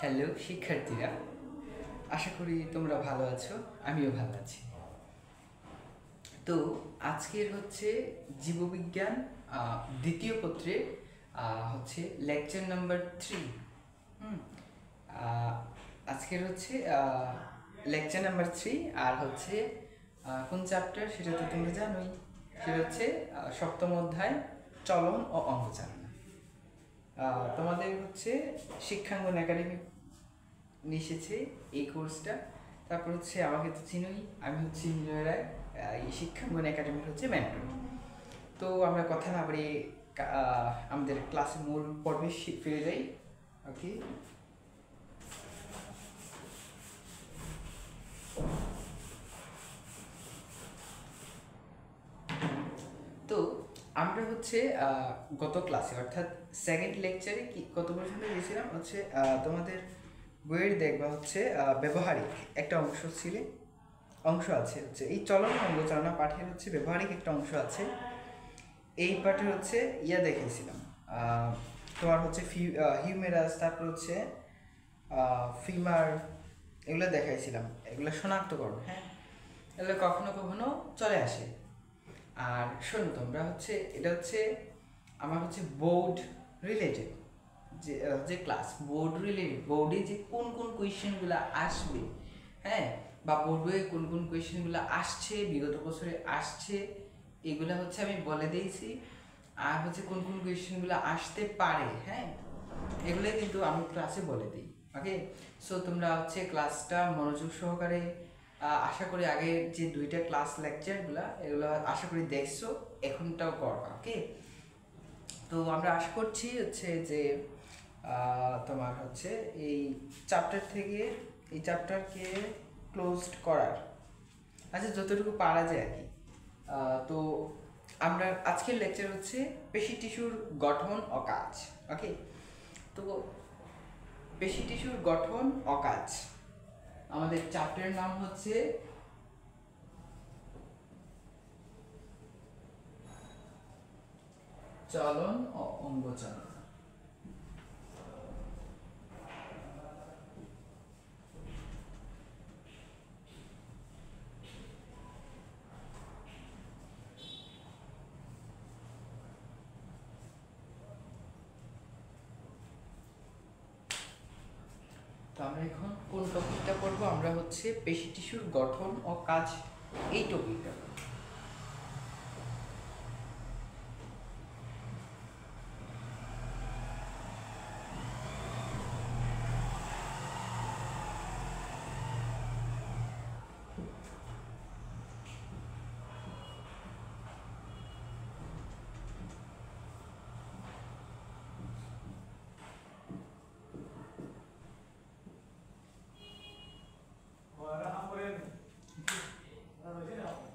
Hello শিক্ষার্থীরা, আশা করি তোমরা ভালো আছো। আমিও ভালো আছি। তো আজকের হচ্ছে জীববিজ্ঞান দ্বিতীয় পত্রে হচ্ছে লেকচার নাম্বার 3। আজকের হচ্ছে লেকচার নাম্বার 3। আর হচ্ছে কোন চ্যাপ্টার সেটা তো তোমরা জানোই। সেটা হচ্ছে সপ্তম অধ্যায় চলন ও অঙ্কচালনা। তোমাদের হচ্ছে শিক্ষাঙ্গন একাডেমি নিশেছে এই কোর্সটা। তারপর হচ্ছে আমাকে তো চিনোই, আমি হচ্ছে ইঞ্জয় রায়, এই শিক্ষাঙ্গন একাডেমির হচ্ছে মেন্টর। তো আমরা কথা না বলে আমাদের ক্লাসের মূল পর্বে ফিরে যাই। ওকে, তো আমরা হচ্ছে গত ক্লাসে অর্থাৎ সেকেন্ড লেকচারে কি কত পর্যন্ত গিয়েছিলাম হচ্ছে তোমাদের বইয়ের দেখবা হচ্ছে ব্যবহারিক একটা অংশ আছে হচ্ছে এই চলন অঙ্গচালনা পাঠের হচ্ছে ব্যবহারিক একটা অংশ আছে। এই পাঠে হচ্ছে দেখিয়েছিলাম তোমার হচ্ছে হিউমেরাস, তারপর হচ্ছে ফিমার, এগুলো দেখাইছিলাম। এগুলো শনাক্তকরণ, হ্যাঁ, এগুলো কখনো কখনো চলে আসে। আর শোনো, তোমরা হচ্ছে এটা হচ্ছে আমার হচ্ছে বোর্ড রিলেটেড যে ক্লাস, বোর্ড রিলেটেড, বোর্ডে যে কোন কোন কোয়েশ্চেনগুলো আসবে, হ্যাঁ, বা বোর্ডে কোন কোন কোয়েশ্চেনগুলো আসছে, বিগত বছরে আসছে, এগুলো হচ্ছে আমি বলে দিয়েছি। আর হচ্ছে কোন কোন কোয়েশ্চেনগুলো আসতে পারে, হ্যাঁ, এগুলোই কিন্তু আমি ক্লাসে বলে দিই। ওকে, সো তোমরা হচ্ছে ক্লাসটা মনোযোগ সহকারে আশা করি আগের যে দুইটা ক্লাস লেকচারগুলো এগুলো আশা করি দেখছো, এখনটাও করবা। ওকে, তো আমরা আশা করছি হচ্ছে যে তোমার হচ্ছে এই চ্যাপ্টারকে ক্লোজড করার, আচ্ছা, যতটুকু পারা যায় আর কি। তো আমরা আজকের লেকচার হচ্ছে পেশি টিস্যুর গঠন ও কাজ। ওকে, তো পেশি টিস্যুর গঠন ও কাজ, আমাদের চ্যাপ্টারের নাম হচ্ছে চলন ও অঙ্গচালনা। তো আমরা এখন কোন টপিকটা পড়বো? আমরা হচ্ছে পেশি টিস্যুর গঠন ও কাজ, এই টপিকটা।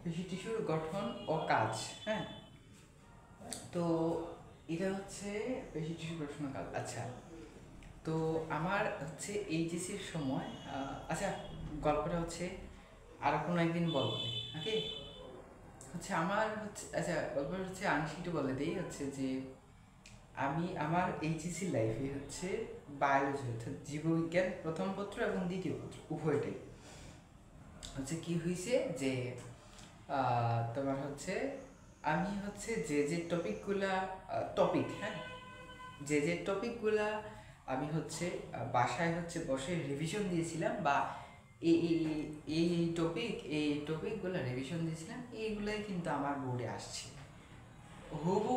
পেশি টিস্যুর গঠন ও কাজ, হ্যাঁ, তো এটা হচ্ছে পেশি টিস্যুর গঠন ও কাজ। আচ্ছা, তো আমার হচ্ছে এইচএসির সময়, আচ্ছা, গল্পটা হচ্ছে আর কোনো একদিন বলবো। ওকে, হচ্ছে আমার হচ্ছে, আচ্ছা, গল্পটা হচ্ছে আংশিকটা বলে দিই হচ্ছে যে আমি আমার এইচএসসি লাইফে হচ্ছে বায়োলজি অর্থাৎ জীববিজ্ঞান প্রথম পত্র এবং দ্বিতীয় পত্র উভয়টাই হচ্ছে কি হয়েছে যে তোমার হচ্ছে আমি হচ্ছে যে টপিক, হ্যাঁ, যে টপিকগুলা আমি হচ্ছে বাসায় হচ্ছে বসে রিভিশন দিয়েছিলাম, বা এই এই টপিকগুলো রিভিশন দিয়েছিলাম, এইগুলাই কিন্তু আমার বোর্ডে আসছে, হুবহু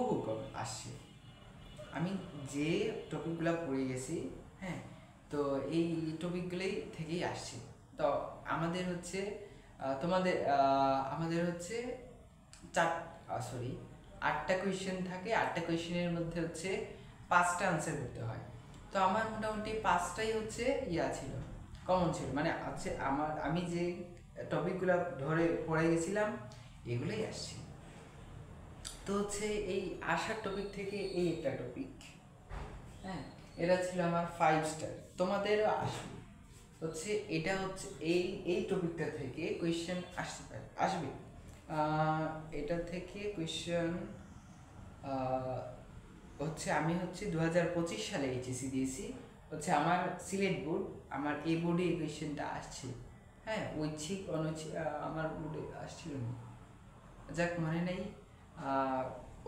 আসছে। আমি যে টপিকগুলো পড়ে গেছি, হ্যাঁ, তো এই টপিকগুলোই থেকেই আসছে। তো আমাদের হচ্ছে আমাদের হচ্ছে আটটা কোয়েশ্চেন থাকে। আটটা কোয়েশ্চেনের মধ্যে হচ্ছে 5টা আনসার করতে হয়। তো আমার মোটামুটি 5টাই হচ্ছে ছিল, কমন ছিল, মানে হচ্ছে আমি যে টপিকগুলো ধরে পড়ে গেছিলাম এগুলোই আসছে। তো হচ্ছে এই আসার টপিক থেকে এই একটা টপিক, হ্যাঁ, এটা ছিল আমার 5 স্টার। তোমাদেরও আসবে হচ্ছে, এটা হচ্ছে এই টপিকটা থেকে কোয়েশ্চেন আসবে। এটা থেকে কোয়েশ্চেন হচ্ছে আমি হচ্ছে 2025 সালে এইচএসসি দিয়েছি, হচ্ছে আমার সিলেট বোর্ড, আমার এই বোর্ডে এই কোয়েশ্চেনটা আসছে। হ্যাঁ, ঐচ্ছিক অনৈচ্ছিক আমার বোর্ডে আসছিল না। যাক, মানে নেই,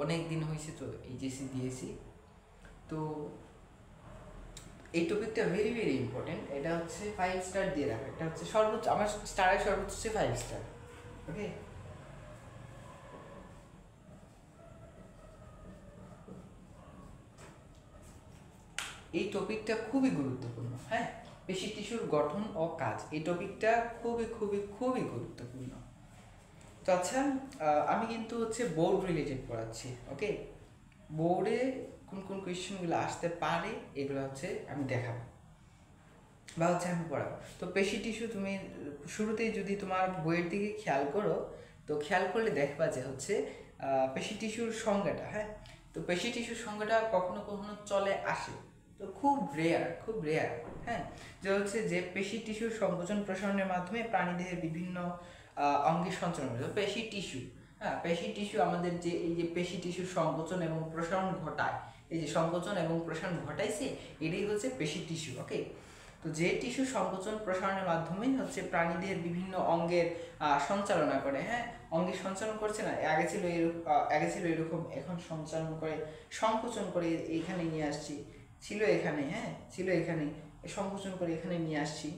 অনেক দিন হয়েছে তো এইচএসসি দিয়েছি। তো এই টপিকটা ভেরি ভেরি ইম্পর্টেন্ট। এটা হচ্ছে 5 স্টার দিয়ে রাখা, এটা হচ্ছে সর্বোচ্চ, আমার স্টারের সর্বোচ্চ হচ্ছে 5 স্টার। ওকে, এই টপিকটা খুবই গুরুত্বপূর্ণ। হ্যাঁ, পেশি টিস্যুর গঠন ও কাজ, এই টপিকটা খুবই খুবই খুবই গুরুত্বপূর্ণ। তো আচ্ছা, আমি কিন্তু হচ্ছে বোর্ড রিলেটেড পড়াচ্ছি। ওকে, বোর্ডে কোন কোন কোয়েশ্চেনগুলো আসতে পারে এগুলো হচ্ছে আমি দেখাবো বা হচ্ছে আমি পড়াবো। তো পেশি টিস্যু তুমি শুরুতেই যদি তোমার বইয়ের দিকে খেয়াল করো, তো খেয়াল করলে দেখবা যে হচ্ছে পেশি টিস্যুর সংজ্ঞাটা। হ্যাঁ, তো পেশি টিস্যুর সংজ্ঞাটা কখনো কখনো চলে আসে, তো খুব রেয়ার, খুব রেয়ার। হ্যাঁ, যে হচ্ছে যে পেশি টিস্যুর সংকোচন প্রসারণের মাধ্যমে প্রাণীদেহের বিভিন্ন অঙ্গের সঞ্চালন করে। তো পেশি টিস্যু, হ্যাঁ, পেশি টিস্যু আমাদের যে এই যে পেশি টিস্যুর সংকোচন এবং প্রসারণ ঘটায়, এই যে সংকোচন এবং প্রসারণ ঘটাইছে, এটাই হচ্ছে পেশি টিস্যু। ওকে, তো যে টিস্যু সংকোচন প্রসারণের মাধ্যমে হচ্ছে প্রাণীদের বিভিন্ন অঙ্গের সঞ্চালনা করে। হ্যাঁ, অঙ্গের সঞ্চালন করছে না, আগে ছিল এরকম, এখন সঞ্চালন করে, সংকোচন করে এইখানে নিয়ে আসছি, ছিল এখানে, হ্যাঁ ছিল এখানে, সংকোচন করে এখানে নিয়ে আসছি।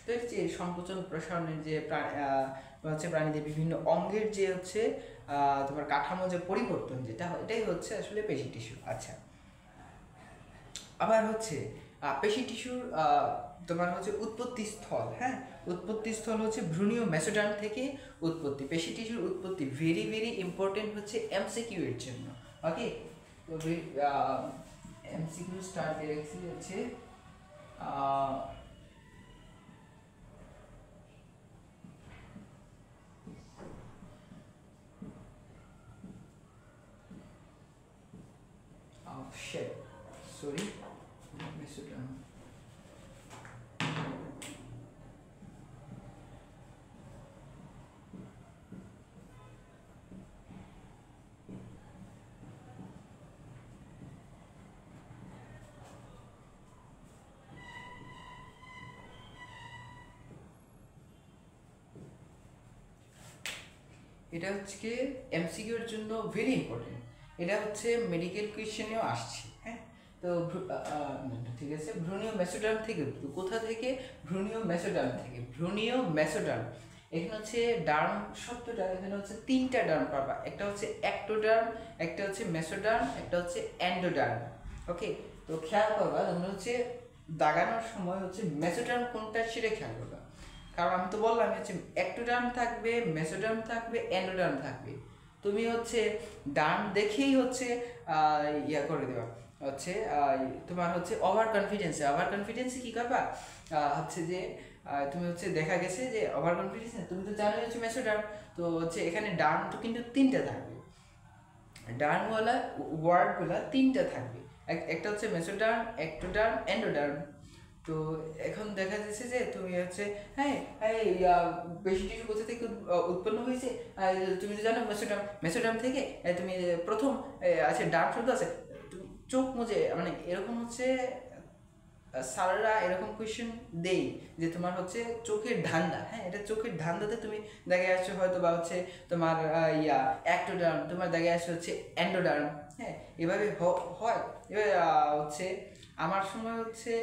তো এই যে সংকোচন প্রসারণের যে হচ্ছে প্রাণীদের বিভিন্ন অঙ্গের যে হচ্ছে তোমার কাঠামো যে পরিবর্তন যেটা হয়, এটাই হচ্ছে আসলে পেশি টিস্যু। আচ্ছা, আবার হচ্ছে পেশি টিস্যুর তোমার হচ্ছে উৎপত্তি স্থল। হ্যাঁ, উৎপত্তি স্থল হচ্ছে ভ্রূণীয় মেসোডার্ম থেকে উৎপত্তি। পেশি টিস্যুর উৎপত্তি ভেরি ভেরি ইম্পর্টেন্ট হচ্ছে এমসিকিউ এর জন্য। ওকে, তো এমসিকিউ স্টার্ট দিয়ে রাখছি হচ্ছে shit, sorry, মেসোডার্ম। এটা হচ্ছে কি এমসিকিউ এর জন্য ভেরি ইম্পর্টেন্ট। এটা হচ্ছে মেডিকেল কোয়েশ্চেনেও আসছে। হ্যাঁ, তো ঠিক আছে, ভ্রূণীয় মেসোডার্ম থেকে, কোথা থেকে? ভ্রূণীয় মেসোডার্ম থেকে। ভ্রূণীয় মেসোডার্ম, এখানে হচ্ছে ডার্ম শব্দটা, এখানে হচ্ছে 3টা ডার্ম পাবা, একটা হচ্ছে অ্যাক্টোডার্ম, একটা হচ্ছে মেসোডার্ম, একটা হচ্ছে অ্যান্ডোডার্ম। ওকে, তো খেয়াল করবা তোমরা হচ্ছে দাগানোর সময় হচ্ছে মেসোডার্ম কোনটা সেটা খেয়াল করবা, কারণ আমি তো বললাম হচ্ছে অ্যাক্টোডার্ম থাকবে, মেসোডার্ম থাকবে, অ্যান্ডোডার্ম থাকবে। তুমি হচ্ছে ডার্ম দেখেই হচ্ছে ইয়া করে দেবা, হচ্ছে তোমার হচ্ছে ওভার কনফিডেন্সে, কি করবা, হচ্ছে যে তুমি হচ্ছে দেখা গেছে যে ওভার কনফিডেন্সে, তুমি তো জানোই হচ্ছে মেসোডার্ম, তো হচ্ছে এখানে ডার্ম তো কিন্তু 3টা থাকবে, ডার্মওয়ালা ওয়ার্ডগুলা 3টা থাকবে, একটা হচ্ছে মেসোডার্ম, অ্যাক্টোডার্ম, অ্যান্ডোডার্ম। তো এখন দেখা যাচ্ছে যে তুমি হচ্ছে হ্যাঁ এই পেশি টিস্যু কোথা থেকে উৎপন্ন হয়েছে, তুমি তো জানো মেসোডার্ম, থেকে তুমি প্রথম আছে ডার্ম শব্দ আছে, তুমি চোখ মুজে মানে এরকম হচ্ছে স্যাররা এরকম কোয়েশ্চেন দেই যে তোমার হচ্ছে চোখের ধান্দা, হ্যাঁ এটা চোখের ধান্দাতে তুমি দেখে আসছো হয়তো বা হচ্ছে তোমার অ্যাক্টোডার্ম, তোমার দেখে আসছে হচ্ছে অ্যান্ডোডার্ম। হ্যাঁ, এভাবে হয়। এবার হচ্ছে আমার সময় হচ্ছে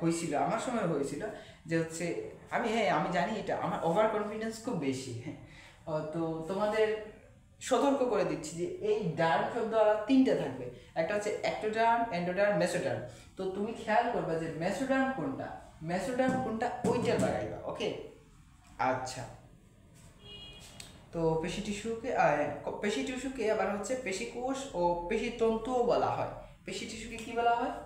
হয়েছিল, আমার সময় হয়েছিল যে হচ্ছে আমি জানি এটা আমার ওভার কনফিডেন্স খুব বেশি। হ্যাঁ, তো তোমাদের সতর্ক করে দিচ্ছি যে এই ডার্ম শব্দ 3টা থাকবে, একটা হচ্ছে অ্যাক্টোডার্ম, অ্যান্ডোডার্ম, মেসোডার্ম। তো তুমি খেয়াল করবে যে মেসোডার্ম কোনটা, ওইটা লাগাইবা। ওকে, আচ্ছা, তো পেশি টিস্যুকে আবার হচ্ছে পেশি কোষ ও পেশি তন্তুও বলা হয়। পেশি টিস্যুকে কি বলা হয়?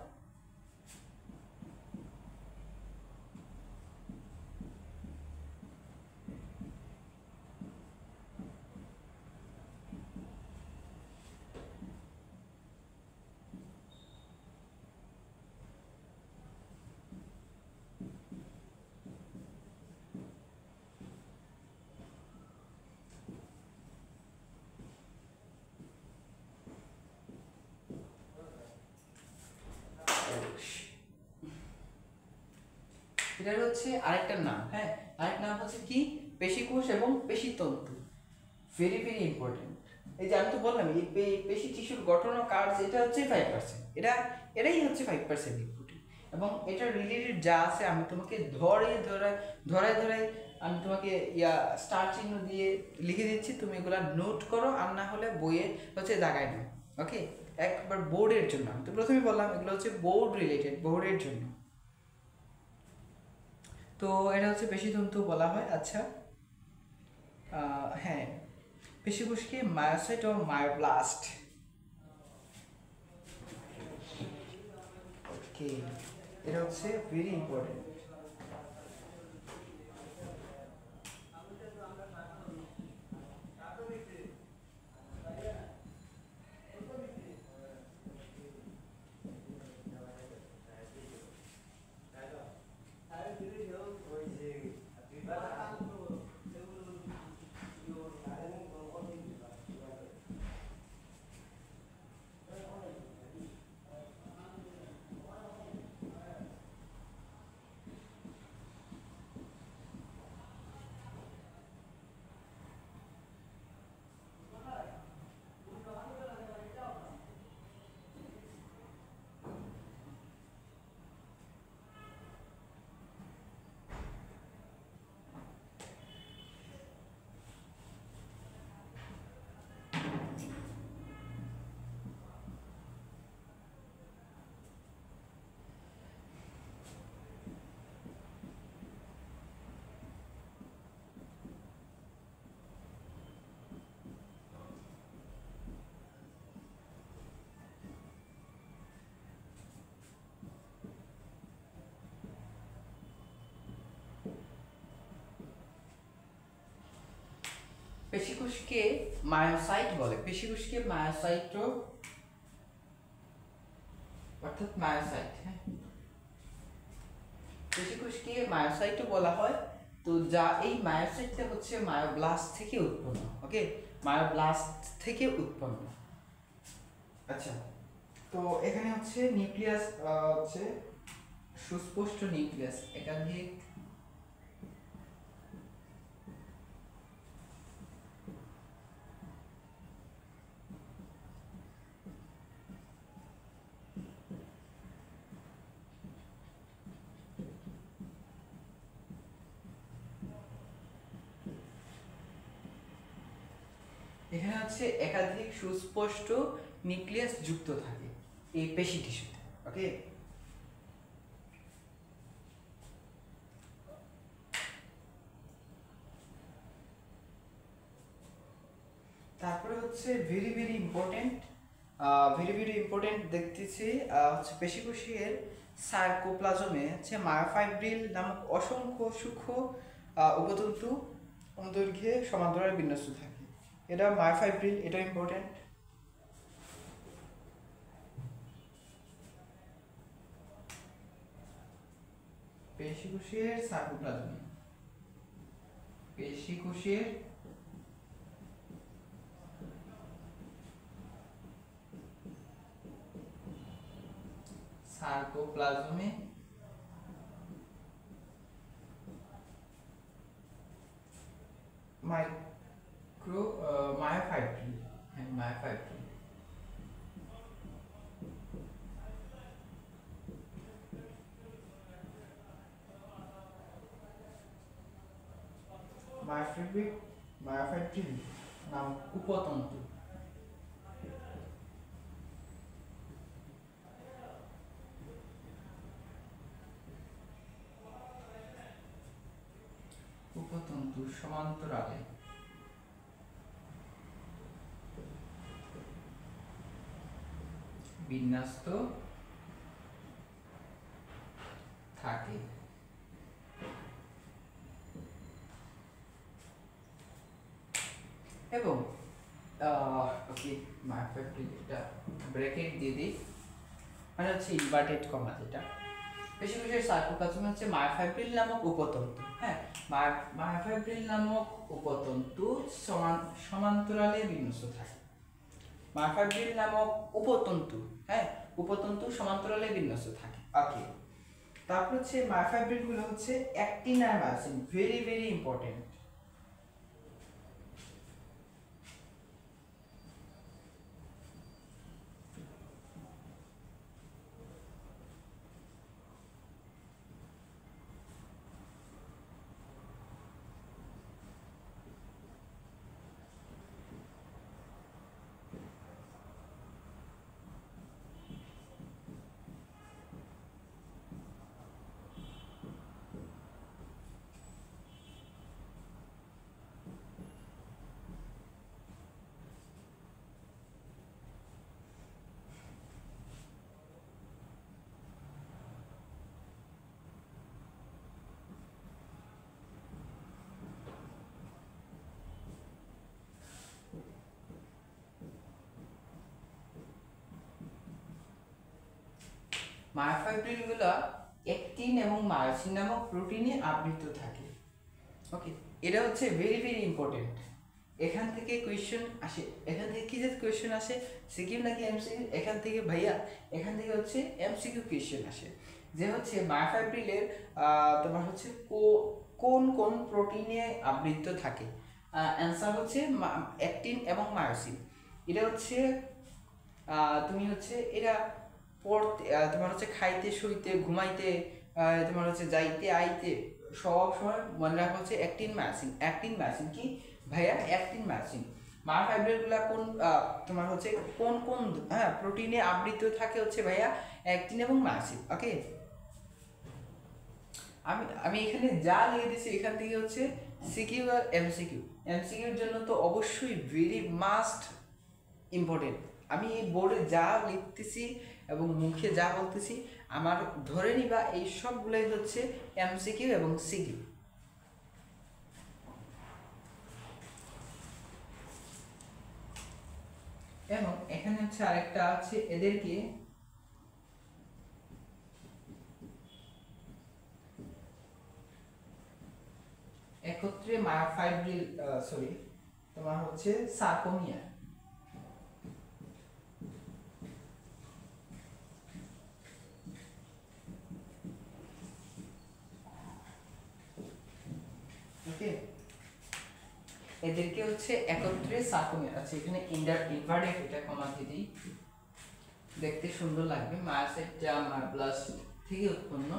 সেটার হচ্ছে আরেকটা নাম, হ্যাঁ আরেকটা নাম হচ্ছে কি পেশিকোষ এবং পেশিতন্তু। Very very important. এই যে আমি তো বললাম এই পেশি টিস্যুর গঠন ও কাজ এটা হচ্ছে 5%, এটাই হচ্ছে 5% ইম্পর্টেন্ট। এবং এটা রিলেটেড যা আছে আমি তোমাকে ধরে আমি তোমাকে স্টার চিহ্ন দিয়ে লিখে দিচ্ছি, তুমি এগুলা নোট করো, আর না হলে বইয়ে হচ্ছে দাগায় নাও। ওকে, একবার বোর্ডের জন্য, আমি তো প্রথমে বললাম এগুলো হচ্ছে বোর্ড রিলেটেড, বোর্ডের জন্য। তো এটা হচ্ছে পেশিতন্তু বলা হয়। আচ্ছা হ্যাঁ, পেশিকোষকে মায়োসাইট ও মায়োব্লাস্ট। ওকে, এটা হচ্ছে ভেরি ইম্পর্টেন্ট। পেশিকোষকে মায়োসাইট বলে, পেশিকোষকে মায়োসাইটও অর্থাৎ মায়োসাইট, হ্যাঁ পেশিকোষকে মায়োসাইটও বলা হয়। তো যা এই মায়োসাইটটা হচ্ছে মায়োব্লাস্ট থেকে উৎপন্ন। ওকে, মায়োব্লাস্ট থেকে উৎপন্ন। আচ্ছা, তো এখানে হচ্ছে নিউক্লিয়াস হচ্ছে সুস্পষ্ট নিউক্লিয়াস, একাধিক এখানে হচ্ছে একাধিক সুস্পষ্ট নিউক্লিয়াস যুক্ত থাকে এই পেশি টিস্যুতে। ওকে, তারপরে হচ্ছে ভেরি ভেরি ইম্পর্টেন্ট দেখতেছি হচ্ছে পেশিকোষের সার্কোপ্লাজমে হচ্ছে মায়োফাইব্রিল নামক অসংখ্য সূক্ষ্ম উপতন্তু দৈর্ঘ্যে সমান্তরালে বিন্যস্ত থাকে। এটা মায়োফাইব্রিল, এটা ইম্পর্টেন্ট। পেশিকোষের সার্কোপ্লাজমে, পেশিকোষের সার্কোপ্লাজমে মায়োফাইব্রিল, হ্যাঁ মায়োফাইব্রিল। মায়োফাইব্রিল নাম উপতন্তু। উপতন্তু সমান্তরালে বিন্যস্ত থাকে। এবং ওকে, মায়োফাইব্রিল এটা ব্র্যাকেট দিয়ে দিই, মানে হচ্ছে ইনভার্টেড কমা, যেটা পেশিকোষের সার্কোপ্লাজমে হচ্ছে মায়োফাইব্রিল নামক উপতন্তু। হ্যাঁ, মায়োফাইব্রিল নামক উপতন্তু সমান্তরালে বিন্যস্ত থাকে। মায়োফাইব্রিল নামক উপতন্তু, হ্যাঁ উপতন্তু সমান্তরালে বিন্যস্ত থাকে। ওকে, তারপর হচ্ছে মায়োফাইব্রিল গুলো হচ্ছে অ্যাক্টিন আর মায়োসিন, ভেরি ভেরি ইম্পর্টেন্ট। মায়োফাইব্রিলগুলো অ্যাক্টিন এবং মায়োসিন নামক প্রোটিনে আবৃত থাকে। ওকে, এটা হচ্ছে ভেরি ভেরি ইম্পর্টেন্ট। এখান থেকে কোয়েশ্চেন আসে, এখান থেকে কি যে কোয়েশ্চেন আসে, সিকিউ নাকি এমসিকিউ? এখান থেকে ভাইয়া, এখান থেকে হচ্ছে এমসিকিউ কোয়েশ্চেন আসে, যে হচ্ছে মায়োফাইব্রিলের তোমার হচ্ছে কোন কোন প্রোটিনে আবৃত থাকে। অ্যান্সার হচ্ছে অ্যাক্টিন এবং মায়োসিন। এটা হচ্ছে তুমি হচ্ছে এটা পড়তে, তোমার হচ্ছে খাইতে, শুইতে, ঘুমাইতে, তোমার হচ্ছে যাইতে আইতে সব সময় মনে রাখা হচ্ছে অ্যাক্টিন মায়োসিন। অ্যাক্টিন মায়োসিন কি ভাইয়া? Actin myosin. মায়োফাইব্রিলগুলো কোন তোমার হচ্ছে কোন কোন প্রোটিনে আবৃত থাকে হচ্ছে ভাইয়া অ্যাক্টিন এবং মায়োসিন। ওকে, আমি আমি এখানে যা লিখে দিয়েছি এখান থেকে হচ্ছে সিকিউ আর এমসিকিউ। এমসিকিউর জন্য তো অবশ্যই ভেরি মাস্ট ইম্পর্টেন্ট। আমি এই বোর্ডে যা লিখতেছি এবং মুখে যা বলতেছি, আমার ধরে নিবা এই সবগুলোই হচ্ছে এমসিকিউ এবং সিকিউ। এবং এখানে হচ্ছে আরেকটা আছে, এদেরকে একত্রে মায়োফাইব্রিল, সরি তোমার হচ্ছে সার্কোমিয়া। ওকে, এদেরকে হচ্ছে একত্রে সার্কোমিয়া। আচ্ছা, এখানে ইনভার্টেড এটা কমা দিয়ে দিই, দেখতে সুন্দর লাগবে। মায়োসাইট যা মায়োব্লাস্ট থেকে উৎপন্ন।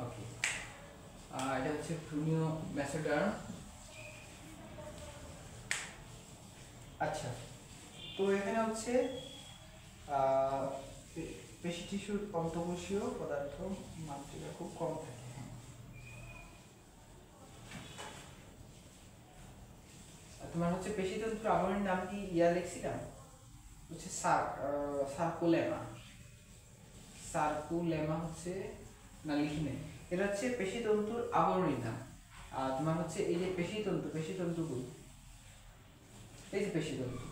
ওকে, এটা হচ্ছে ভ্রূণীয় মেসোডার্ম। আচ্ছা, তো এখানে হচ্ছে পেশি টিস্যুর অন্তঃকোষীয় পদার্থ মাত্রা খুব কম থাকে। তোমার হচ্ছে পেশিতন্ত্র আবরণের নাম কি লিখছিলাম হচ্ছে সার্কুলেমা। সার্কুলেমা হচ্ছে না, লিখি নেই। এটা হচ্ছে পেশিতন্তুর আবরণীর নাম। তোমার হচ্ছে এই যে পেশিতন্তুগুলো, এই যে পেশিতন্তু,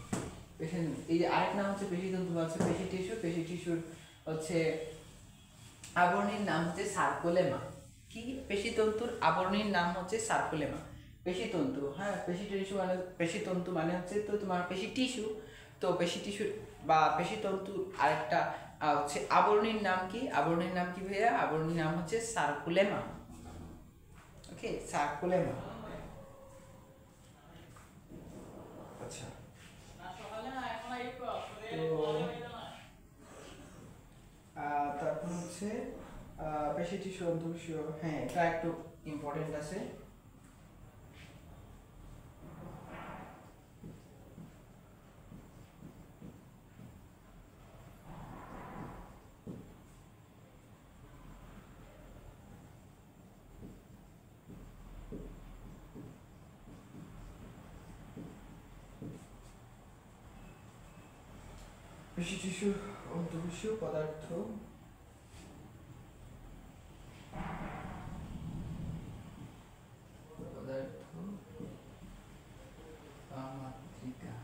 এই যে আরেক নাম হচ্ছে পেশিতন্তু বা হচ্ছে পেশি টিস্যু। পেশি টিস্যুর হচ্ছে আবরণীর নাম হচ্ছে সার্কুলেমা। কি? পেশিতন্তুর আবরণীর নাম হচ্ছে সার্কুলেমা। পেশিতন্তু, হ্যাঁ, পেশি টিস্যু মানে, পেশিতন্তু মানে হচ্ছে তো তোমার পেশি টিস্যু। তো পেশি টিস্যু বা পেশিতন্তুর আরেকটা হচ্ছে আবরণীর নাম কি? আবরণীর নাম কি ভাইয়া? আবরণীর নাম হচ্ছে সার্কুলেমা। ওকে, সার্কুলেমা। আচ্ছা, তারপর হচ্ছে পেশি টিস্যু অন্তঃকোষীয়, হ্যাঁ এটা একটু ইম্পর্টেন্ট আছে। পেশি টিস্যু অন্তঃকোষীয় পদার্থ মাতৃকা,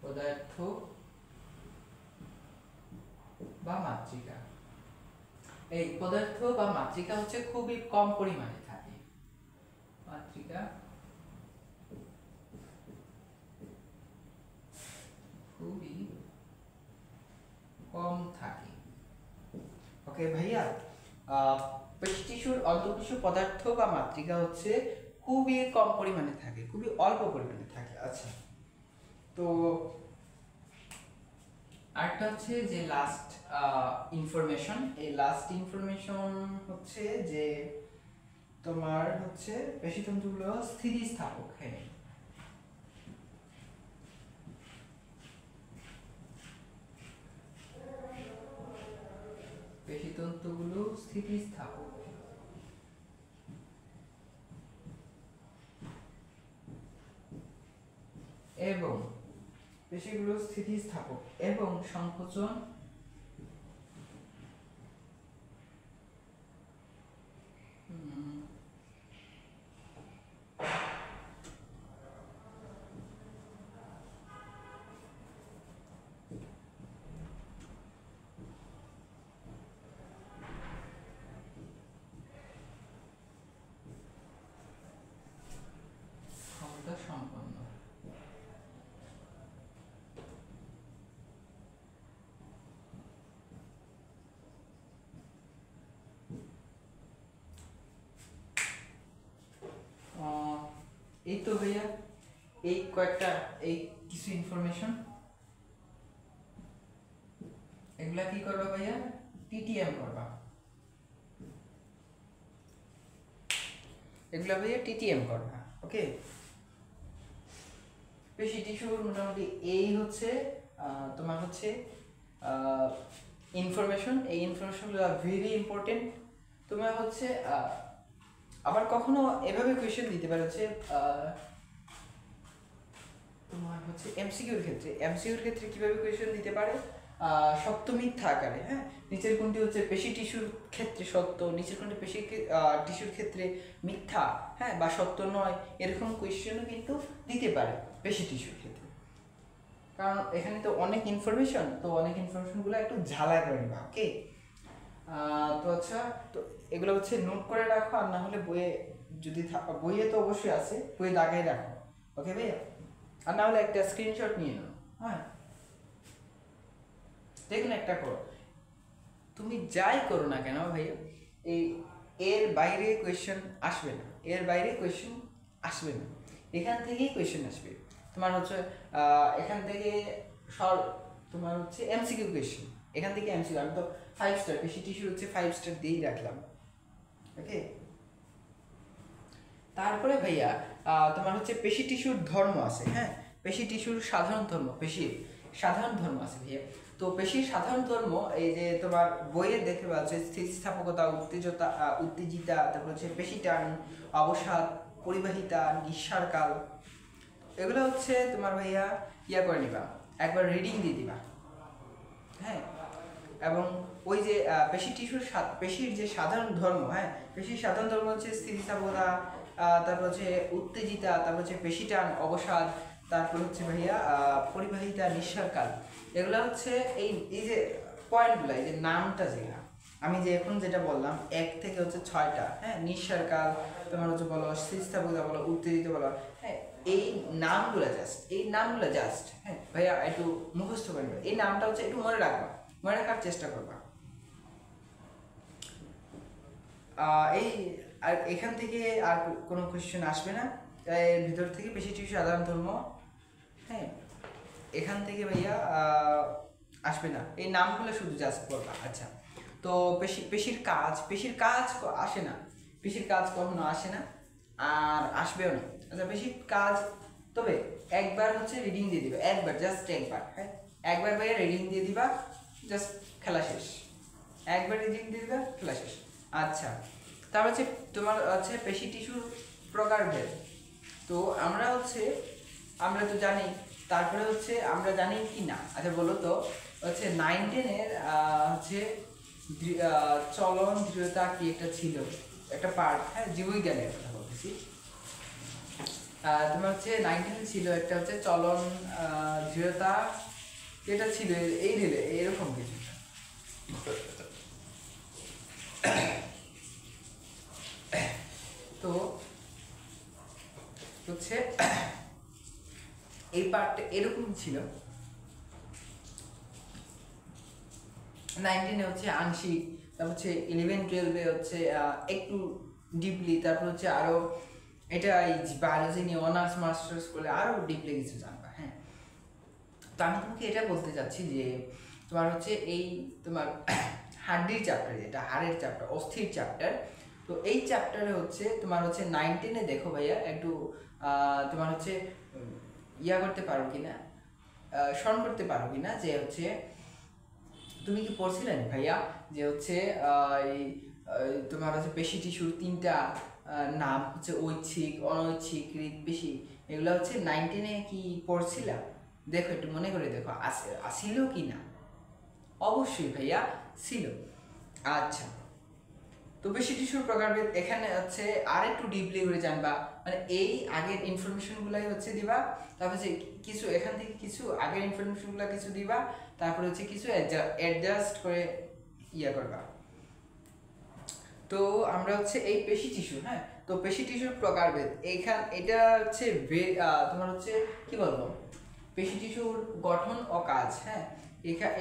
পদার্থ বা মাতৃকা। এই পদার্থ বা মাতৃকা হচ্ছে খুবই কম পরিমাণে থাকে। মাতৃকা খুবই কম থাকে। ওকে, ওকে ভাইয়া, পেশি টিস্যুর অন্তঃকোষীয় পদার্থ বা মাতৃকা হচ্ছে খুবই কম পরিমাণে থাকে, খুবই অল্প পরিমাণে থাকে। আচ্ছা, তো আরেকটা হচ্ছে যে লাস্ট ইনফরমেশন, এই লাস্ট ইনফরমেশন হচ্ছে যে তোমার হচ্ছে পেশিতন্তুগুলো স্থিতিস্থাপক। হ্যাঁ, পেশিতন্তুগুলো স্থিতিস্থাপক এবং পেশিগুলো স্থিতিস্থাপক এবং সংকোচন ক্ষমতা সম্পন্ন। এই তো ভাইয়া, এই কয়েকটা, এই কিছু ইনফরমেশন, এগুলা কি করবা ভাইয়া? টিটিএম করবা, এগুলা ভাইয়া টিটিএম করবা। ওকে, পেশি টিস্যুর মোটামুটি এই হচ্ছে তোমার হচ্ছে ইনফরমেশন। এই ইনফরমেশনগুলো ভেরি ইম্পর্টেন্ট। তোমার হচ্ছে আবার কখনো এভাবে কোয়েশ্চেন দিতে পারে হচ্ছে তোমার হচ্ছে এমসিকিউর ক্ষেত্রে কিভাবে কোয়েশ্চেন দিতে পারে? সত্য মিথ্যা আকারে। হ্যাঁ, নিচের কোনটি হচ্ছে পেশি টিস্যুর ক্ষেত্রে সত্য, নিচের কোনটি পেশি টিস্যুর ক্ষেত্রে মিথ্যা, হ্যাঁ, বা সত্য নয়, এরকম কোয়েশ্চেনও কিন্তু দিতে পারে পেশি টিস্যুর ক্ষেত্রে। কারণ এখানে তো অনেক ইনফরমেশন, তো অনেক ইনফরমেশনগুলো একটু ঝালাই করে নিবা। ওকে, তো আচ্ছা, তো এগুলো হচ্ছে নোট করে রাখো, আর না হলে বইয়ে যদি বইয়ে তো অবশ্যই আছে, বইয়ে দাগাই রাখো। ওকে ভাইয়া, আর না হলে একটা স্ক্রিনশট নিয়ে নাও। হ্যাঁ, দেখুন, একটা করো, তুমি যাই করো না কেন ভাইয়া, এই এর বাইরে কোয়েশ্চেন আসবে না, এর বাইরে কোয়েশ্চেন আসবে না, এখান থেকেই কোয়েশ্চেন আসবে। তোমার হচ্ছে এখান থেকে তোমার হচ্ছে এমসিকিউ কোয়েশ্চেন, এখান থেকে এমসিকিউ। আমি তো 5 স্টার পেশি টিস্যু হচ্ছে 5 স্টার দিয়েই রাখলাম। ওকে, তারপরে ভাইয়া তোমার হচ্ছে পেশি টিস্যুর ধর্ম আছে। হ্যাঁ, পেশি টিস্যুর সাধারণ ধর্ম, পেশির সাধারণ ধর্ম আছে ভাইয়া। তো পেশির সাধারণ ধর্ম এই যে তোমার বইয়ে দেখতে পাচ্ছ, স্থিতিস্থাপকতা, উত্তেজিতা, তারপর হচ্ছে পেশি টান, অবসাদ, পরিবাহিতা, নিঃসারকাল, এগুলো হচ্ছে তোমার ভাইয়া ইয়া করে নিবা, একবার রিডিং দিয়ে দিবা। হ্যাঁ, এবং ওই যে পেশি টিস্যুর পেশির যে সাধারণ ধর্ম, হ্যাঁ, পেশির সাধারণ ধর্ম হচ্ছে স্থিতিস্থাপকতা, তারপর হচ্ছে উত্তেজিতা, তারপর হচ্ছে পেশি টান, অবসাদ, তারপর হচ্ছে ভাইয়া পরিবাহিতা, নিঃসারকাল। এগুলো হচ্ছে এই এই যে পয়েন্টগুলো, এই যে নামটা যেটা আমি যে এখন যেটা বললাম 1 থেকে হচ্ছে 6টা, হ্যাঁ, নিঃসারকাল, তোমার হচ্ছে বলো, স্থিতিস্থাপকতা বলো, উত্তেজিত বলো, হ্যাঁ, এই নামগুলো জাস্ট হ্যাঁ ভাইয়া একটু মুখস্থ করে নেবে। এই নামটা হচ্ছে একটু মনে রাখবা, মনে রাখার চেষ্টা করবা। এই আর এখান থেকে আর কোনো কোয়েশ্চেন আসবে না, এর ভিতর থেকে পেশি টিস্যু সাধারণ ধর্ম, হ্যাঁ, এখান থেকে ভাইয়া আসবে না, এই নামগুলো শুধু জাস্ট করবা। আচ্ছা, তো পেশির কাজ আসে না, পেশির কাজ কখনো আসে না, আর আসবেও না। আচ্ছা, পেশির কাজ তবে একবার হচ্ছে রিডিং দিয়ে দিবা, একবার, জাস্ট একবার। হ্যাঁ, একবার ভাইয়া রিডিং দিয়ে দিবা, জাস্ট খেলা শেষ, একবার রিডিং দিয়ে দিবা, খেলা শেষ। আচ্ছা, তারপর হচ্ছে তোমার হচ্ছে পেশি টিস্যুর প্রকারভেদ। তো আমরা তো জানি, তারপরে হচ্ছে আমরা জানি কি না, আচ্ছা বলো তো, হচ্ছে 9-10-এর হচ্ছে চলন দৃঢ়তা কি একটা ছিল, একটা পার্ট, হ্যাঁ, জীববিজ্ঞানের কথা বলতেছি। তোমার হচ্ছে 9-10 ছিল একটা হচ্ছে চলন দৃঢ়তা, এটা ছিল এই রিলে এরকম কিছু। তো হচ্ছে এই পার্টটা এরকম ছিল। 9-10-এ হচ্ছে আংশিক তারপর হচ্ছে 11-12 হচ্ছে একটু ডিপলি, তারপর হচ্ছে আরও এটা এই বায়োলজি নিয়ে অনার্স মাস্টার্স করলে আরও ডিপলি কিছু জানবা। হ্যাঁ, তো আমি তোমাকে এটা বলতে চাচ্ছি যে তোমার হচ্ছে এই তোমার হাড্ডির চ্যাপ্টার, যেটা হাড়ের চ্যাপ্টার, অস্থির চ্যাপ্টার, তো এই চ্যাপ্টারে হচ্ছে তোমার হচ্ছে 9-10-এ দেখো ভাইয়া একটু তোমার হচ্ছে ইয়া করতে পারো কিনা, স্মরণ করতে পারো কিনা যে হচ্ছে তুমি কি পড়ছিলেন ভাইয়া যে হচ্ছে এই তোমার হচ্ছে পেশি টিস্যুর 3টা নাম হচ্ছে ঐচ্ছিক, অনৈচ্ছিক, হৃদপেশি, এগুলো হচ্ছে 9-10-এ কি পড়ছিলাম? দেখো একটু মনে করে দেখো আসিল কি না। অবশ্যই ভাইয়া ছিল। আচ্ছা, তো পেশি টিস্যুর প্রকারভেদ এখানে হচ্ছে আর একটু ডিপলি করে জানবা, মানে এই আগের ইনফরমেশনগুলাই হচ্ছে দিবা, তারপর হচ্ছে কিছু এখান থেকে কিছু আগের ইনফরমেশনগুলো কিছু দিবা, তারপরে হচ্ছে কিছু অ্যাডজাস্ট করে ইয়া করবা। তো আমরা হচ্ছে এই পেশি টিস্যু, হ্যাঁ, তো পেশি টিস্যুর প্রকারভেদ এটা হচ্ছে তোমার হচ্ছে কি বলবো, পেশি টিস্যুর গঠন ও কাজ। হ্যাঁ,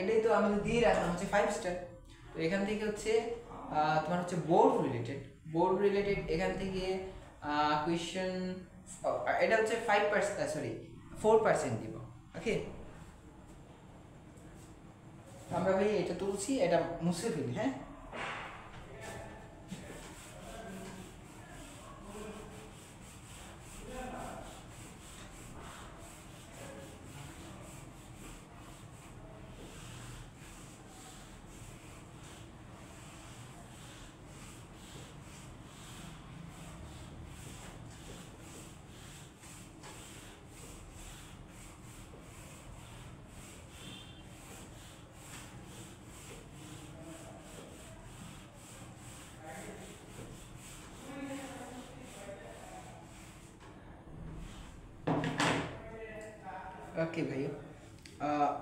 এটাই তো আমি দিয়ে রাখলাম হচ্ছে 5 স্টার। তো এখান থেকে হচ্ছে তোমার হচ্ছে বোর্ড রিলেটেড এখান থেকে কোয়েশ্চেন, এটা হচ্ছে 5%, সরি 4% দিব। ওকে, আমরা ভাই এটা তুলছি, এটা মুছে ফেলি। হ্যাঁ, ওকে ভাই,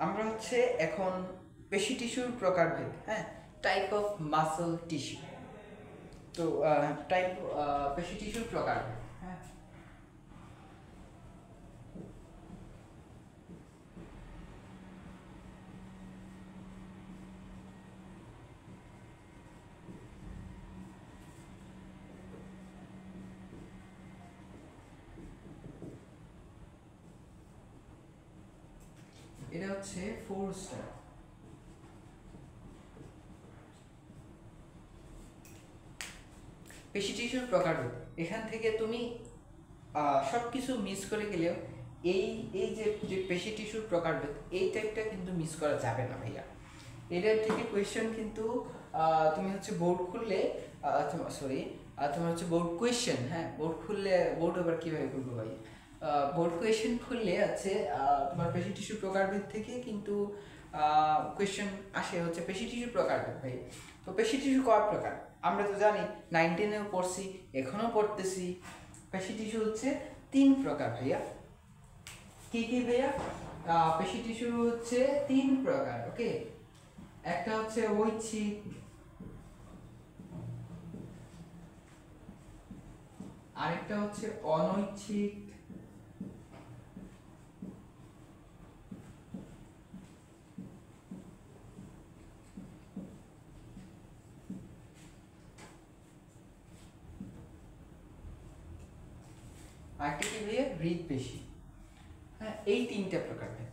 আমরা হচ্ছে এখন পেশি টিস্যুর প্রকারভেদ, হ্যাঁ, টাইপ অফ মাসল টিস্যু। তো টাইপ পেশি টিস্যুর প্রকারভেদ, হ্যাঁ, এটা হচ্ছে 4 স্টার। পেশি টিস্যুর প্রকারভেদ, এখান থেকে তুমি সব কিছু মিস করে গেলেও এই এই যে যে পেশি টিস্যুর প্রকারভেদ, এই টাইপটা কিন্তু মিস করা যাবে না ভাইয়া। এটার থেকে কোয়েশ্চেন কিন্তু তুমি হচ্ছে বোর্ড খুললে, সরি তোমার হচ্ছে বোর্ড কোয়েশ্চেন, হ্যাঁ, বোর্ড খুললে, বোর্ড আবার কীভাবে খুলবো ভাই, বোর্ড কোয়েশ্চেন খুললে আছে তোমার পেশি টিস্যুর প্রকারভেদ থেকে কিন্তু কোয়েশ্চেন আসে হচ্ছে পেশি টিস্যুর প্রকারভেদ ভাই। তো পেশি টিস্যু কয় প্রকার আমরা তো জানি, 9-10-এও পড়ছি, এখনও পড়তেছি। পেশি টিস্যু হচ্ছে 3 প্রকার ভাইয়া। কি কি ভাইয়া? পেশি টিস্যু হচ্ছে 3 প্রকার। ওকে, একটা হচ্ছে ঐচ্ছিক, আরেকটা হচ্ছে অনৈচ্ছিক, আরেকটা কি ভাইয়া, হৃদপেশি। হ্যাঁ, এই 3টা প্রকারভেদ,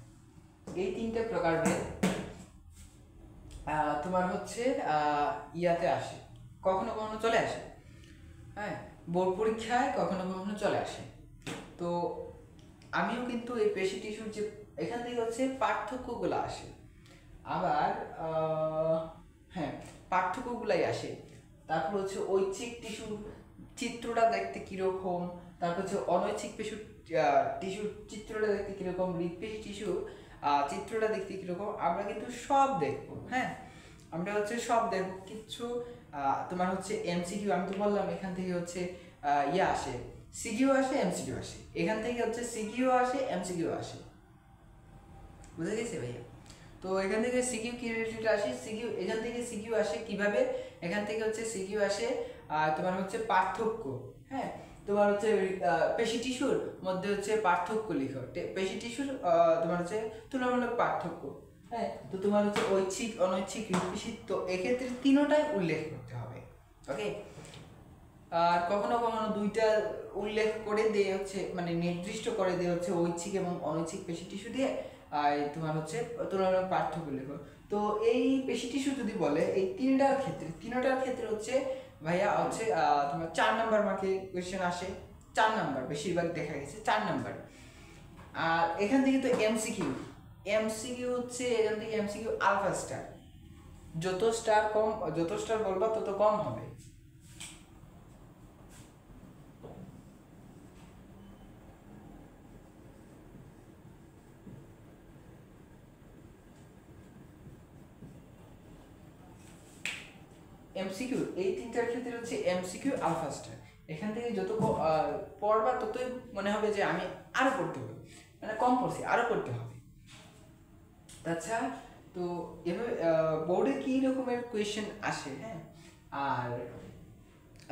এই 3টা প্রকারভেদ তোমার হচ্ছে ইয়াতে আসে, কখনো কখনো চলে আসে, হ্যাঁ, বোর্ড পরীক্ষায় কখনো কখনো চলে আসে। তো আমিও কিন্তু এই পেশি টিস্যুর যে এখান থেকে হচ্ছে পার্থক্যগুলো আসে, আবার হ্যাঁ, পার্থক্যগুলাই আসে। তারপর হচ্ছে ঐচ্ছিক টিস্যুর চিত্রটা দেখতে কীরকম, তারপর হচ্ছে অনৈচ্ছিক টিস্যুর চিত্রটা দেখতে কীরকম, হৃদপেশি টিস্যুর চিত্রটা দেখতে কীরকম, আমরা কিন্তু সব দেখবো। হ্যাঁ, আমরা হচ্ছে সব দেখবো। কিছু তোমার হচ্ছে এমসিকিউ, আমি তো বললাম এখান থেকে হচ্ছে ইয়ে আসে, সিকিউ আসে, এমসিকিউ আসে, এখান থেকে হচ্ছে সিকিউ আসে, এমসিকিউ আসে, বুঝে গেছে ভাইয়া? তো এখান থেকে সিকিউ কি রিলেটেড আসে, সিকিউ এখান থেকে সিকিউ আসে কিভাবে, এখান থেকে হচ্ছে সিকিউ আসে তোমার হচ্ছে পার্থক্য, হ্যাঁ, তোমার হচ্ছে পেশি টিস্যুর মধ্যে হচ্ছে পার্থক্য লিখো, পেশি টিস্যুর তোমার হচ্ছে তুলনামূলক পার্থক্য, হ্যাঁ, তো তোমার হচ্ছে ঐচ্ছিক, অনৈচ্ছিক, হৃৎপিণ্ড, তো এক্ষেত্রে তিনোটাই উল্লেখ করতে হবে। ওকে, আর কখনো কখনো দুইটা উল্লেখ করে দিয়ে হচ্ছে মানে নির্দিষ্ট করে দিয়ে হচ্ছে ঐচ্ছিক এবং অনৈচ্ছিক পেশি টিস্যু দিয়ে আর তোমার হচ্ছে তুলনামূলক পার্থক্য উল্লেখ করো। তো এই পেশি টিস্যু যদি বলে এই তিনটার ক্ষেত্রে হচ্ছে ভাইয়া হচ্ছে তোমার 4 নাম্বার মার্কে কোয়েশ্চেন আসে, 4 নাম্বার বেশিরভাগ দেখা গেছে 4 নাম্বার। আর এখান থেকে তো এমসিকিউ, এমসিকিউ হচ্ছে এখান থেকে এমসিকিউ আলফা স্টার, যত স্টার বলবা তত কম হবে। এমসিকিউ এই তিনটার ক্ষেত্রে হচ্ছে এমসিকিউ আলফা স্টার, এখান থেকে যত পড়বা ততই মনে হবে যে আমি আরো পড়তে হবে, মানে কম পড়ছি আরো পড়তে হবে। আচ্ছা, তো এভাবে বোর্ডে কি রকমের কোয়েশ্চেন আসে, হ্যাঁ, আর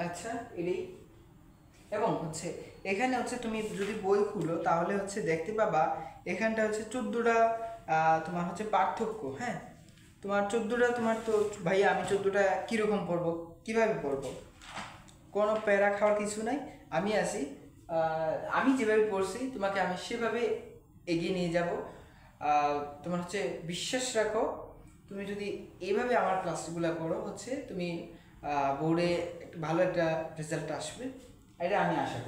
আচ্ছা এটাই। এবং হচ্ছে এখানে হচ্ছে তুমি যদি বই খুলো তাহলে হচ্ছে দেখতে পাবা এখানটা হচ্ছে 14টা তোমার হচ্ছে পার্থক্য। হ্যাঁ, তোমার 14টা, তোমার তো ভাইয়া আমি 14টা কীরকম পড়বো, কীভাবে পড়বো, কোনো প্যারা খাওয়ার কিছু নাই, আমি আসি আমি যেভাবে পড়ছি তোমাকে আমি সেভাবে এগিয়ে নিয়ে যাব। তোমার হচ্ছে বিশ্বাস রাখো, তুমি যদি এইভাবে আমার ক্লাসগুলো করো হচ্ছে তুমি বোর্ডে একটু ভালো একটা রেজাল্ট আসবে, এটা আমি আশা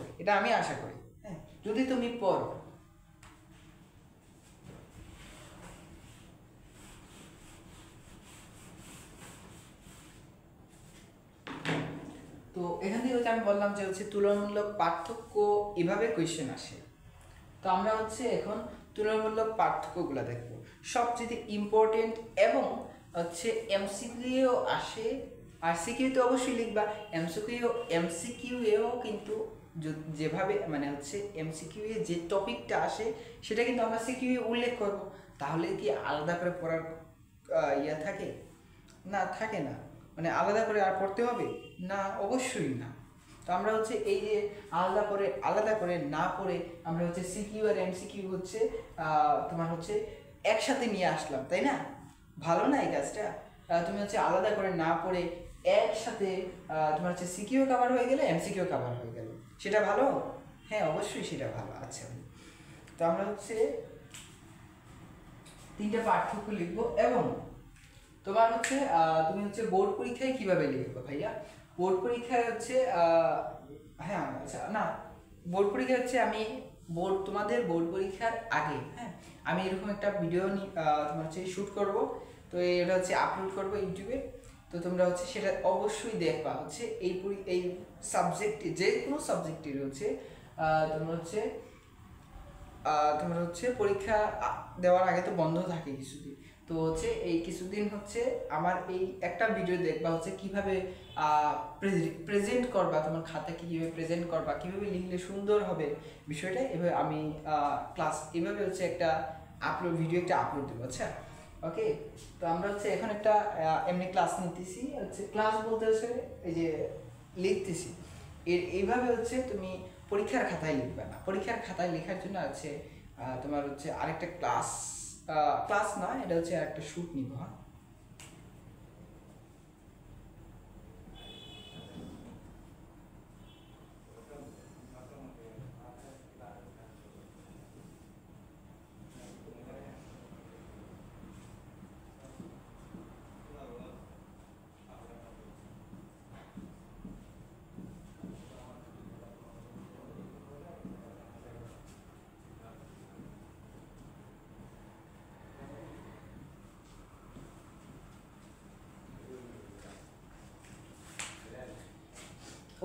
করি, হ্যাঁ, যদি তুমি পড়ো। তো এখান থেকে হচ্ছে আমি বললাম যে হচ্ছে তুলনামূলক পার্থক্য এভাবে কোয়েশ্চেন আসে। তো আমরা হচ্ছে এখন তুলনামূলক পার্থক্যগুলো দেখবো, সবচেয়ে ইম্পর্টেন্ট এবং হচ্ছে এমসিকিউ আসে, আর সিকিউতে অবশ্যই লিখবা। এমসিকিউ এও কিন্তু যেভাবে মানে হচ্ছে এমসিকিউ এ যে টপিকটা আসে সেটা কিন্তু আমরা সিকিউ এ উল্লেখ করব, তাহলে কি আলাদা করে পড়ার ইয়া থাকে না, থাকে না, মানে আলাদা করে আর পড়তে হবে না, অবশ্যই না। তো আমরা হচ্ছে এই যে আলাদা করে না পড়ে আমরা হচ্ছে সিকিউ আর এমসিকিউ হচ্ছে তোমার হচ্ছে একসাথে নিয়ে আসলাম, তাই না? ভালো না এই কাজটা? তুমি হচ্ছে আলাদা করে না পড়ে একসাথে তোমার হচ্ছে সিকিউ কভার হয়ে গেলে এমসিকিউ কভার হয়ে গেল, সেটা ভালো? হ্যাঁ, অবশ্যই সেটা ভালো। আচ্ছা, তো আমরা হচ্ছে 3টা পার্থক্য লিখবো। এবং তোমার হচ্ছে তুমি হচ্ছে বোর্ড পরীক্ষায় কিভাবে লিখবে ভাইয়া? বোর্ড পরীক্ষায় হচ্ছে হ্যাঁ, আচ্ছা না, বোর্ড পরীক্ষা হচ্ছে আমি তোমাদের বোর্ড পরীক্ষার আগে, হ্যাঁ, আমি এরকম একটা ভিডিও তোমার হচ্ছে শ্যুট করব, তো এটা হচ্ছে আপলোড করব ইউটিউবে। তো তোমরা হচ্ছে সেটা অবশ্যই দেখবা, হচ্ছে এই সাবজেক্টে যে কোনো সাবজেক্টের হচ্ছে তোমার হচ্ছে পরীক্ষা দেওয়ার আগে তো বন্ধ থাকে কিছুদিন, তো হচ্ছে এই কিছুদিন হচ্ছে আমার এই একটা ভিডিও দেখবা হচ্ছে কিভাবে প্রেজেন্ট করবা, তোমার খাতাকে কীভাবে প্রেজেন্ট করবা, কীভাবে লিখলে সুন্দর হবে বিষয়টা, এভাবে আমি ক্লাস এভাবে হচ্ছে একটা ভিডিও একটা আপলোড দেবো। আচ্ছা, ওকে, তো আমরা হচ্ছে এখন একটা এমনি ক্লাস নিতেছি, হচ্ছে ক্লাস বলতে হচ্ছে এই যে লিখতেছি, এইভাবে হচ্ছে তুমি পরীক্ষার খাতায় লিখবে না। পরীক্ষার খাতায় লেখার জন্য আছে তোমার হচ্ছে আরেকটা ক্লাস না, এটা হচ্ছে একটা শ্যুট নিব। হ্যাঁ,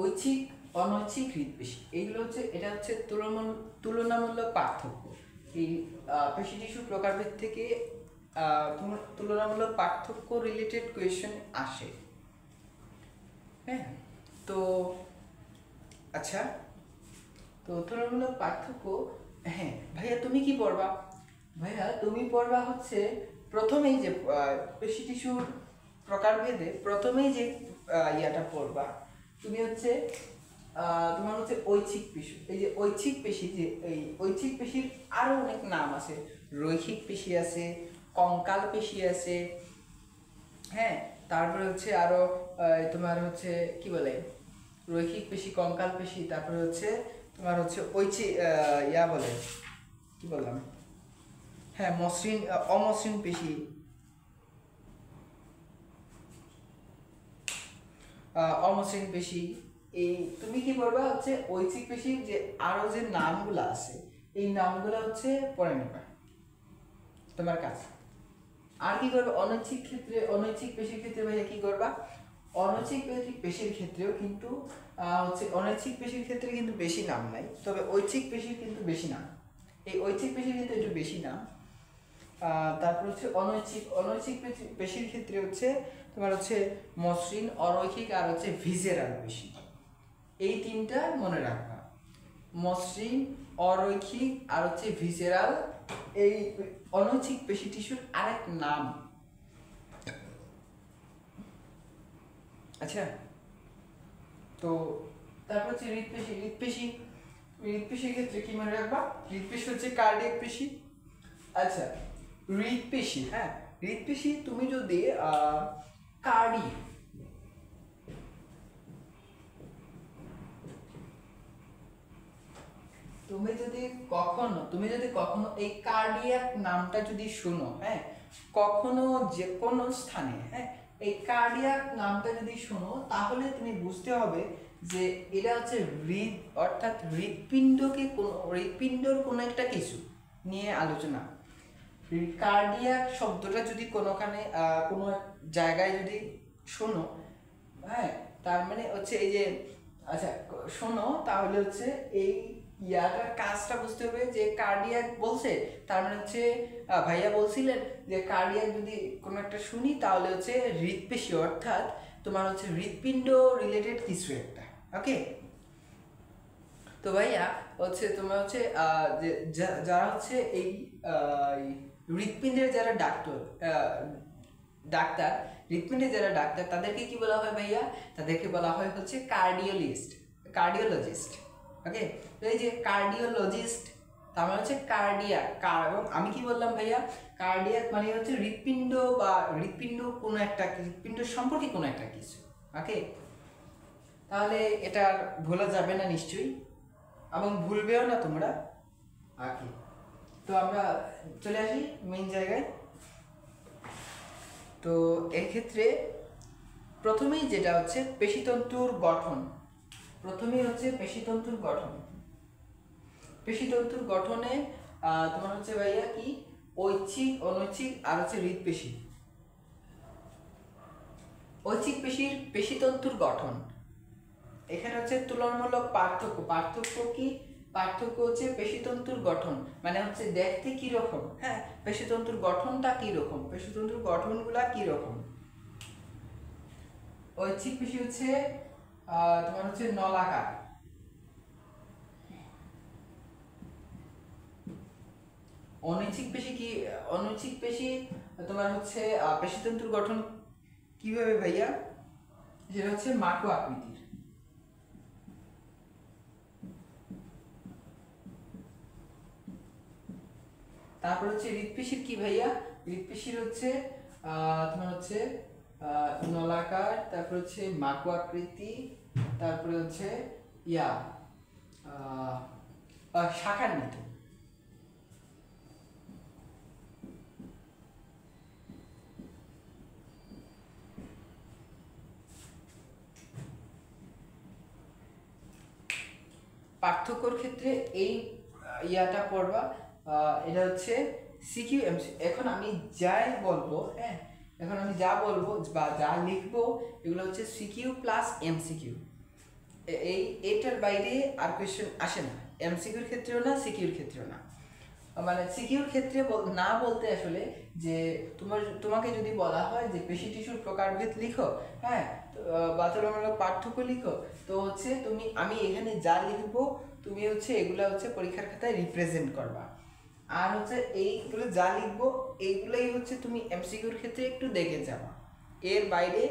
ঐচ্ছিক, অনৈচ্ছিক, হৃৎপেশি, এইগুলো হচ্ছে এটা হচ্ছে তুলনামূলক পার্থক্য। এই পেশি টিস্যু প্রকারভেদ থেকে তুলনামূলক পার্থক্য রিলেটেড কোয়েশ্চেন আসে। হ্যাঁ, তো আচ্ছা, তো তুলনামূলক পার্থক্য, হ্যাঁ ভাইয়া তুমি কি পড়বা? ভাইয়া তুমি পড়বা হচ্ছে প্রথমেই যে পেশি টিস্যুর প্রকারভেদে প্রথমেই যে ইয়াটা পড়বা তুমি হচ্ছে তোমার হচ্ছে ঐচ্ছিক পেশি। এই যে ঐচ্ছিক পেশি, যে এই ঐচ্ছিক পেশির আরো অনেক নাম আছে, রৈখিক পেশি আছে, কঙ্কাল পেশি আছে, হ্যাঁ, তারপরে হচ্ছে আরো তোমার হচ্ছে কি বলে রৈখিক পেশি, কঙ্কাল পেশি, তারপরে হচ্ছে তোমার হচ্ছে ইয়া বলে কি বললাম, হ্যাঁ মসৃণ অমসৃণ পেশি, অমসৃণ পেশি। এই তুমি কি করবা হচ্ছে ঐচ্ছিক পেশির যে আরো যে নামগুলো আছে এই নামগুলো হচ্ছে পড়ে নেবা, তোমার কাজ। আর কি করবে অনৈচ্ছিক ক্ষেত্রে, অনৈচ্ছিক পেশির ক্ষেত্রে ভাইয়া কি করবা, অনৈচ্ছিক পেশির ক্ষেত্রেও কিন্তু হচ্ছে অনৈচ্ছিক পেশির ক্ষেত্রে কিন্তু বেশি নাম নাই, তবে ঐচ্ছিক পেশির কিন্তু বেশি নাম, এই ঐচ্ছিক পেশির কিন্তু একটু বেশি নাম। তারপর হচ্ছে অনৈচ্ছিক পেশির ক্ষেত্রে হচ্ছে তোমার হচ্ছে মসৃণ, অরৈখিক আর হচ্ছে ভিসেরাল পেশি, এই তিনটা মনে রাখবা, মসৃণ, অরৈখিক আর হচ্ছে ভিসেরাল, এই অনৈচ্ছিক পেশি টিস্যুর আরেক নাম। আচ্ছা, তো তারপর হচ্ছে হৃদপেশি। হৃদপেশির ক্ষেত্রে কি মনে রাখবা, হৃদপেশি হচ্ছে কার্ডিয়াক পেশি। আচ্ছা, হৃদপেশি, হ্যাঁ হৃদপেশি তুমি যদি কার্ডি তুমি যদি কখনো এই কার্ডিয়াক নামটা যদি শুনো, হ্যাঁ কখনো যে কোনো স্থানে, হ্যাঁ এই কার্ডিয়াক নামটা যদি শুনো তাহলে তুমি বুঝতে হবে যে এটা হচ্ছে হৃদ, অর্থাৎ হৃদপিণ্ডর কোনো একটা কিছু নিয়ে আলোচনা। কার্ডিয়াক শব্দটা যদি কোনোখানে কোনো জায়গায় যদি শোনো, হ্যাঁ তার মানে হচ্ছে এই যে, আচ্ছা শোনো তাহলে হচ্ছে এই ইয়াটার কাজটা বুঝতে হবে যে কার্ডিয়াক বলছে, তার মানে হচ্ছে ভাইয়া বলছিলেন যে কার্ডিয়াক যদি কোনো একটা শুনি তাহলে হচ্ছে হৃদপেশি, অর্থাৎ তোমার হচ্ছে হৃদপিণ্ড রিলেটেড কিছু একটা। ওকে, তো ভাইয়া হচ্ছে তোমার হচ্ছে যে যারা হচ্ছে এই হৃদপিণ্ডের যারা ডাক্তার হৃদপিণ্ডের যারা ডাক্তার তাদেরকে কি বলা হয় ভাইয়া, তাদেরকে বলা হয় হচ্ছে কার্ডিওলজিস্ট। ওকে, তো এই যে কার্ডিওলজিস্ট তার মানে হচ্ছে কার্ডিয়াক, এবং আমি কি বললাম ভাইয়া, কার্ডিয়াক মানে হচ্ছে হৃদপিণ্ড বা হৃদপিণ্ড কোনো একটা, হৃদপিণ্ড সম্পর্কে কোনো একটা কিছু। ওকে, তাহলে এটা ভোলা যাবে না নিশ্চয়ই, এবং ভুলবেও না তোমরা। ওকে, তো আমরা চলে আসি মেইন জায়গায়। তো এক্ষেত্রে প্রথমেই যেটা হচ্ছে পেশিতন্তুর গঠন, পেশিতন্তুর গঠনে তোমার হচ্ছে ভাইয়া কি ঐচ্ছিক, অনৈচ্ছিক আর হচ্ছে হৃদপেশি। ঐচ্ছিক পেশির পেশিতন্তুর গঠন, এখানে হচ্ছে তুলনামূলক পার্থক্য কি, পার্থক্য হচ্ছে পেশিতন্তুর গঠন মানে হচ্ছে দেখতে কি রকম, হ্যাঁ পেশিতন্তুর গঠনটা কি রকম, পেশিতন্তুর গঠনগুলা কি রকম। ঐচ্ছিক পেশি হচ্ছে তোমার হচ্ছে নলাকার, অনৈচ্ছিক পেশি তোমার হচ্ছে পেশিতন্তুর গঠন কিভাবে ভাইয়া, যেটা হচ্ছে মাকু আকৃতির। তারপর হচ্ছে হৃদপেশির কি ভাইয়া, হৃদপেশির হচ্ছে তোমার হচ্ছে নলাকার, তারপর হচ্ছে মাকু আকৃতি, তারপরে হচ্ছে ইয়া শাখান্বিত। পার্থক্যর ক্ষেত্রে এই ইয়াটা পড়বা, এটা হচ্ছে সিকিউ এমসি। এখন আমি যাই বলবো, হ্যাঁ এখন আমি যা বলবো বা যা লিখবো এগুলো হচ্ছে সিকিউ প্লাস এমসিকিউ, এটার বাইরে আর কোয়েশ্চেন আসে না, এমসিকিউর ক্ষেত্রেও না, সিকিউর ক্ষেত্রেও না। মানে সিকিউর ক্ষেত্রে না বলতে আসলে যে তোমাকে যদি বলা হয় যে পেশি টিস্যুর প্রকারভেদ লিখো, হ্যাঁ বা তুলনামূলক পার্থক্য লিখো, তো হচ্ছে আমি এখানে যা লিখবো তুমি হচ্ছে এগুলা হচ্ছে পরীক্ষার খাতায় রিপ্রেজেন্ট করবা, আর হচ্ছে এইগুলো যা লিখবো এইগুলোই হচ্ছে তুমি এমসিকিউর ক্ষেত্রে একটু দেখে যাবা, এর বাইরে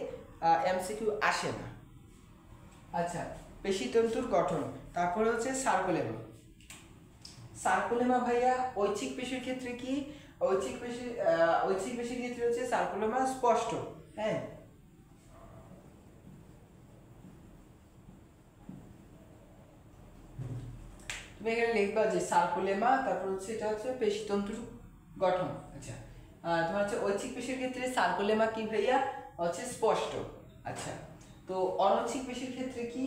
এমসিকিউ আসে না। আচ্ছা, পেশিতন্তুর গঠন, তারপরে হচ্ছে সার্কুলেমা ভাইয়া ঐচ্ছিক পেশির ক্ষেত্রে কি ঐচ্ছিক পেশির ক্ষেত্রে হচ্ছে সার্কুলোমা স্পষ্ট। হ্যাঁ, তুমি এখানে লিখবা যে সার্কুলেমা, তারপর হচ্ছে এটা হচ্ছে পেশিতন্তুর গঠন। আচ্ছা, তোমার হচ্ছে ঐচ্ছিক পেশির ক্ষেত্রে সার্কুলেমা কি ভাইয়া, হচ্ছে স্পষ্ট। আচ্ছা, তো অনৈচ্ছিক পেশির ক্ষেত্রে কি,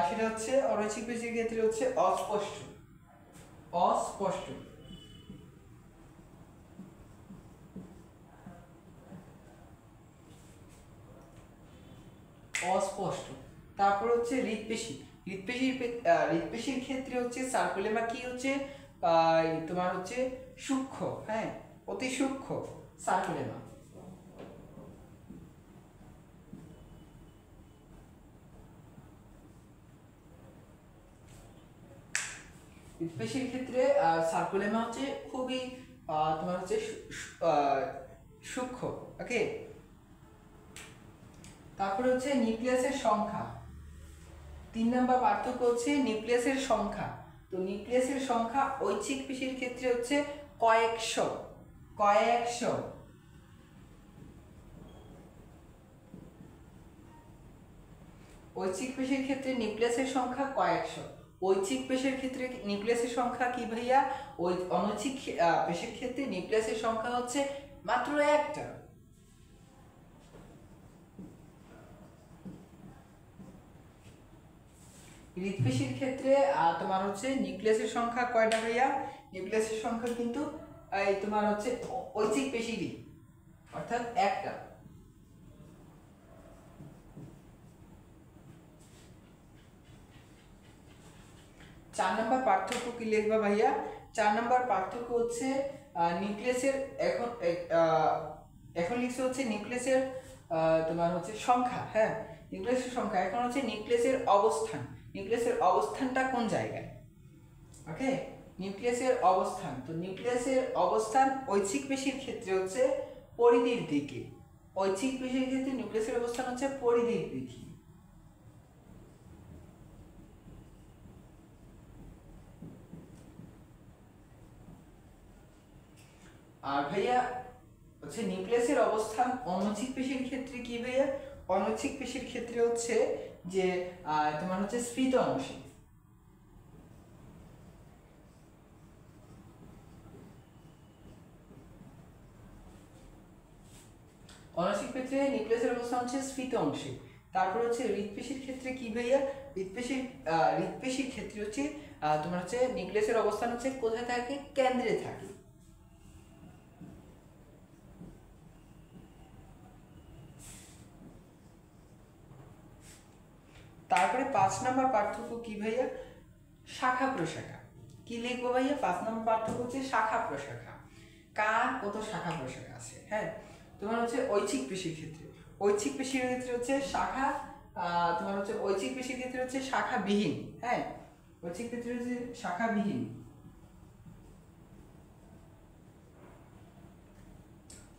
সেটা হচ্ছে অনৈচ্ছিক পেশির ক্ষেত্রে হচ্ছে অস্পষ্ট। অস্পষ্ট অস্পষ্ট তারপর হচ্ছে হৃৎপেশি। হৃৎপেশির ক্ষেত্রে হচ্ছে সার্কুলেমা কি হচ্ছে, তোমার হচ্ছে সূক্ষ্ম। হ্যাঁ, অতি সূক্ষ্ম সার্কুলেমা। হৃৎপেশির ক্ষেত্রে সার্কুলেমা হচ্ছে খুবই তোমার হচ্ছে সূক্ষ্ম। ওকে, তারপরে হচ্ছে নিউক্লিয়াসের সংখ্যা। 3 নম্বর পার্থক্য হচ্ছে নিউক্লিয়াসের সংখ্যা। তো নিউক্লিয়াসের সংখ্যা ঐচ্ছিক পেশির ক্ষেত্রে হচ্ছে কয়েকশো। কয়েকশো ঐচ্ছিক পেশির ক্ষেত্রে নিউক্লিয়াসের সংখ্যা কয়েকশো। ঐচ্ছিক পেশির ক্ষেত্রে নিউক্লিয়াসের সংখ্যা কি ভাইয়া, ওই অনৈচ্ছিক পেশির ক্ষেত্রে নিউক্লিয়াসের সংখ্যা হচ্ছে মাত্র একটা। হৃৎপেশির ক্ষেত্রে তোমার হচ্ছে নিউক্লিয়াসের সংখ্যা কয়টা ভাইয়া, নিউক্লিয়াসের সংখ্যা কিন্তু এই তোমার হচ্ছে ঐচ্ছিক পেশিরই, অর্থাৎ একটা। 4 নম্বর পার্থক্য কি লিখবা ভাইয়া, 4 নম্বর পার্থক্য হচ্ছে নিউক্লিয়াসের এখন লিখছে হচ্ছে নিউক্লিয়াসের তোমার হচ্ছে সংখ্যা। হ্যাঁ, নিউক্লিয়াসের সংখ্যা। এখন হচ্ছে নিউক্লিয়াসের অবস্থান। নিউক্লিয়াসের অবস্থানটা কোন জায়গায়। ওকে, নিউক্লিয়াসের অবস্থান। তো নিউক্লিয়াসের অবস্থান ঐচ্ছিক পেশির ক্ষেত্রে হচ্ছে পরিধির দিকে। ঐচ্ছিক পেশির ক্ষেত্রে নিউক্লিয়াসের অবস্থান হচ্ছে পরিধির দিকে। আর ভাইয়া হচ্ছে নিউক্লিয়াসের অবস্থান অনৈচ্ছিক পেশির ক্ষেত্রে কি ভাইয়া, অনৈচ্ছিক পেশির ক্ষেত্রে হচ্ছে যে তোমার হচ্ছে স্ফীত অংশে। অনৈচ্ছিক ক্ষেত্রে নিউক্লিয়াসের অবস্থান হচ্ছে স্ফীত অংশে। তারপর হচ্ছে হৃৎপেশির ক্ষেত্রে কি ভাইয়া, হৃৎপেশির ক্ষেত্রে হচ্ছে তোমার হচ্ছে নিউক্লিয়াসের অবস্থান হচ্ছে কোথায় থাকে, কেন্দ্রে থাকে। তারপরে 5 নম্বর পার্থক্য কি ভাইয়া, শাখা প্রশাখা। কি লিখবো ভাইয়া, 5 নম্বর পার্থক্য হচ্ছে শাখা প্রশাখা। কার কত শাখা প্রশাখা আছে। হ্যাঁ, তোমার হচ্ছে ঐচ্ছিক পেশির ক্ষেত্রে, ঐচ্ছিক পেশির ক্ষেত্রে হচ্ছে শাখা, তোমার হচ্ছে ঐচ্ছিক পেশির ক্ষেত্রে হচ্ছে শাখাবিহীন। হ্যাঁ, ঐচ্ছিক ক্ষেত্রে হচ্ছে শাখাবিহীন।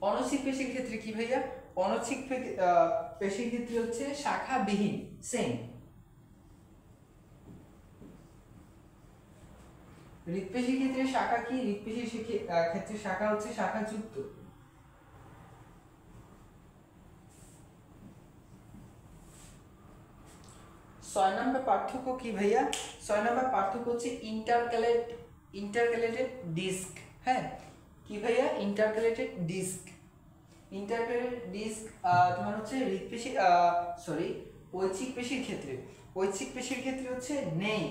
অনৈচ্ছিক পেশির ক্ষেত্রে কি ভাইয়া, অনৈচ্ছিক পেশির ক্ষেত্রে হচ্ছে শাখাবিহীন। সেম। হৃৎপেশির ক্ষেত্রে শাখা কি, হৃৎপেশির ক্ষেত্রে শাখা হচ্ছে শাখাযুক্ত। 6 নম্বর পার্থক্য কি ভাইয়া, 6 নম্বর পার্থক্য হচ্ছে ইন্টারক্যালেটেড ডিস্ক। হ্যাঁ, কি ভাইয়া, ইন্টারক্যালেটেড ডিস্ক। ইন্টারক্যালেটেড ডিস্ক তোমার হচ্ছে হৃৎপেশি সরি ঐচ্ছিক পেশির ক্ষেত্রে, ঐচ্ছিক পেশির ক্ষেত্রে হচ্ছে নেই।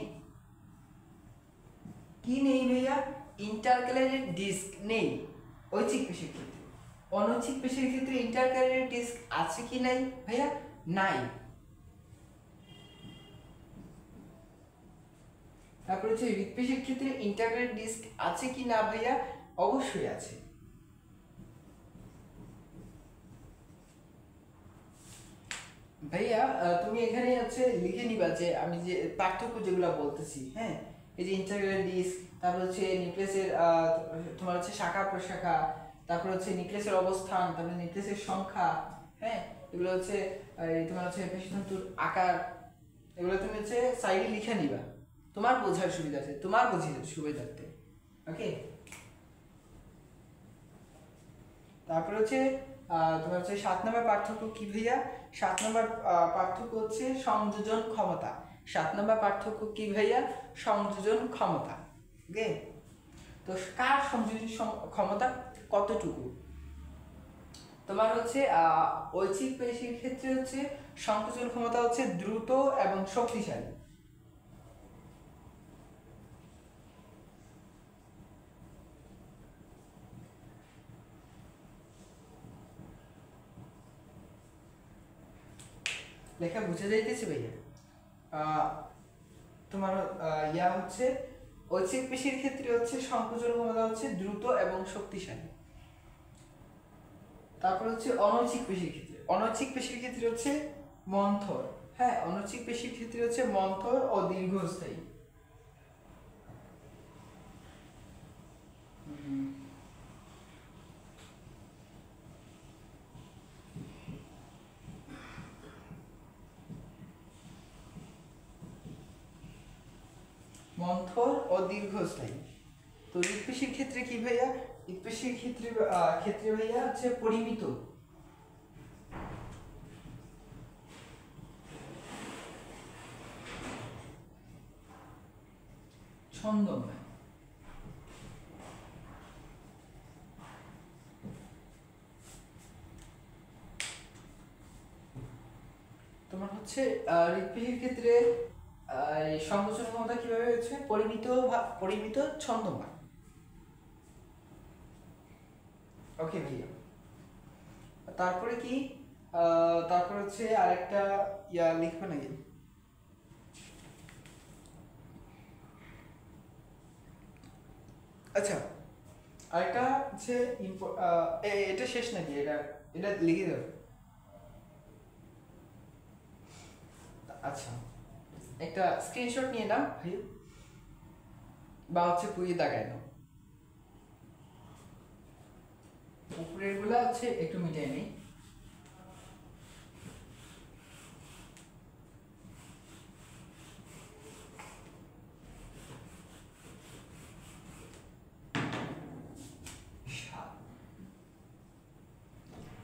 কি নেই ভাইয়া, ইন্টারক্যালেটেড ডিস্ক নেই ঐচ্ছিক পেশির ক্ষেত্রে। অনৈচ্ছিক পেশির ক্ষেত্রে ইন্টারক্যালেটেড ডিস্ক আছে কি নাই ভাইয়া, নাই। তারপর হচ্ছে হৃৎপেশির ক্ষেত্রে ইন্টারক্যালেটেড ডিস্ক আছে কি না ভাইয়া, অবশ্যই আছে। ভাইয়া তুমি এখানে হচ্ছে লিখে নিবা যে আমি যে পার্থক্য যেগুলো বলতেছি। হ্যাঁ, এই যে ইন্টারক্যালেটেড ডিস্ক, তারপর হচ্ছে নিউক্লিয়াসের তোমার হচ্ছে শাখা প্রশাখা, তারপর হচ্ছে নিউক্লিয়াসের অবস্থান, তারপর নিউক্লিয়াসের সংখ্যা। হ্যাঁ, এগুলো হচ্ছে তোমার হচ্ছে পেশিতন্তুর আকার। এগুলো তুমি হচ্ছে সাইডে লিখে নিবা, তোমার বোঝার সুবিধার্থে, তোমার সুবিধার্থে। ওকে, তারপরে হচ্ছে তোমার হচ্ছে 7 নম্বর পার্থক্য কি ভাইয়া? 7 নম্বর পার্থক্য হচ্ছে সংযোজন ক্ষমতা। 7 নম্বর পার্থক্য কি ভাইয়া? সংযোজন ক্ষমতা। ওকে, তো কার সংযোজন ক্ষমতা কতটুকু? তোমার হচ্ছে ঐচ্ছিক পেশির ক্ষেত্রে হচ্ছে সংকোচন ক্ষমতা হচ্ছে দ্রুত এবং শক্তিশালী। লেখা বুঝে যাইতেছে ভাইয়া? তোমার ইয়া হচ্ছে ঐচ্ছিক পেশির ক্ষেত্রে হচ্ছে সংকোচন ক্ষমতা হচ্ছে দ্রুত এবং শক্তিশালী। তারপর হচ্ছে অনৈচ্ছিক পেশির ক্ষেত্রে, অনৈচ্ছিক পেশির ক্ষেত্রে হচ্ছে মন্থর। হ্যাঁ, অনৈচ্ছিক পেশির ক্ষেত্রে হচ্ছে মন্থর ও দীর্ঘস্থায়ী। মন্থর ও দীর্ঘস্থায়ী। তো হৃৎপেশির ক্ষেত্রে কি ভাইয়া? হৃৎপেশির ক্ষেত্রে ক্ষেত্রে ভাইয়া হচ্ছে পরিমিত। ছন্দময়। তোমার হচ্ছে হৃৎপেশির ক্ষেত্রে সংকোচন ক্ষমতা কিভাবে হচ্ছে পরিমিত, পরিমিত ছন্দময়। ওকে ভাইয়া, তারপরে কি তারপর হচ্ছে আরেকটা ইয়া লিখবে নাকি? আচ্ছা, আরেকটা হচ্ছে এটা শেষ নাকি? এটা এটা লিখে দাও। আচ্ছা, একটা স্ক্রিনশট নিয়ে নাও ভাই, বা হচ্ছে পুড়িয়ে দাগায় নাও। উপরের গুলা হচ্ছে একটু মিটাই নেই।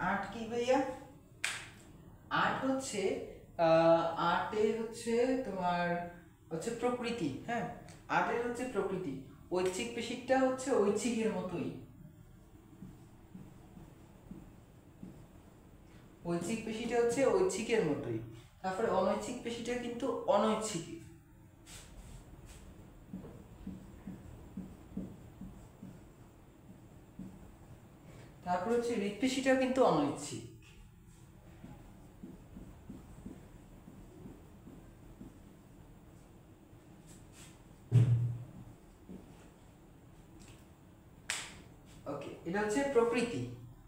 আট কি ভাইয়া? আট হচ্ছে আটে হচ্ছে তোমার হচ্ছে প্রকৃতি। হ্যাঁ, আটের হচ্ছে প্রকৃতি। ঐচ্ছিক পেশিটা হচ্ছে ঐচ্ছিকের মতোই। ঐচ্ছিক পেশিটা হচ্ছে ঐচ্ছিকের মতোই। তারপরে অনৈচ্ছিক পেশিটা কিন্তু অনৈচ্ছিক। তারপর হচ্ছে হৃৎপেশিটাও কিন্তু অনৈচ্ছিক। ওকে, এটা হচ্ছে প্রকৃতি।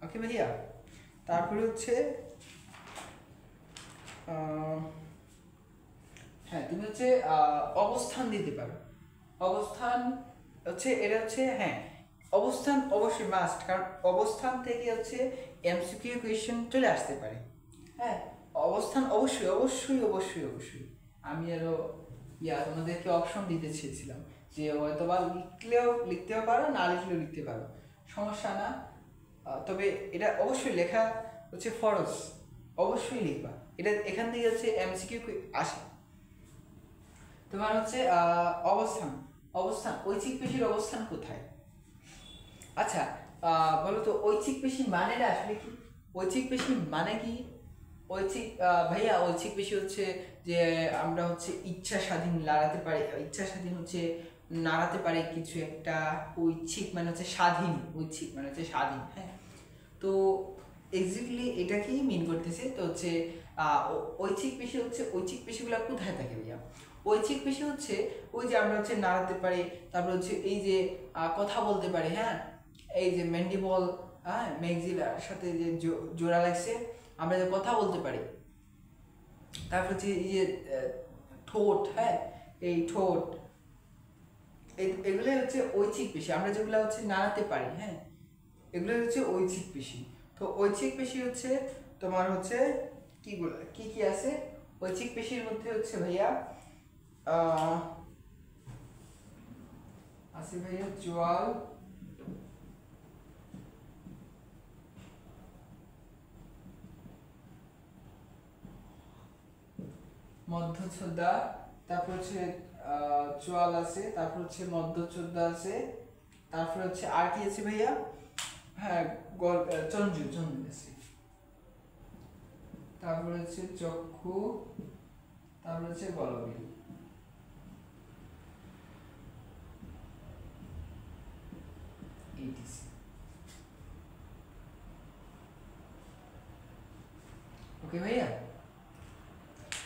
ওকে ভাইয়া, তারপরে হচ্ছে হ্যাঁ, তুমি হচ্ছে অবস্থান দিতে পারো। অবস্থান হচ্ছে এটা হচ্ছে, হ্যাঁ, অবস্থান অবশ্যই মাস্ট, কারণ অবস্থান থেকে হচ্ছে এমসিকিউ কোয়েশ্চেন চলে আসতে পারে। হ্যাঁ, অবস্থান অবশ্যই অবশ্যই অবশ্যই অবশ্যই। আমি আরো তোমাদেরকে অপশন দিতে চেয়েছিলাম যে হয়তো বা লিখতেও পারো, না লিখলেও লিখতে পারো, সমস্যা না। তবে এটা অবশ্যই লেখা হচ্ছে ফরজ, অবশ্যই লিখবা। এটা এখান থেকে হচ্ছে এমসিকিউ আসে। তোমার হচ্ছে অবস্থান, অবস্থান ঐচ্ছিক পেশির অবস্থান কোথায়? আচ্ছা, বলো তো ঐচ্ছিক পেশি মানেটা আসলে কি? ঐচ্ছিক পেশি মানে কি? ঐচ্ছিক ভাইয়া, ঐচ্ছিক পেশি হচ্ছে যে আমরা হচ্ছে ইচ্ছা স্বাধীন লড়াতে পারি, ইচ্ছা স্বাধীন হচ্ছে নাড়াতে পারে কিছু একটা। ঐচ্ছিক মানে হচ্ছে স্বাধীন, ঐচ্ছিক মানে হচ্ছে স্বাধীন। হ্যাঁ, তো এক্স্যাক্টলি এটাকেই মিন করতেছে। তো হচ্ছে ঐচ্ছিক পেশি হচ্ছে, ঐচ্ছিক পেশিগুলো কোথায় থাকে ভাইয়া? ঐচ্ছিক পেশি হচ্ছে ওই যে আমরা হচ্ছে নাড়াতে পারি, তারপর হচ্ছে এই যে কথা বলতে পারি। হ্যাঁ, এই যে ম্যান্ডিবল, হ্যাঁ, ম্যাক্সিলার সাথে যে জোড়া লাগছে, আমরা যে কথা বলতে পারি। তারপর হচ্ছে এই যে ঠোঁট, হ্যাঁ, এই ঠোঁট, এগুলো হচ্ছে ঐচ্ছিক পেশি। আমরা যেগুলো হচ্ছে নাড়াতে পারি, হ্যাঁ, এগুলো হচ্ছে ঐচ্ছিক পেশি। তো ঐচ্ছিক পেশি হচ্ছে তোমার হচ্ছে কিগুলো কি কি আছে ঐচ্ছিক পেশির মধ্যে? হচ্ছে ভাইয়া আছে ভাইয়া জোয়াল, মধ্যচ্ছদা, তারপর হচ্ছে চোয়াল আছে, তারপর হচ্ছে মধ্যচ্ছদা আছে, তারপর হচ্ছে আর কি আছে ভাইয়া? হ্যাঁ, চঞ্জু চঞ্জু আছে, তারপর হচ্ছে চক্ষু, তারপর হচ্ছে গলবিল। ওকে ভাইয়া,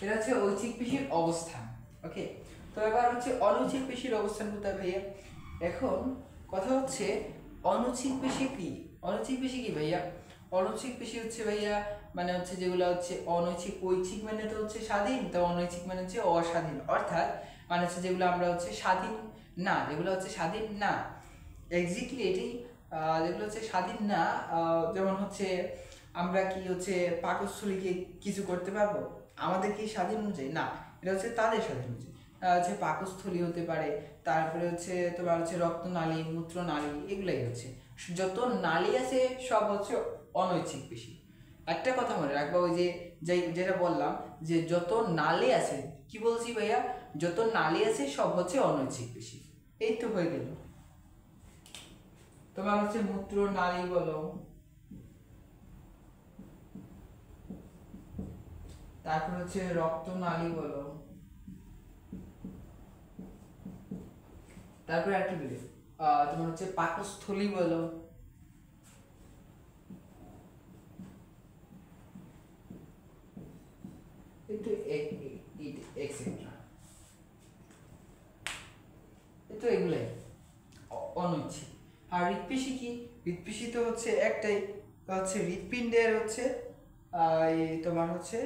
এটা হচ্ছে ঐচ্ছিক পেশির অবস্থান। ওকে, তো এবার হচ্ছে অনৈচ্ছিক পেশির অবস্থান কোথায় ভাইয়া? এখন কথা হচ্ছে অনৈচ্ছিক পেশি কি? অনৈচ্ছিক পেশি কি ভাইয়া? অনৈচ্ছিক পেশি হচ্ছে ভাইয়া মানে হচ্ছে যেগুলো হচ্ছে অনৈচ্ছিক, ঐচ্ছিক মানে তো হচ্ছে স্বাধীন, তো অনৈচ্ছিক মানে হচ্ছে অস্বাধীন, অর্থাৎ মানে হচ্ছে যেগুলো আমরা হচ্ছে স্বাধীন না, যেগুলো হচ্ছে স্বাধীন না, এক্স্যাক্টলি এটি, যেগুলো হচ্ছে স্বাধীন না, যেমন হচ্ছে আমরা কি হচ্ছে পাকস্থলীকে কিছু করতে পারবো আমাদের কি স্বাধীন অনুযায়ী? না, এটা হচ্ছে তাদের স্বাধীন অনুযায়ী। হচ্ছে পাকস্থলী হতে পারে, তারপরে হচ্ছে তোমার হচ্ছে রক্তনালী, মূত্রনালী, এগুলাই হচ্ছে যত নালী আছে সব হচ্ছে অনৈচ্ছিক পেশি। একটা কথা মনে রাখবা, ওই যে যেটা বললাম যে যত নালী আছে, কি বলছি ভাইয়া? যত নালী আছে সব হচ্ছে অনৈচ্ছিক পেশি। এই তো হয়ে গেল। তোমার হচ্ছে মূত্রনালী বলো, তারপর হচ্ছে রক্তনালী বলো, তারপরে আর কি বলি, তোমার হচ্ছে পাকস্থলী বলো, একটু এক্সেট্রা, তো এগুলাই অনৈচ্ছিক। আর হৃৎপিণ্ড কি? হৃৎপিণ্ড তো হচ্ছে একটাই, হচ্ছে হৃৎপিণ্ডের হচ্ছে এই তোমার হচ্ছে,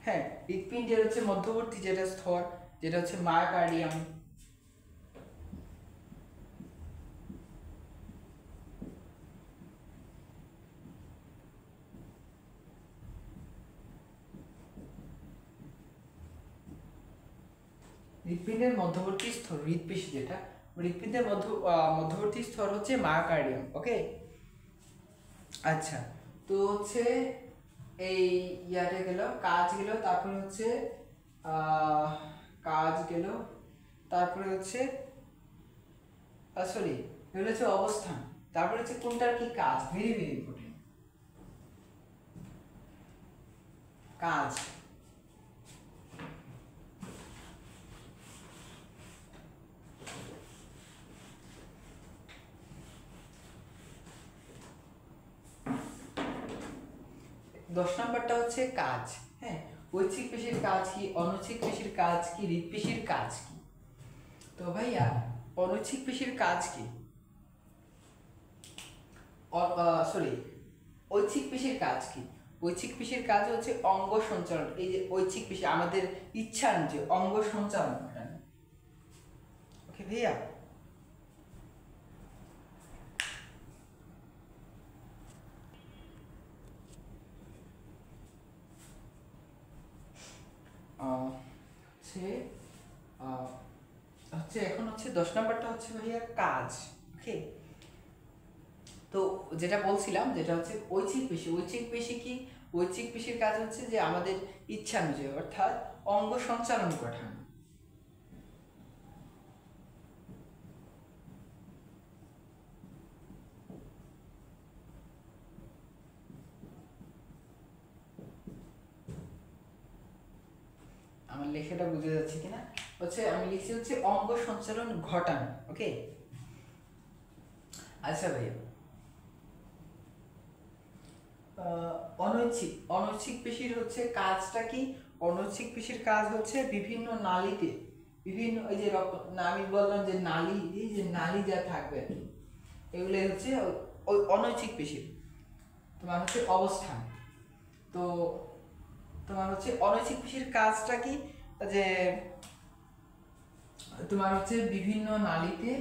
হ্যাঁ, হৃৎপিণ্ডের হচ্ছে মধ্যবর্তী যেটা স্তর, যেটা হচ্ছে মায়োকার্ডিয়াম। হৃৎপিণ্ডের মধ্যবর্তী স্তর হৃৎপিণ্ড যেটা, হৃৎপিণ্ডের মধ্যবর্তী স্তর হচ্ছে মায়োকার্ডিয়াম। ওকে, আচ্ছা, তো হচ্ছে এই ইয়াটা গেল, কাজ গেল, তারপরে হচ্ছে কাজ গেল, তারপরে হচ্ছে সরি, এগুলো হচ্ছে অবস্থান, তারপরে হচ্ছে কোনটার কি কাজ, ভেরি ভেরি ইম্পর্টেন্ট, কাজ। 10 নাম্বারটা হচ্ছে কাজ। হ্যাঁ, ঐচ্ছিক পেশির কাজ কি, অনৈচ্ছিক পেশির কাজ কি, হৃৎপেশির কাজ কি? তো ভাইয়া অনৈচ্ছিক পেশির কাজ কি? সরি, ঐচ্ছিক পেশির কাজ কি? ঐচ্ছিক পেশির কাজ হচ্ছে অঙ্গ সঞ্চালন। এই যে ঐচ্ছিক পেশি আমাদের ইচ্ছা অনুযায়ী অঙ্গ সঞ্চালন ঘটানো। ওকে ভাইয়া, হচ্ছে হচ্ছে এখন হচ্ছে 10 নাম্বারটা হচ্ছে ভাইয়া কাজ। ওকে, তো যেটা বলছিলাম যেটা হচ্ছে ঐচ্ছিক পেশি, ঐচ্ছিক পেশি কি? ঐচ্ছিক পেশির কাজ হচ্ছে যে আমাদের ইচ্ছা অনুযায়ী, অর্থাৎ অঙ্গ সঞ্চালন ঘটানো। আমার লেখাটা বুঝে যাচ্ছে কিনা, হচ্ছে আমি লিখছি হচ্ছে অঙ্গ সঞ্চালন ঘটানো। ওকে, আচ্ছা ভাইয়া, অনৈচ্ছিক, অনৈচ্ছিক পেশির হচ্ছে কাজটা কি? অনৈচ্ছিক পেশির কাজ হচ্ছে বিভিন্ন নালীতে, বিভিন্ন এই যে রক্ত, আমি বললাম যে নালী, এই যে নালী যা থাকবে এগুলো হচ্ছে ওই অনৈচ্ছিক পেশির তোমার হচ্ছে অবস্থান। তো তোমার হচ্ছে অনৈচ্ছিক পেশির কাজটা কি? যে তোমার হচ্ছে বিভিন্ন নালীতে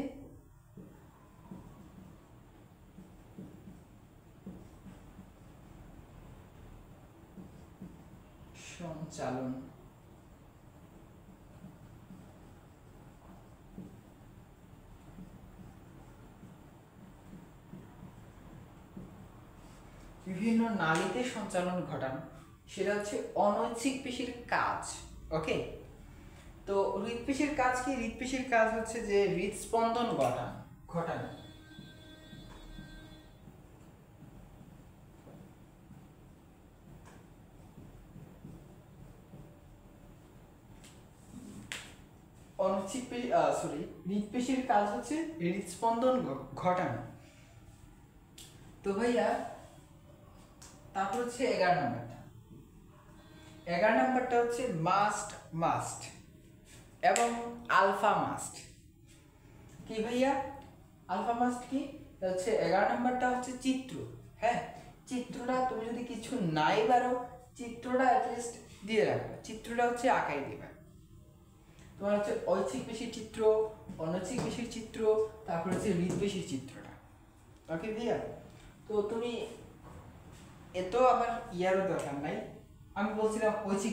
সঞ্চালন, বিভিন্ন নালীতে সঞ্চালন ঘটানো, সেটা হচ্ছে অনৈচ্ছিক পেশির কাজ। ওকে, তো হৃৎপিণ্ডির কাজ কি? হৃৎপিণ্ডির কাজ হচ্ছে যে হৃদস্পন্দন ঘটানো। অনৈচ্ছিক পেশি হৃৎপিণ্ডির কাজ হচ্ছে হৃদস্পন্দন ঘটানো। তো ভাইয়া তারপর হচ্ছে 11 নাম্বারটা। 11 নাম্বারটা হচ্ছে মাস্ট এবং আলফা মাস্ট। কি ভাইয়া আলফা মাস্ট কি? হচ্ছে 11 নাম্বারটা হচ্ছে চিত্র। হ্যাঁ, চিত্রটা তুমি যদি কিছু নাই পারো, চিত্রটা অ্যাটলিস্ট দিয়ে রাখবে। চিত্রটা হচ্ছে আঁকাই দিবে। তোমার হচ্ছে ঐচ্ছিক পেশির চিত্র, অনৈচ্ছিক পেশির চিত্র, তারপর হচ্ছে হৃদপেশির চিত্রটা। ওকে ভাইয়া, তো তুমি এত আবার ইয়ারও দরকার নাই। আমি বলছিলাম ঐচ্ছিক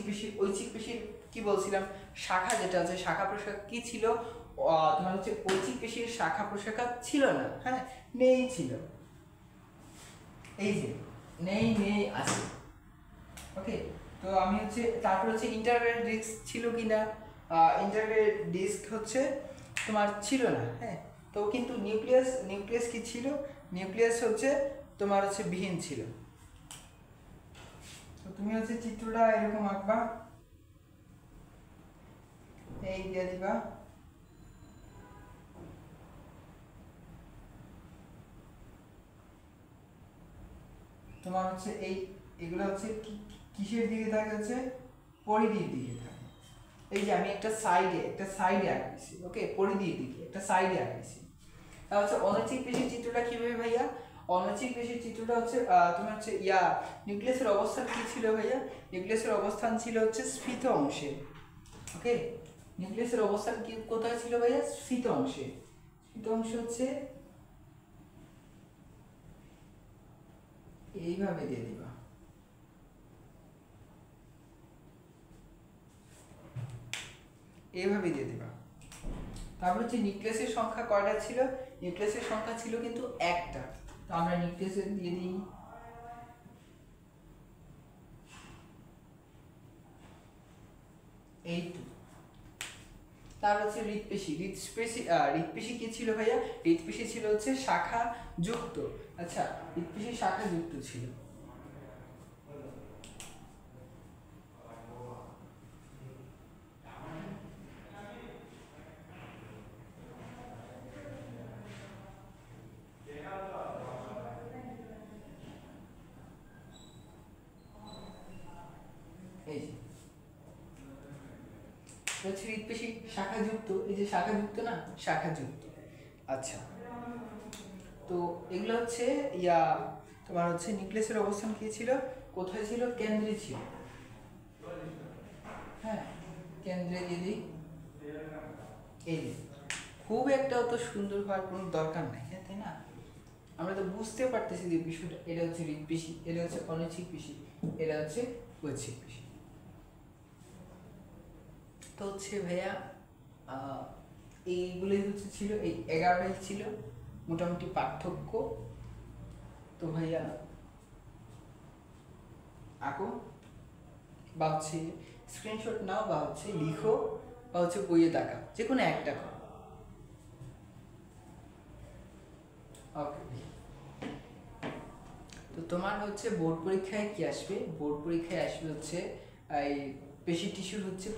পেশির কি বলছিলাম, শাখা যেটা আছে, শাখা প্রশাখা কি ছিল? তোমার হচ্ছে ঐচ্ছিক পেশির শাখা প্রশাখা ছিল না। হ্যাঁ, নেই ছিল, এই যে নেই আছে। ওকে, তো আমি হচ্ছে তারপর হচ্ছে ইন্টারগ্রেড ডিস্ক ছিল কিনা? ইন্টারগ্রেড ডিস্ক হচ্ছে তোমার ছিল না। হ্যাঁ, তো কিন্তু নিউক্লিয়াস কি ছিল? নিউক্লিয়াস হচ্ছে তোমার হচ্ছে বিহীন ছিল। তো তুমি হচ্ছে চিত্রটা এরকম আঁকবা, এই দিয়ে দিবা। তোমার হচ্ছে এগুলো হচ্ছে কিসের দিকে থাকে? হচ্ছে পরিধির দিকে থাকে। এই যে আমি একটা সাইডে আঁকিয়েছি। ওকে, পরিধির দিকে একটা সাইডে আঁকিয়েছি। তাহলে হচ্ছে অনৈচ্ছিক পেশির চিত্রটা কিভাবে ভাইয়া? অনৈচ্ছিক পেশির চিত্রটা হচ্ছে তোমার হচ্ছে নিউক্লিয়াসের অবস্থান কি ছিল ভাইয়া? নিউক্লিয়াসের অবস্থান ছিল হচ্ছে স্ফীত অংশে। ওকে, নিউক্লিয়াসের অবস্থান কি কোথায় ছিল ভাইয়া? স্ফীত অংশে। স্ফীত অংশ হচ্ছে এইভাবে দিয়ে দিবা। এইভাবে দিয়ে দিবা। তারপর হচ্ছে নিউক্লিয়াসের সংখ্যা কয়টা ছিল? নিউক্লিয়াসের সংখ্যা ছিল কিন্তু একটা। তো আমরা নিউক্লিয়াসের দিয়ে দিই এই টু। তারপর হচ্ছে হৃৎপেশি কি ছিল ভাইয়া? হৃৎপেশি ছিল হচ্ছে শাখা যুক্ত। আচ্ছা, হৃৎপেশি শাখা যুক্ত ছিল। এই যে হচ্ছে হৃৎপেশি শাখা যুক্ত, এই যে শাখা যুক্ত না, শাখা যুক্ত। আচ্ছা, তো এগুলো হচ্ছে তোমার হচ্ছে নিউক্লিয়াসের অবস্থান কি ছিল? কোথায় ছিল? কেন্দ্রে ছিল। হ্যাঁ, কেন্দ্রে দিয়ে দিই। এই যে খুব একটা অত সুন্দর হওয়ার কোনো দরকার নাই, হ্যাঁ তাই না? আমরা তো বুঝতে পারতেছি যে বিষয়টা, এটা হচ্ছে হৃৎপেশি, এটা হচ্ছে অনৈচ্ছিক পেশি, এটা হচ্ছে ঐচ্ছিক পেশি। তো হচ্ছে ভাইয়া এইগুলোই হচ্ছে ছিল, এই 11টাই ছিল মোটামুটি পার্থক্য। তো ভাইয়া আঁকো, বা হচ্ছে স্ক্রিনশট নাও, বা হচ্ছে লিখো, বা হচ্ছে বইয়ে তাকাও, যে কোনো একটা করো। ওকে, তো তোমার হচ্ছে বোর্ড পরীক্ষায় কি আসবে? বোর্ড পরীক্ষায় আসবে হচ্ছে এই পেশি টিস্যুর হচ্ছে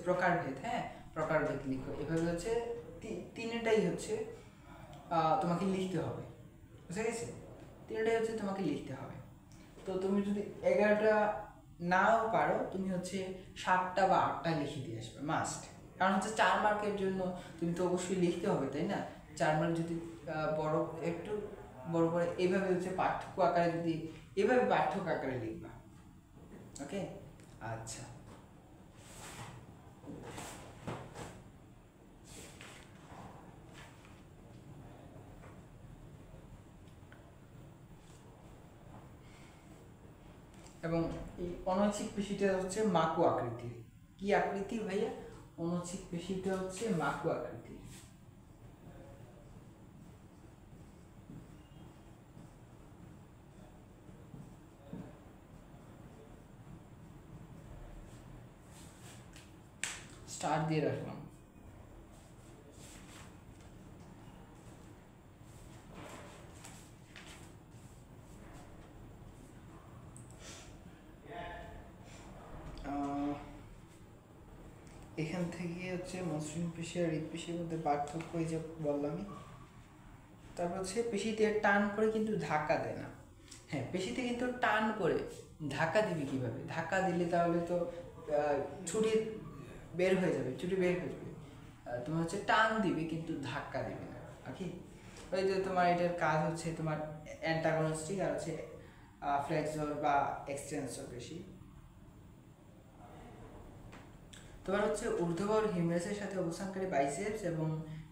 প্রকারভেদ। হ্যাঁ, প্রকারভেদ লিখো। এভাবে হচ্ছে তিনটাই হচ্ছে তোমাকে লিখতে হবে। বুঝে গেছে? তিনটাই হচ্ছে তোমাকে লিখতে হবে। তো তুমি যদি 11টা নাও পারো, তুমি হচ্ছে 7টা বা 8টা লিখে দিয়ে আসবে মাস্ট। কারণ হচ্ছে 4 মার্কের জন্য তুমি তো অবশ্যই লিখতে হবে, তাই না? 4 মার্ক যদি বড় একটু বড় করে এইভাবে হচ্ছে পার্থক্য আকারে, যদি এভাবে পার্থক্য আকারে লিখবা। ওকে, আচ্ছা। এবং এই অনৈচ্ছিক পেশিটা হচ্ছে মাকু আকৃতির। কি আকৃতির ভাইয়া? অনৈচ্ছিক পেশিটা হচ্ছে মাকু আকৃতির। স্টার দিয়ে রাখলাম। এখান থেকে হচ্ছে মসৃণ পেশি আর হৃৎপেশির মধ্যে পার্থক্য এই যে বললামই। তারপর হচ্ছে পেশিতে টান পরে কিন্তু ধাক্কা দেয় না। হ্যাঁ, পেশিতে কিন্তু টান পরে ধাক্কা দিবি কিভাবে? ধাক্কা দিলে তাহলে তো ছুটি বের হয়ে যাবে, ছুটি বের হয়ে যাবে। তোমার হচ্ছে টান দিবে কিন্তু ধাক্কা দিবে না। ওকে, ওই যে তোমার এটার কাজ হচ্ছে তোমার অ্যান্টাগনিস্টিক আর হচ্ছে ফ্লেক্সর বা এক্সটেন্সর পেশি। তোমার হচ্ছে ঊর্ধ্ববাহুর হিউমেরাসের সাথে অবস্থানকারী বাইসেপস এবং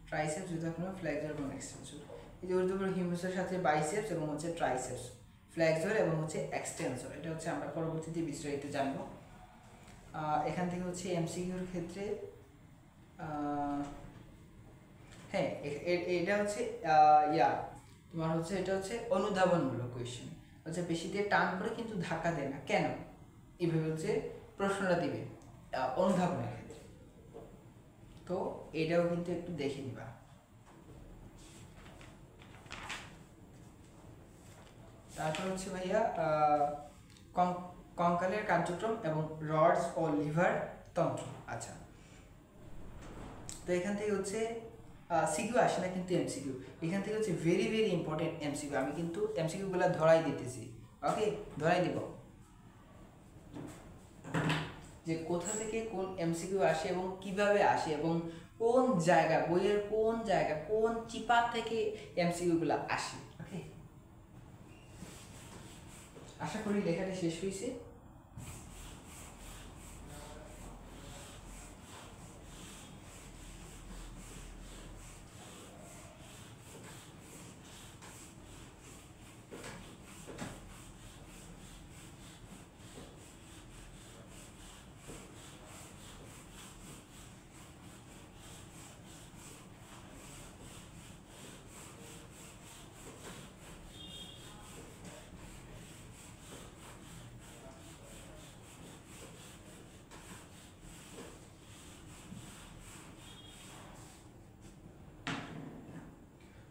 ট্রাইসেপস যথাক্রমে ফ্লেক্সর এবং এক্সটেন্সর। এই যে ঊর্ধ্ববাহুর হিউমেরাসের সাথে বাইসেপস এবং হচ্ছে ট্রাইসেপস, ফ্লেক্সর এবং হচ্ছে এক্সটেন্সর, এটা হচ্ছে আমরা পরবর্তীতে বিস্তারিত জানবো। এখান থেকে হচ্ছে এমসিকিউর ক্ষেত্রে হ্যাঁ, এটা হচ্ছে তোমার হচ্ছে এটা হচ্ছে অনুধাবনমূলক কোয়েশ্চেন। হচ্ছে পেশিতে টান পরে কিন্তু ধাক্কা দেয় না, কেন? এইভাবে হচ্ছে প্রশ্নটা দিবে অনুধাবনের ক্ষেত্রে। তো এটাও কিন্তু একটু দেখে নিবা। তারপর হচ্ছে ভাইয়া কঙ্কালের কার্যক্রম এবং রডস ও লিভার তন্ত্র। আচ্ছা, তো এখান থেকে হচ্ছে সিকিউ আসে না কিন্তু এমসিকিউ। এখান থেকে হচ্ছে ভেরি ভেরি ইম্পর্টেন্ট এমসিকিউ। আমি কিন্তু এমসিকিউগুলো ধরাই দিতেছি। ওকে, ধরাই দিব যে কোথা থেকে কোন এমসিকিউ আসে এবং কিভাবে আসে এবং কোন জায়গা, বইয়ের কোন জায়গা, কোন চিপার থেকে এমসিকিউগুলো আসে। ওকে, আশা করি লেখাটা শেষ হয়েছে।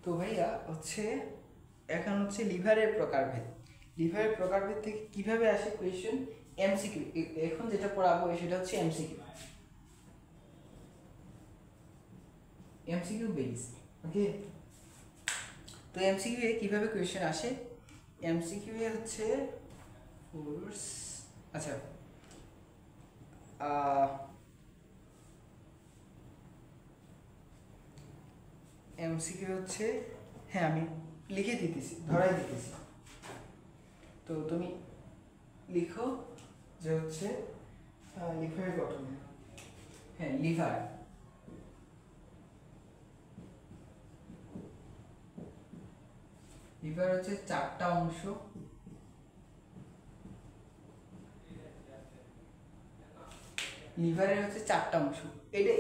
তো ভাইয়া হচ্ছে এখন হচ্ছে লিভারের প্রকারভেদ। লিভারের প্রকারভেদ থেকে কিভাবে আসে কোয়েশ্চেন? এমসিকিউ। এখন যেটা পড়াবো সেটা হচ্ছে এমসিকিউ, এমসিকিউ বেস। ওকে, তো এমসিকিউ এ কিভাবে কোয়েশ্চেন আসে? এমসিকিউ এ হচ্ছে ফোর্স, আচ্ছা এমসিকিউ হচ্ছে, হ্যাঁ আমি লিখে দিতেছি, ধরাই দিতেছি। তো তুমি লিখো যে হচ্ছে লিভারের গঠন। হ্যাঁ, লিভার লিভার হচ্ছে চারটা অংশ। লিভারের হচ্ছে চারটা অংশ। এটা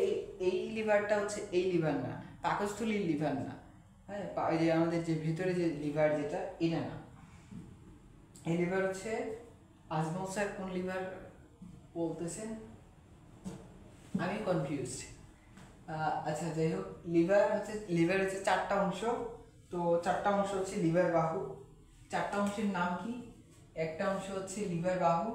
এই লিভারটা হচ্ছে এই লিভার না, পাকস্থলীর লিভার না। হ্যাঁ, যে আমাদের যে ভিতরে যে লিভার যেটা, এটা না। এই লিভার হচ্ছে আজমল স্যার কোন লিভার বলতেছেন, আমি কনফিউজড। আচ্ছা যাই হোক, লিভার হচ্ছে চারটা অংশ। তো চারটা অংশ হচ্ছে লিভার বাহু। চারটা অংশের নাম কি? একটা অংশ হচ্ছে লিভার বাহু,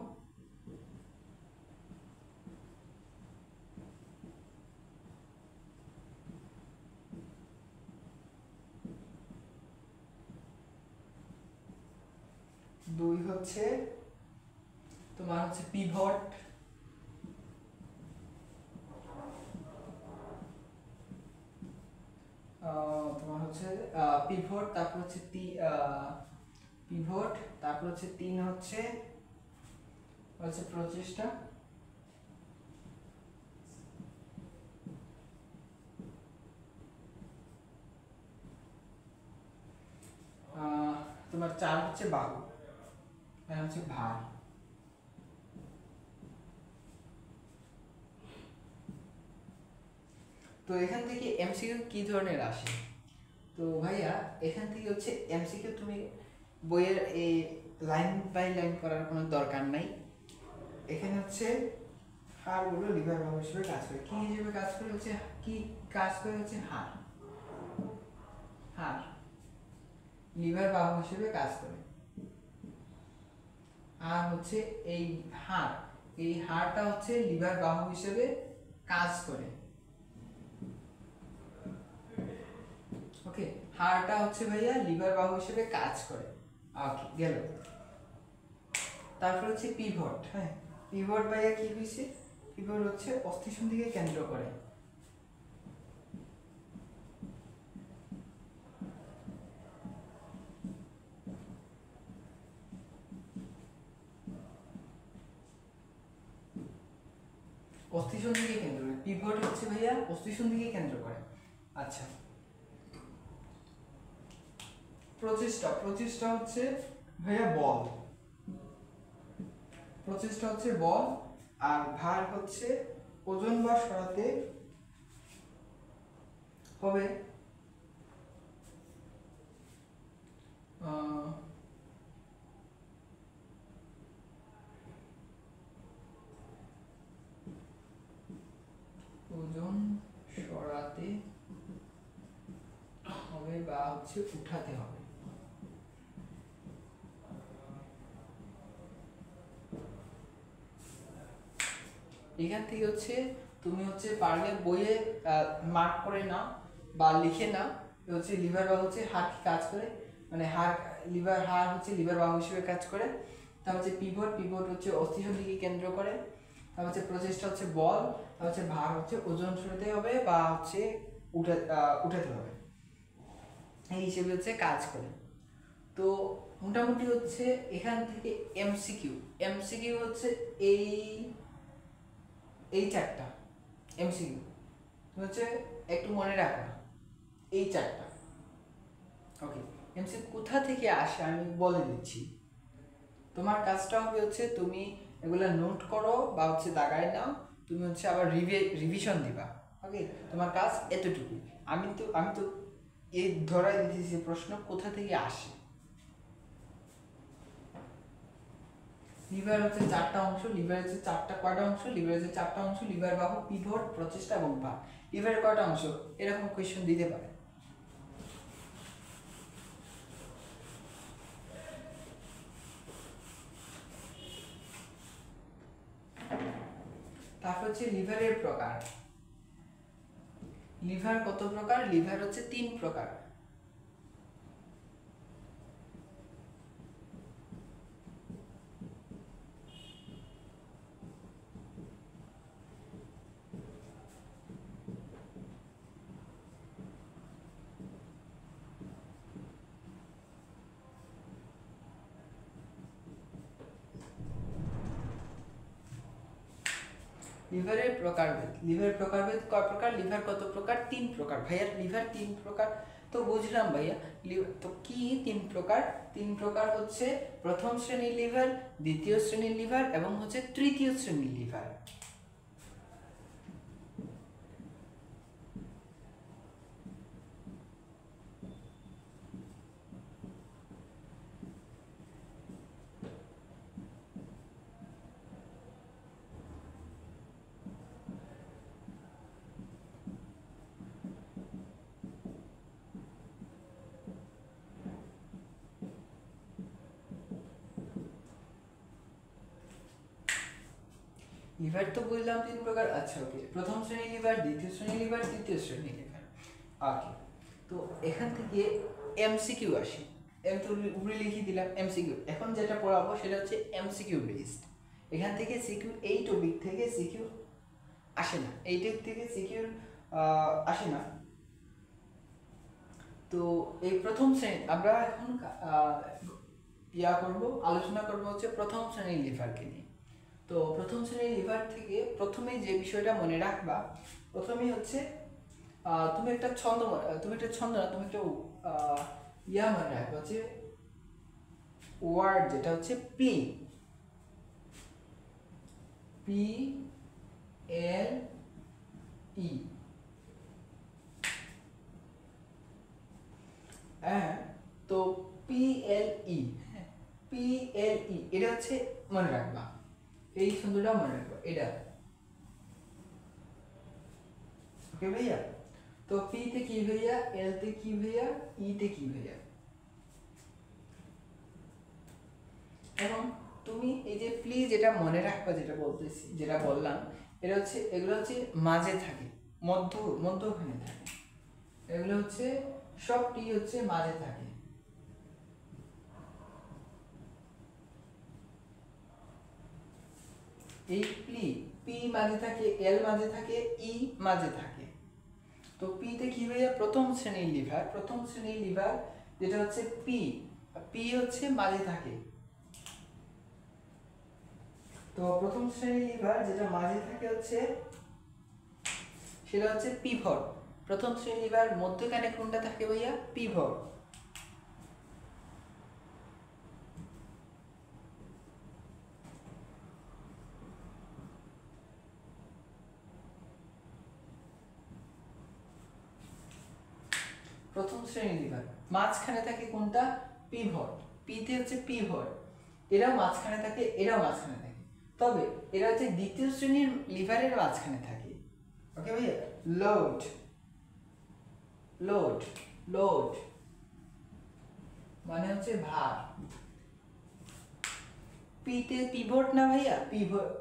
দুই হচ্ছে তোমার হচ্ছে পিভট, তোমার হচ্ছে পিভট, তারপর হচ্ছে পিভট, তারপর হচ্ছে তিন হচ্ছে প্রচেষ্টা, তোমার চার হচ্ছে বাহু, আর হচ্ছে ভার। তো এখান থেকে এমসিকিউ কি ধরনের আসে? তো ভাইয়া এখান থেকে হচ্ছে এমসিকিউ তুমি বইয়ের এই লাইন বাই লাইন করার কোনো দরকার নাই। এখানে হচ্ছে হাড়গুলো লিভার বাহু হিসেবে কাজ করে। কি হিসেবে কাজ করে হচ্ছে, কি কাজ করে হচ্ছে হাড়, হাড় লিভার বাহু হিসেবে কাজ করে। আর হচ্ছে এই হাড়, এই হাড়টা হচ্ছে লিভার বাহু হিসেবে কাজ করে। ওকে, হাড়টা হচ্ছে ভাইয়া লিভার বাহু হিসেবে কাজ করে। ওকে গেল। তারপর হচ্ছে পিভট। হ্যাঁ, পিভট ভাইয়া কি হয়েছে? পিভট হচ্ছে অস্থিসন্ধিকে কেন্দ্র করে। অস্থিসন্ধিকে কেন্দ্র করে পিভট হচ্ছে ভাইয়া অস্থিসন্ধিকে কেন্দ্র করে। আচ্ছা, প্রচেষ্টা, প্রচেষ্টা হচ্ছে ভাইয়া বল, প্রচেষ্টা হচ্ছে বল, আর ভার হচ্ছে ওজন বা সরাতে হবে ওজন সরাতে হবে বা হচ্ছে উঠাতে হবে। এখান থেকে হচ্ছে তুমি হচ্ছে পারলে বইয়ে মার্ক করে নাও বা লিখে নাও হচ্ছে লিভার বাহু হচ্ছে হাড় কি কাজ করে, মানে হাড় লিভার, হাড় হচ্ছে লিভার বাহু হিসেবে কাজ করে। তারপর হচ্ছে পিভট, পিভট হচ্ছে অস্থিসন্ধিকে কেন্দ্র করে। তারপর হচ্ছে প্রচেষ্টা হচ্ছে বল, তারপর হচ্ছে ভার হচ্ছে ওজন সরাতে হবে বা হচ্ছে উঠাতে হবে, এই হিসেবে হচ্ছে কাজ করে। তো মোটামুটি হচ্ছে এখান থেকে এমসিকিউ, এমসিকিউ হচ্ছে এই এই চারটা এমসিকিউ হচ্ছে একটু মনে রাখা, এই চারটা। ওকে, এমসিকিউ কোথা থেকে আসে আমি বলে দিচ্ছি। তোমার কাজটা হবে হচ্ছে তুমি এগুলা নোট করো বা হচ্ছে দাগায় নাও, তুমি হচ্ছে আবার রিভিশন দিবা। ওকে, তোমার কাজ এতটুকু। আমি তো এই ধরাই দিতেছি প্রশ্ন কোথা থেকে আসে। লিভার হচ্ছে চারটা অংশ, লিভার হচ্ছে চারটা কয়টা অংশ, লিভার হচ্ছে চারটা অংশ, লিভার বাহু, পিভট, প্রচেষ্টা এবং ভার। লিভারের কয়টা অংশ, এরকম কোয়েশ্চেন দিতে পারে। তারপর হচ্ছে লিভারের প্রকার। লিভার কত প্রকার? লিভার হচ্ছে 3 প্রকার। লিভারের প্রকারভেদ, লিভারের প্রকারভেদ কয় প্রকার? লিভার কত প্রকার? 3 প্রকার। ভাইয়া লিভার 3 প্রকার তো বুঝলাম ভাইয়া। তো কি 3 প্রকার? 3 প্রকার হচ্ছে প্রথম শ্রেণীর লিভার, দ্বিতীয় শ্রেণীর লিভার এবং হচ্ছে তৃতীয় শ্রেণীর লিভার। লিভার তো বললাম 3 প্রকার। আচ্ছা ওকে, প্রথম শ্রেণীর লিভার, দ্বিতীয় শ্রেণীর লিভার, তৃতীয় শ্রেণীর লিভার। ওকে, তো এখান থেকে এমসিকিউ আসে। এম তো উপরে লিখে দিলাম এমসিকিউ। এখন যেটা পড়াবো সেটা হচ্ছে এমসিকিউ বেসড। এখান থেকে সিকিউ, এই টপিক থেকে সিকিউ আসে না, এই টপিক থেকে সিকিউ আসে না। তো এই প্রথম শ্রেণী আমরা এখন আলোচনা করব হচ্ছে প্রথম শ্রেণীর লিভারকে নিয়ে। তো প্রথম শ্রেণীর লিভার থেকে প্রথমেই যে বিষয়টা মনে রাখবা, প্রথমেই হচ্ছে তুমি একটা ছন্দ না, তুমি একটা মনে রাখবা হচ্ছে ওয়ার্ড, যেটা হচ্ছে প্লি, পি এল ই। হ্যাঁ, তো PLE, PLE এটা হচ্ছে মনে রাখবা, এই ছন্দটা মনে রাখবা। এটা ওকে ভাইয়া। তো পি তে কি ভাইয়া, এল তে কি ভাইয়া, ই তে কি ভাইয়া। এখন তুমি এই যে প্লিজ এটা মনে রাখবা, যেটা বলতেছি, যেটা বললাম, এটা হচ্ছে, এগুলো হচ্ছে মাঝে থাকে, মধ্যখানে থাকে, এগুলো হচ্ছে সব টি হচ্ছে মাঝে থাকে। এই পি মাঝে থাকে, এল মাঝে থাকে, ই মাঝে থাকে। তো পি তে কি ভাইয়া, প্রথম শ্রেণীর লিভার যেটা হচ্ছে পি হচ্ছে মাঝে থাকে। তো প্রথম শ্রেণীর লিভার যেটা মাঝে থাকে হচ্ছে, সেটা হচ্ছে পিভট। প্রথম শ্রেণীর লিভার মধ্যখানে কোনটা থাকে ভাইয়া, পিভট। প্রথম শ্রেণীর লিভার মাঝখানে থাকে কোনটা, পিভট। পিতে হচ্ছে পিভট, এরাও মাঝখানে থাকে, এরাও মাঝখানে থাকে, তবে এরা হচ্ছে দ্বিতীয় শ্রেণীর লিভারের মাঝখানে থাকে। ওকে ভাইয়া। লোড লোড লোড মানে হচ্ছে ভার। পিতে পিভট না ভাইয়া,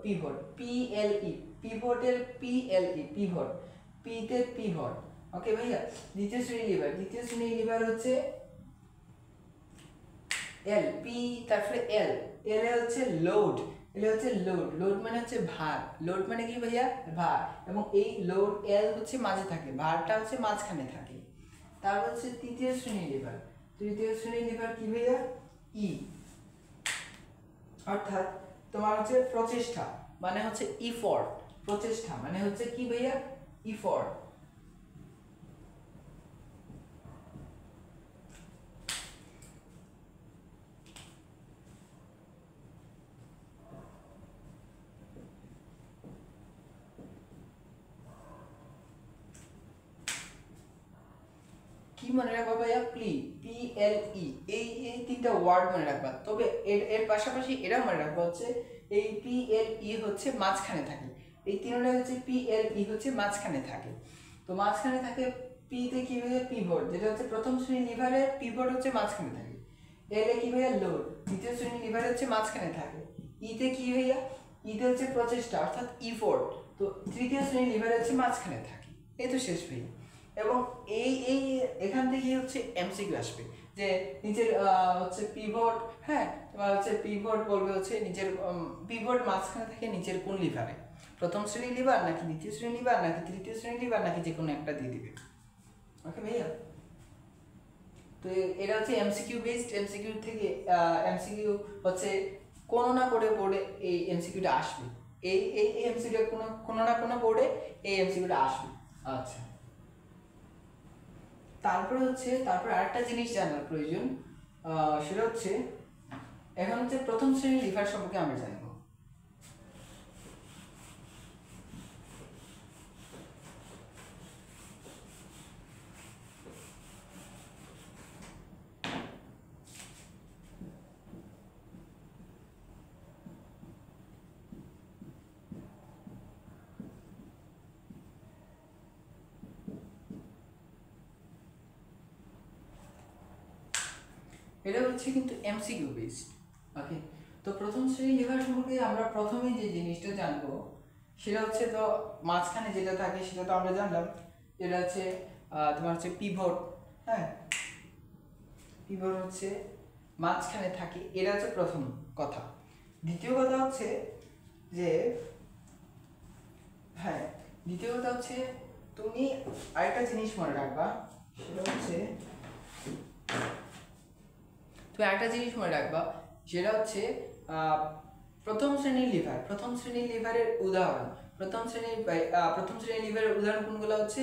পিভট পিএলই, পিভটের পিএলই পিভট, পিতে পিভট। ওকে ভাইয়া। দ্বিতীয় শ্রেণীর লিভার হচ্ছে এল, পি তারপরে এল, এল হচ্ছে লোড, লোড মানে হচ্ছে ভার। লোড মানে কি ভাইয়া, ভার। এবং এই লোড এল হচ্ছে মাঝে থাকে, ভারটা হচ্ছে মাঝখানে থাকে। তারপর হচ্ছে তৃতীয় শ্রেণীর লিভার কি ভাইয়া, ই, অর্থাৎ তোমার হচ্ছে প্রচেষ্টা মানে হচ্ছে ইফর্ট। প্রচেষ্টা মানে হচ্ছে কি ভাইয়া, ইফর্ট। কি মনে রাখবা ভাইয়া, পি এল ই, এই তিনটা ওয়ার্ড মনে রাখবা। তবে এর পাশাপাশি এটা মনে রাখবা হচ্ছে এই পি এল ই হচ্ছে মাঝখানে থাকে, এই তিনটা হচ্ছে পি এল ই হচ্ছে মাঝখানে থাকে। তো মাঝখানে থাকে পি তে কি ভাইয়া, পিভট, যেটা হচ্ছে প্রথম শ্রেণীর লিভারের পিভট হচ্ছে মাঝখানে থাকে। এল এ কি ভাইয়া, লোড, দ্বিতীয় শ্রেণীর লিভার হচ্ছে মাঝখানে থাকে। ই তে কি ভাইয়া, ই তে হচ্ছে প্রচেষ্টা অর্থাৎ ইফোর্ট, তো তৃতীয় শ্রেণীর লিভার হচ্ছে মাঝখানে থাকে। এই তো শেষ ভাইয়া। এবং এই এখান থেকে হচ্ছে এমসিকিউ আসবে যে নিচের হচ্ছে পিভট, হ্যাঁ তোমার হচ্ছে পিভট বলবে হচ্ছে নিচের পিভট মাঝখানে থাকে নিচের কোন লিভারে, প্রথম শ্রেণীর লিভার নাকি দ্বিতীয় শ্রেণীর লিভার নাকি তৃতীয় শ্রেণীর লিভার নাকি যে কোনো একটা দিয়ে দিবে। ওকে ভাইয়া। তো এটা হচ্ছে এমসিকিউ বেসড, এমসিকিউ থেকে এমসিকিউ হচ্ছে কোনো না করে বোর্ডে এই এমসিকিউটা আসবে, এই এমসিকিউটা কোনো না কোনো বোর্ডে এই এমসিকিউটা আসবে। আচ্ছা, তারপর আরেকটা জিনিস জানার প্রয়োজন, সেটা হচ্ছে এখন হচ্ছে প্রথম শ্রেণীর লিভার সম্পর্কে আমরা জানবো। এটা হচ্ছে কিন্তু এমসিকিউ বেসড। ওকে, তো প্রথম শ্রেণীর লিভার সম্পর্কে আমরা প্রথমে যে জিনিসটা জানবো সেটা হচ্ছে, তো মাঝখানে যেটা থাকে সেটা তো আমরা জানলাম, যেটা হচ্ছে তোমার হচ্ছে পিভট। হ্যাঁ, পিভট হচ্ছে মাঝখানে থাকে, এটা হচ্ছে প্রথম কথা। দ্বিতীয় কথা হচ্ছে যে, হ্যাঁ দ্বিতীয় কথা হচ্ছে তুমি আরেকটা জিনিস মনে রাখবা, সেটা হচ্ছে তুমি একটা জিনিস মনে রাখবা, যেটা হচ্ছে প্রথম শ্রেণীর লিভারের উদাহরণ, প্রথম শ্রেণীর লিভারের উদাহরণ কোনগুলো হচ্ছে,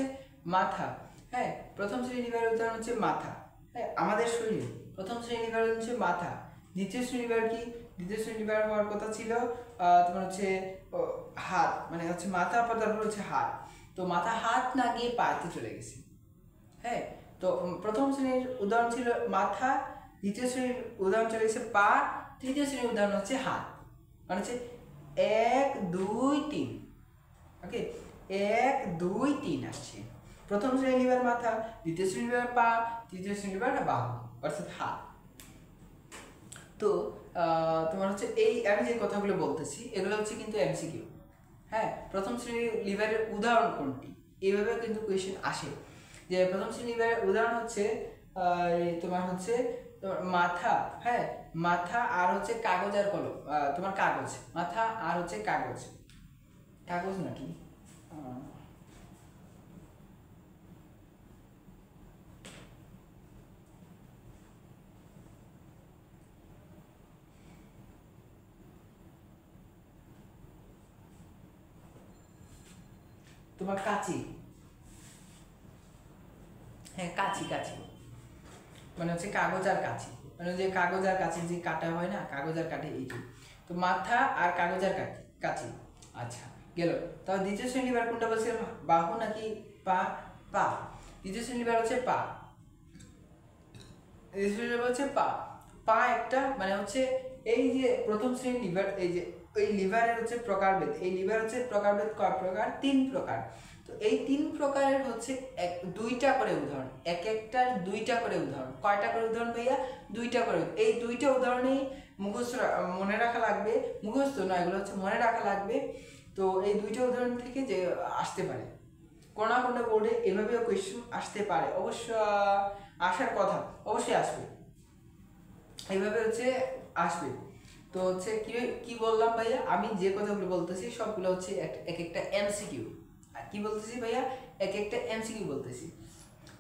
মাথা। হ্যাঁ, প্রথম শ্রেণীর লিভারের উদাহরণ হচ্ছে মাথা। হ্যাঁ, আমাদের শরীর প্রথম শ্রেণীর লিভার হচ্ছে মাথা। দ্বিতীয় শ্রেণীর লিভার কি, দ্বিতীয় শ্রেণীর লিভার হওয়ার কথা ছিল তোমার হচ্ছে হাত, মানে হচ্ছে মাথা, তারপর হচ্ছে হাত। তো মাথা হাত না গিয়ে পাতে চলে গেছে। হ্যাঁ, তো প্রথম শ্রেণীর উদাহরণ ছিল মাথা, দ্বিতীয় শ্রেণীর উদাহরণ চলে গেছে পা, তৃতীয় শ্রেণীর উদাহরণ হচ্ছে হাত, মানে হচ্ছে 1 2 3। ওকে, 1 2 3 আসছে। প্রথম শ্রেণীর লিভার মাথা, দ্বিতীয় শ্রেণীর লিভার পা, তৃতীয় শ্রেণীর লিভার বাহু অর্থাৎ হাত। তো তোমার হচ্ছে এই আমি যে কথাগুলো বলতেছি এগুলো হচ্ছে কিন্তু এমসিকিউ। হ্যাঁ, প্রথম শ্রেণীর লিভারের উদাহরণ কোনটি, এইভাবে কিন্তু কোয়েশ্চেন আসে। যে প্রথম শ্রেণীর লিভারের উদাহরণ হচ্ছে তোমার হচ্ছে তোমার মাথা, হ্যাঁ মাথা আর হচ্ছে কাগজ আর কলম, তোমার কাগজ, মাথা আর হচ্ছে কাগজ, কাগজ নাকি তোমার কাঁচি, হ্যাঁ কাঁচি কাঁচি মানে হচ্ছে কাগজ আর কাঁচি, মানে যে কাগজ আর কাঁচি যে কাটা হয় না, কাগজ আর কাটে এইটি। তো মাথা আর কাগজ আর কাঁচি। আচ্ছা গেল। তাহলে দ্বিতীয় শ্রেণী লিভার কোনটা বলছিলাম, বাহু নাকি পা? পা। দ্বিতীয় শ্রেণী লিভার হচ্ছে পা, দ্বিতীয় শ্রেণী লিভার হচ্ছে পা। পা একটা মানে হচ্ছে এই যে প্রথম শ্রেণীর লিভার, এই যে ওই লিভারের হচ্ছে প্রকারভেদ, এই লিভার হচ্ছে প্রকারভেদ কয় প্রকার? 3 প্রকার। তো এই 3 প্রকারের হচ্ছে দুইটা করে উদাহরণ, এক একটার দুইটা করে উদাহরণ। কয়টা করে উদাহরণ ভাইয়া? দুইটা করে। এই দুইটা উদাহরণেই মুখস্থ মনে রাখা লাগবে, মুখস্থ নয় এগুলো হচ্ছে মনে রাখা লাগবে। তো এই দুইটা উদাহরণ থেকে যে আসতে পারে কোনো না কোনো বোর্ডে এভাবেও কোয়েশ্চেন আসতে পারে, অবশ্য আসার কথা, অবশ্যই আসবে, এইভাবে হচ্ছে আসবে। তো হচ্ছে কি কি বললাম ভাইয়া, আমি যে কথাগুলো বলতেছি সবগুলো হচ্ছে এক একটা এমসিকিউ। আর কি বলতেছি ভাইয়া, এক একটা এমসিকিউ বলতেছি।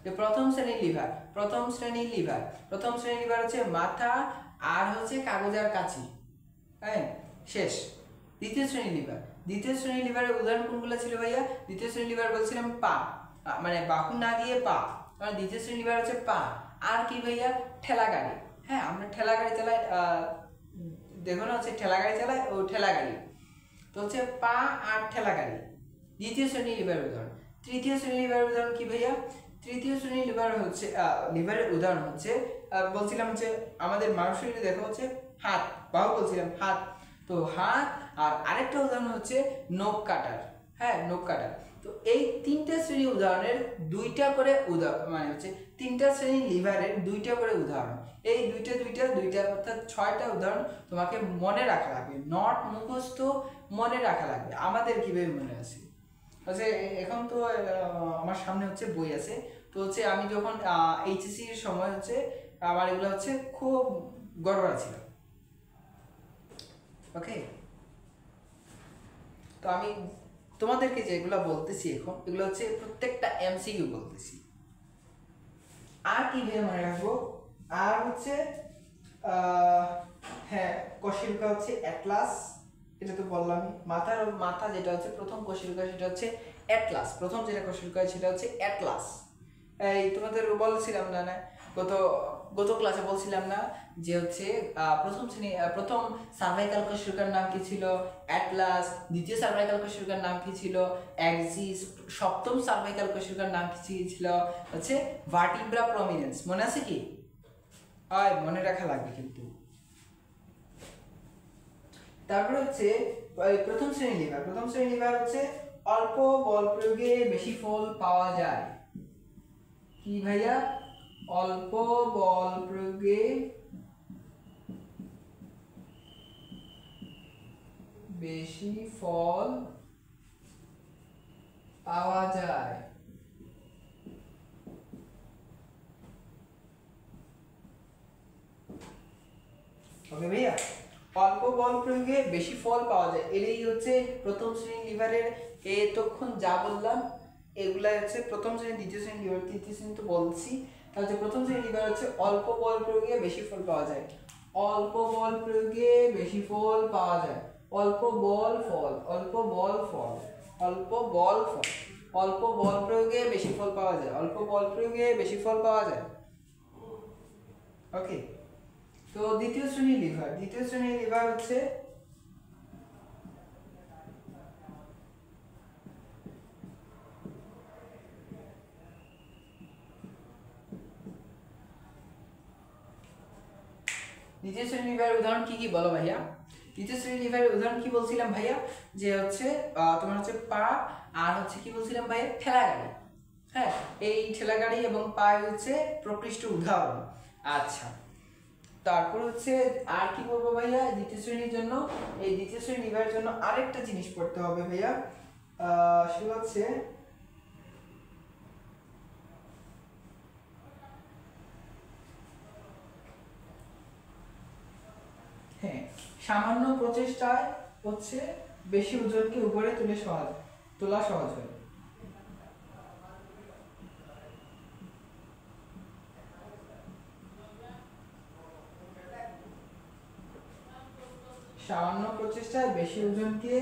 যে প্রথম শ্রেণীর লিভার, প্রথম শ্রেণীর লিভার, প্রথম শ্রেণীর লিভার হচ্ছে মাথা আর হচ্ছে কাগজ আর কাঁচি, হ্যাঁ শেষ। দ্বিতীয় শ্রেণীর লিভার, দ্বিতীয় শ্রেণীর লিভারের উদাহরণ কোনগুলো ছিল ভাইয়া? দ্বিতীয় শ্রেণীর লিভার বলছিলাম পা, মানে বাহু না দিয়ে পা, মানে দ্বিতীয় শ্রেণীর লিভার হচ্ছে পা। আর কি ভাইয়া? ঠেলা গাড়ি, হ্যাঁ আমরা ঠেলা গাড়ি চালাই, দেখো না হচ্ছে ঠেলা গাড়ি চালাই, ও ঠেলা গাড়ি। তো হচ্ছে পা আর ঠেলা গাড়ি দ্বিতীয় শ্রেণীর লিভারের উদাহরণ। তৃতীয় শ্রেণীর লিভারের উদাহরণ কি ভাইয়া? তৃতীয় শ্রেণীর লিভার হচ্ছে লিভারের উদাহরণ হচ্ছে বলছিলাম হচ্ছে আমাদের মানব শরীরে দেখো হচ্ছে হাত, বাহু বলছিলাম হাত। তো হাত আর আরেকটা উদাহরণ হচ্ছে নখ কাটার, হ্যাঁ নখ কাটার। তো এই তিনটা শ্রেণীর উদাহরণের দুইটা করে উদাহরণ, মানে হচ্ছে তিনটা শ্রেণীর লিভারের দুইটা করে উদাহরণ। এই দুইটা দুইটা দুইটা অর্থাৎ 6টা উদাহরণ তোমাকে মনে রাখা লাগবে, নট মুখস্থ, মনে রাখা লাগবে। আমাদের কিভাবে মনে আছে হচ্ছে, এখন তো আমার সামনে হচ্ছে বই আছে, তো হচ্ছে আমি যখন এইচএসসির সময় হচ্ছে আমার এগুলো হচ্ছে খুব গড়বড়া ছিল। ওকে, তো আমি তোমাদেরকে যেগুলো বলতেছি এখন এগুলো হচ্ছে প্রত্যেকটা এমসিকিউ বলতেছি। আর কি ভেবে মনে রাখবো? আর হচ্ছে হ্যাঁ কশেরুকা হচ্ছে অ্যাটলাস, এটা তো বললামই। মাথার মাথা যেটা হচ্ছে প্রথম কশেরুকা সেটা হচ্ছে অ্যাটলাস, প্রথম যেটা কশেরুকা সেটা হচ্ছে অ্যাটলাস। এই তোমাদের বলছিলাম না না গত গত ক্লাসে বলছিলাম না যে হচ্ছে প্রথম শ্রেণী প্রথম সার্ভাইকাল কশেরুকার নাম কি ছিল? অ্যাটলাস। দ্বিতীয় সার্ভাইকাল কশেরুকার নাম কি ছিল? অ্যাক্সিস। সপ্তম সার্ভাইকাল কশেরুকার নাম কি ছিল? হচ্ছে ভার্টিব্রা প্রমিনেন্স। মনে আছে কি? মনে রাখা লাগবে কিন্তু। তারপর হচ্ছে প্রথম শ্রেণীর লিভার, প্রথম শ্রেণীর লিভার হচ্ছে অল্প বল প্রয়োগে বেশি ফল পাওয়া যায়। কি ভাইয়া? অল্প বল প্রয়োগে বেশি ফল পাওয়া যায়। ওকে ভাইয়া, অল্প বল প্রয়োগে বেশি ফল পাওয়া যায়, এটাই হচ্ছে প্রথম শ্রেণীর লিভারের। এতক্ষণ যা বললাম এগুলা হচ্ছে প্রথম শ্রেণী, দ্বিতীয় শ্রেণী লিভার, তৃতীয় শ্রেণী তো বলছি। তাহলে প্রথম শ্রেণী লিভার হচ্ছে অল্প বল প্রয়োগে বেশি ফল পাওয়া যায়, অল্প বল প্রয়োগে বেশি ফল পাওয়া যায়, অল্প বল ফল, অল্প বল ফল, অল্প বল ফল, অল্প বল প্রয়োগে বেশি ফল পাওয়া যায়, অল্প বল প্রয়োগে বেশি ফল পাওয়া যায়। ওকে, তো দ্বিতীয় শ্রেণীর লিভার, দ্বিতীয় শ্রেণীর লিভার হচ্ছে দ্বিতীয় শ্রেণীর লিভারের উদাহরণ কি কি বলো ভাইয়া? দ্বিতীয় শ্রেণীর লিভারের উদাহরণ কি বলছিলাম ভাইয়া, যে হচ্ছে তোমার হচ্ছে পা, আর হচ্ছে কি বলছিলাম ভাইয়া, ঠেলা গাড়ি। হ্যাঁ, এই ঠেলা গাড়ি এবং পা হচ্ছে প্রকৃষ্ট উদাহরণ। আচ্ছা, তারপর হচ্ছে আর কি বলবো ভাইয়া দ্বিতীয় শ্রেণীর জন্য, এই দ্বিতীয় শ্রেণীর লিভারের জন্য আরেকটা জিনিস পড়তে হবে ভাইয়া, সেটা হচ্ছে হ্যাঁ, সামান্য প্রচেষ্টায় হচ্ছে বেশি ওজনকে উপরে তোলা সহজ হয়। সামান্য প্রচেষ্টায় বেশি ওজনকে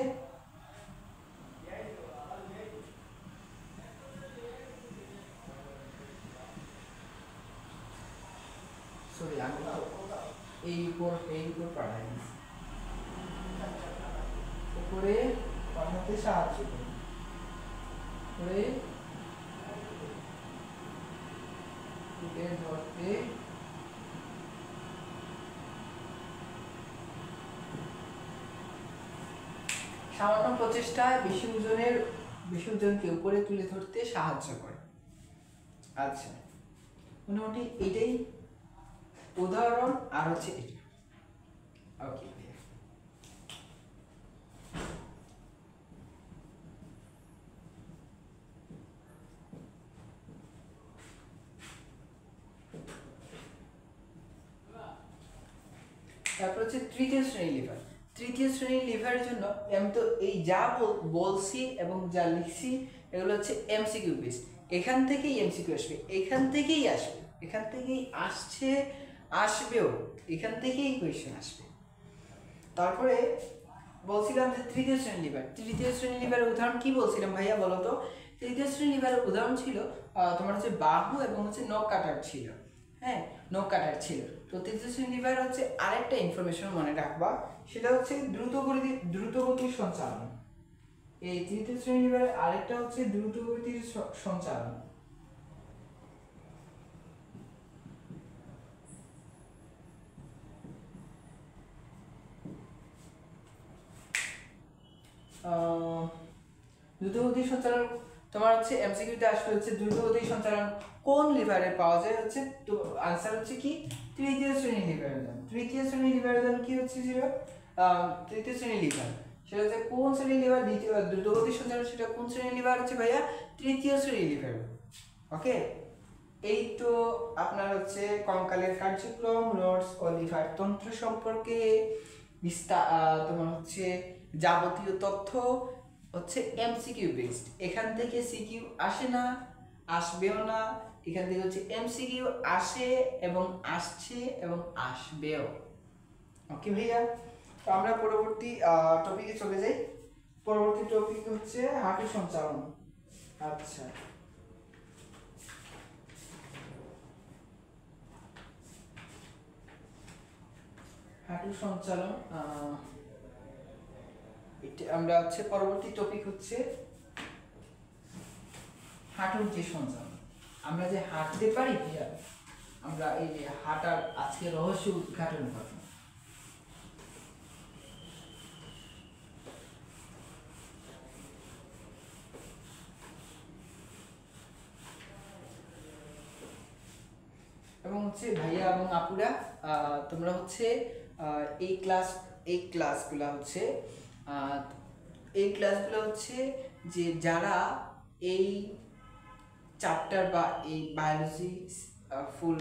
সরি আমি এই উপর পাঠাই উপরে পাঠাতে সাহায্য করে, উপরে ধরতে সামান্য প্রচেষ্টায় বেশি ওজনকে উপরে তুলে ধরতে সাহায্য করে। আচ্ছা, মোটামুটি এটাই উদাহরণ, আর হচ্ছে এটা। ওকে, তারপর হচ্ছে তৃতীয় শ্রেণীর লিভার। তৃতীয় শ্রেণীর লিভারের জন্য আমি তো এই যা বলছি এবং যা লিখছি এগুলো হচ্ছে এমসিকিউ বেস। এখান থেকেই এমসিকিউ আসবে, এখান থেকেই আসবেও, এখান থেকেই কোয়েশ্চেন আসবে। তারপরে বলছিলাম যে তৃতীয় শ্রেণীর লিভারের উদাহরণ কি বলছিলাম ভাইয়া বলো তো? তৃতীয় শ্রেণীর লিভারের উদাহরণ ছিল তোমার হচ্ছে বাহু এবং হচ্ছে নখ কাটার ছিল। হ্যাঁ, নখ কাটার ছিল। তো তৃতীয় শ্রেণীর লিভার হচ্ছে আরেকটা ইনফরমেশন মনে রাখবা, সেটা হচ্ছে দ্রুতগতির সঞ্চালন। এই তৃতীয় শ্রেণীর লিভারের আরেকটা হচ্ছে দ্রুতগতির সঞ্চালন। দ্রুতগতির সঞ্চালন তোমার হচ্ছে এমসিকিউতে আসলে হচ্ছে দ্রুতগতির সঞ্চালন কোন লিভারে পাওয়া যায়, হচ্ছে তো আনসার হচ্ছে কি তৃতীয় শ্রেণীর লিভারের জন্য। তৃতীয় শ্রেণীর লিভারের জন্য কি হচ্ছে ছিল তৃতীয় শ্রেণীর লিভার, সেটা হচ্ছে কোন শ্রেণীর লিভার, দ্রুতগতির সঞ্চালন সেটা কোন শ্রেণীর লিভার হচ্ছে ভাইয়া তৃতীয় শ্রেণীর লিভার। ওকে, এই তো আপনার হচ্ছে কঙ্কালের কার্যক্রম, রডস ও লিভার তন্ত্র সম্পর্কে তোমার হচ্ছে যাবতীয় তথ্য হচ্ছে এমসিকিউ বেসড। এখান থেকে সিকিউ আসে না, আসবেও না, এখান থেকে হচ্ছে এমসিকিউ আসে এবং আসছে এবং আসবেও। ওকে ভাইয়া, তো আমরা পরবর্তী টপিকে চলে যাই। পরবর্তী টপিক হচ্ছে হাঁটু সঞ্চালন। আচ্ছা, হাঁটু সঞ্চালন আমরা হচ্ছে পরবর্তী টপিক হচ্ছে হাঁটুর যে সঞ্চালন। আমরা যে হাঁটতে পারি ভাইয়া, আমরা এই যে হাঁটার আজকে রহস্য উদ্ঘাটন করব। এবং হচ্ছে ভাইয়া এবং আপুরা তোমরা হচ্ছে এই ক্লাসগুলো হচ্ছে যে যারা এই চ্যাপ্টার বা এই বায়োলজি ফুল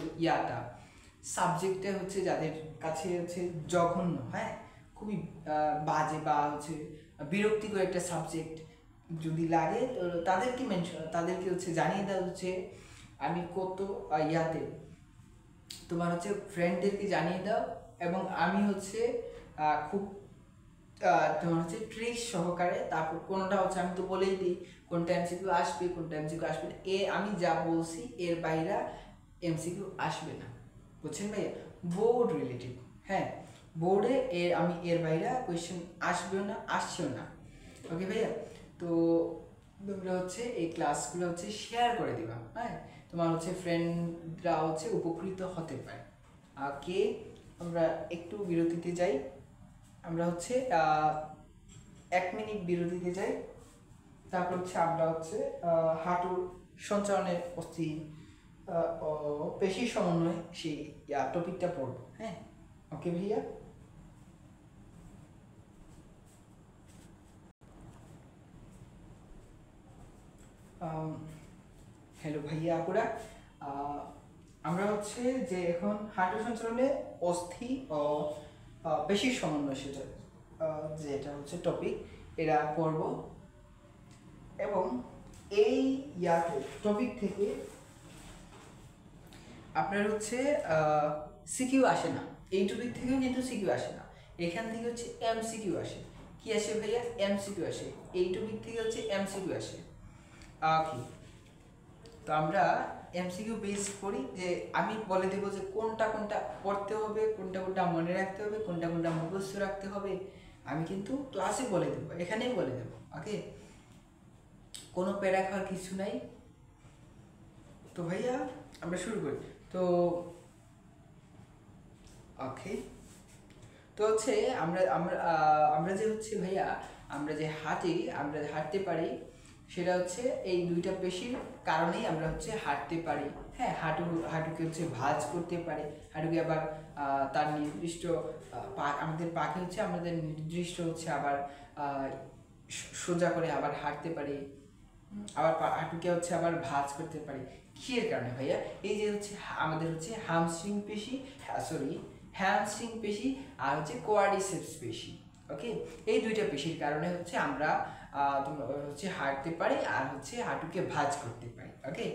সাবজেক্টে হচ্ছে যাদের কাছে হচ্ছে জঘন্য, হ্যাঁ খুবই বাজে বা হচ্ছে বিরক্তিকর একটা সাবজেক্ট যদি লাগে, তো তাদেরকে হচ্ছে জানিয়ে দেওয়া হচ্ছে আমি কত তোমার হচ্ছে ফ্রেন্ডদেরকে জানিয়ে দাও, এবং আমি হচ্ছে খুব তোমার হচ্ছে ট্রিক সহকারে, তারপর কোনটা হচ্ছে আমি তো বলেই দিই কোনটা এমসিকিউ আসবে কোনটা এমসিকিউ আসবে না, আমি যা বলছি এর বাইরে এমসিকিউ আসবে না, বুঝছেন ভাইয়া? বোর্ড রিলেটেড, হ্যাঁ বোর্ডে আমি এর বাইরে কোয়েশ্চেন আসবেও না, আসছেও না। ওকে ভাইয়া, তো তোমরা হচ্ছে এই ক্লাসগুলো হচ্ছে শেয়ার করে দিবা, হ্যাঁ তোমার হচ্ছে ফ্রেন্ডরা হচ্ছে উপকৃত হতে পারে। ওকে, আমরা একটু বিরতিতে যাই, আমরা হচ্ছে 1 মিনিট বিরতিতে যাই, তারপর হচ্ছে আমরা হচ্ছে হাঁটুর সঞ্চালনের অস্থি ও পেশি সমন্বয় সেই টপিকটা পড়বো। হ্যাঁ, ওকে ভাইয়া। হ্যালো ভাইয়া আপুরা, আমরা হচ্ছে যে এখন হাঁটু সঞ্চালনে অস্থি ও পেশির সমন্বয় সেটা যেটা হচ্ছে টপিক এরা পড়ব। এবং এই টপিক থেকে আপনার হচ্ছে সিকিউ আসে না, এই টপিক থেকেও কিন্তু সিকিউ আসে না, এখান থেকে হচ্ছে এমসিকিউ আসে। কি আসে ভাইয়া? এমসিকিউ আসে। এই টপিক থেকে হচ্ছে এমসিকিউ আসে। ওকে, তো আমরা এমসিকিউ বেস করি, যে আমি বলে দেবো যে কোনটা কোনটা পড়তে হবে, কোনটা কোনটা মনে রাখতে হবে, কোনটা কোনটা মুখস্থ রাখতে হবে, আমি কিন্তু ক্লাসে বলে দেবো, এখানেই বলে দেবো। ওকে, কোনো প্যারা খাওয়ার কিছু নাই। তো ভাইয়া আমরা শুরু করি। তো ওকে, তো হচ্ছে আমরা আমরা আমরা যে হচ্ছে ভাইয়া আমরা যে আমরা হাঁটতে পারি, সেটা হচ্ছে এই দুইটা পেশির কারণেই আমরা হচ্ছে হাঁটতে পারি। হ্যাঁ, হাঁটুকে হচ্ছে ভাঁজ করতে পারি, হাঁটুকে আবার তার নির্দিষ্ট আমাদের পাকে হচ্ছে আমাদের নির্দিষ্ট হচ্ছে আবার সোজা করে আবার হাঁটতে পারি, আবার হাঁটুকে হচ্ছে আবার ভাঁজ করতে পারি। কিসের কারণে ভাইয়া? এই যে হচ্ছে আমাদের হচ্ছে হামস্ট্রিং পেশি, হ্যামস্ট্রিং পেশি আর হচ্ছে কোয়াড্রিসেপস পেশি। ওকে, এই দুইটা পেশির কারণে হচ্ছে আমরা হচ্ছে হাঁটতে পারি আর হচ্ছে হাঁটুকে ভাঁজ করতে পারি। ওকে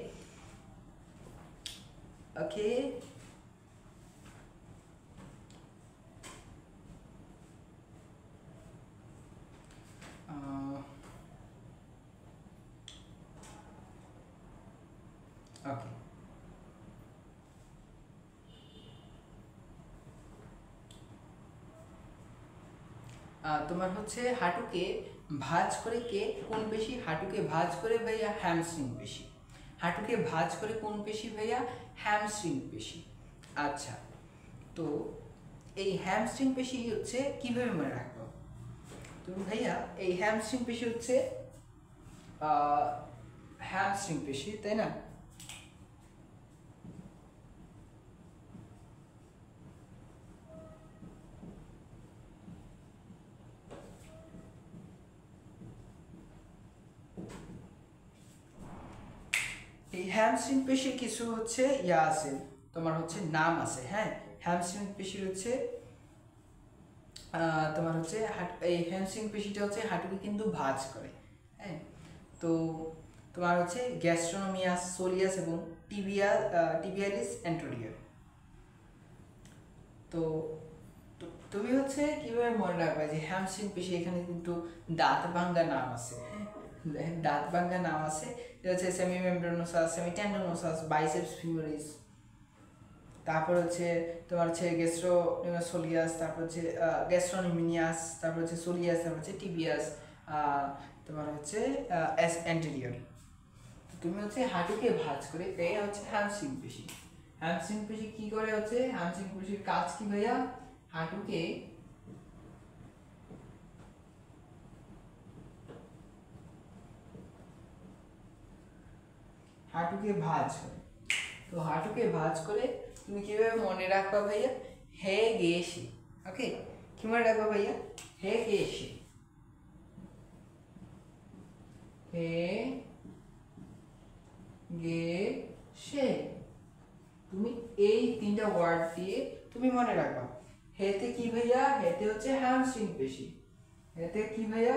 ওকে, ওকে, তোমার হচ্ছে হাঁটুকে ভাঁজ করে কে কোন পেশি? হাঁটুকে ভাঁজ করে ভাইয়া হ্যামস্ট্রিং পেশি। হাঁটুকে ভাঁজ করে কোন পেশি ভাইয়া? হ্যামস্ট্রিং পেশি। আচ্ছা, তো এই হ্যামস্ট্রিং পেশি হচ্ছে কিভাবে মনে রাখবো তুমি ভাইয়া? এই হ্যামস্ট্রিং পেশি হচ্ছে হ্যামস্ট্রিং পেশি, তাই না? এই হ্যামস্ট্রিং পেশির কিছু হচ্ছে আছে, তোমার হচ্ছে নাম আছে। হ্যাঁ, হ্যামস্ট্রিং পেশির হচ্ছে তোমার হচ্ছে এই হ্যামস্ট্রিং পেশিটা হচ্ছে হাঁটুকে কিন্তু ভাঁজ করে। হ্যাঁ, তো তোমার হচ্ছে গ্যাস্ট্রোনোমিয়াস সোলিয়াস এবং টিবিয়ালিস অ্যান্টেরিয়র। তো তুমি হচ্ছে কিভাবে মনে রাখবে যে হ্যামস্ট্রিং পেশি? এখানে কিন্তু দাঁত ভাঙ্গা নাম আছে। দাঁত ভাঙ্গা নাম আছে, এটা হচ্ছে semimembranosus, semitendinosus, biceps femoris. তারপর হচ্ছে তোমার হচ্ছে সোলিয়াস, তারপর হচ্ছে গ্যাস্ট্রোনিমিনিয়াস, তারপর হচ্ছে সোলিয়াস, তারপর হচ্ছে টিবিয়াস, তোমার হচ্ছে অ্যান্টেরিয়র। তুমি হচ্ছে হাঁটুকে ভাঁজ করে, এই হচ্ছে হ্যামস্ট্রিং পেশি। হ্যামস্ট্রিং পেশি কি করে? হচ্ছে হ্যামস্ট্রিং পেশির কাজ কি ভাইয়া? হাঁটুকে হাঁটুকে ভাঁজ করে। তো হাঁটুকে ভাঁজ করে তুমি কিভাবে মনে রাখবা ভাইয়া? হে গেছি। ওকে, কি মনে রাখবা ভাইয়া? হে গেছি, হে গে সে। তুমি এই তিনটা ওয়ার্ড দিয়ে তুমি মনে রাখবা। হেতে কি ভাইয়া? হেতে হচ্ছে হ্যামস্ট্রিং পেশি। হেতে কি ভাইয়া?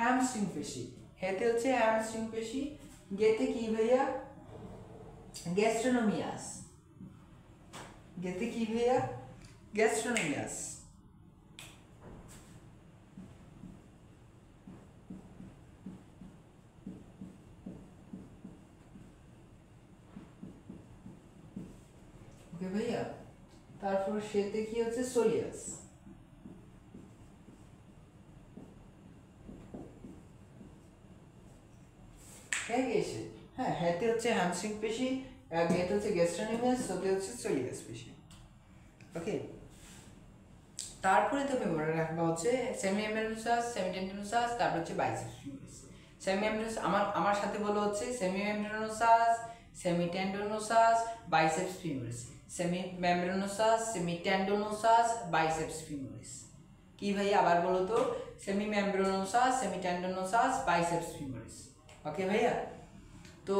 হ্যামস্ট্রিং পেশি। হেতে হচ্ছে হ্যামস্ট্রিং পেশি। গেতে কি ভাইয়া? গ্যাস্ট্রোনোমিয়াস। গেতে কি ভাইয়া? গ্যাস্ট্রোনোমিয়াস। ওকে ভাইয়া, তারপর সেতে কি হচ্ছে? সোলিয়াস। হ্যাঁ গেছে। হ্যাঁ, হেতে হচ্ছে হ্যামস্ট্রিং পেশি, গেতে হচ্ছে গ্যাস্ট্রোনোমিয়াস, সোতে হচ্ছে সোলিয়াস পেশি। ওকে, তারপরে তুমি মনে রাখবা হচ্ছে সেমি মেমব্রেনোসাস, সেমি টেন্ডনোসাস, তারপর হচ্ছে বাইসেপস ফিমোরিস। সেমি মেমব্রেনোসাস আমার সাথে বলো হচ্ছে semimembranosus, semitendinosus, biceps femoris. Semimembranosus, semitendinosus, biceps femoris. কি ভাই আবার বলো তো? Semimembranosus, semitendinosus, biceps femoris. Okay ভাইয়া? তো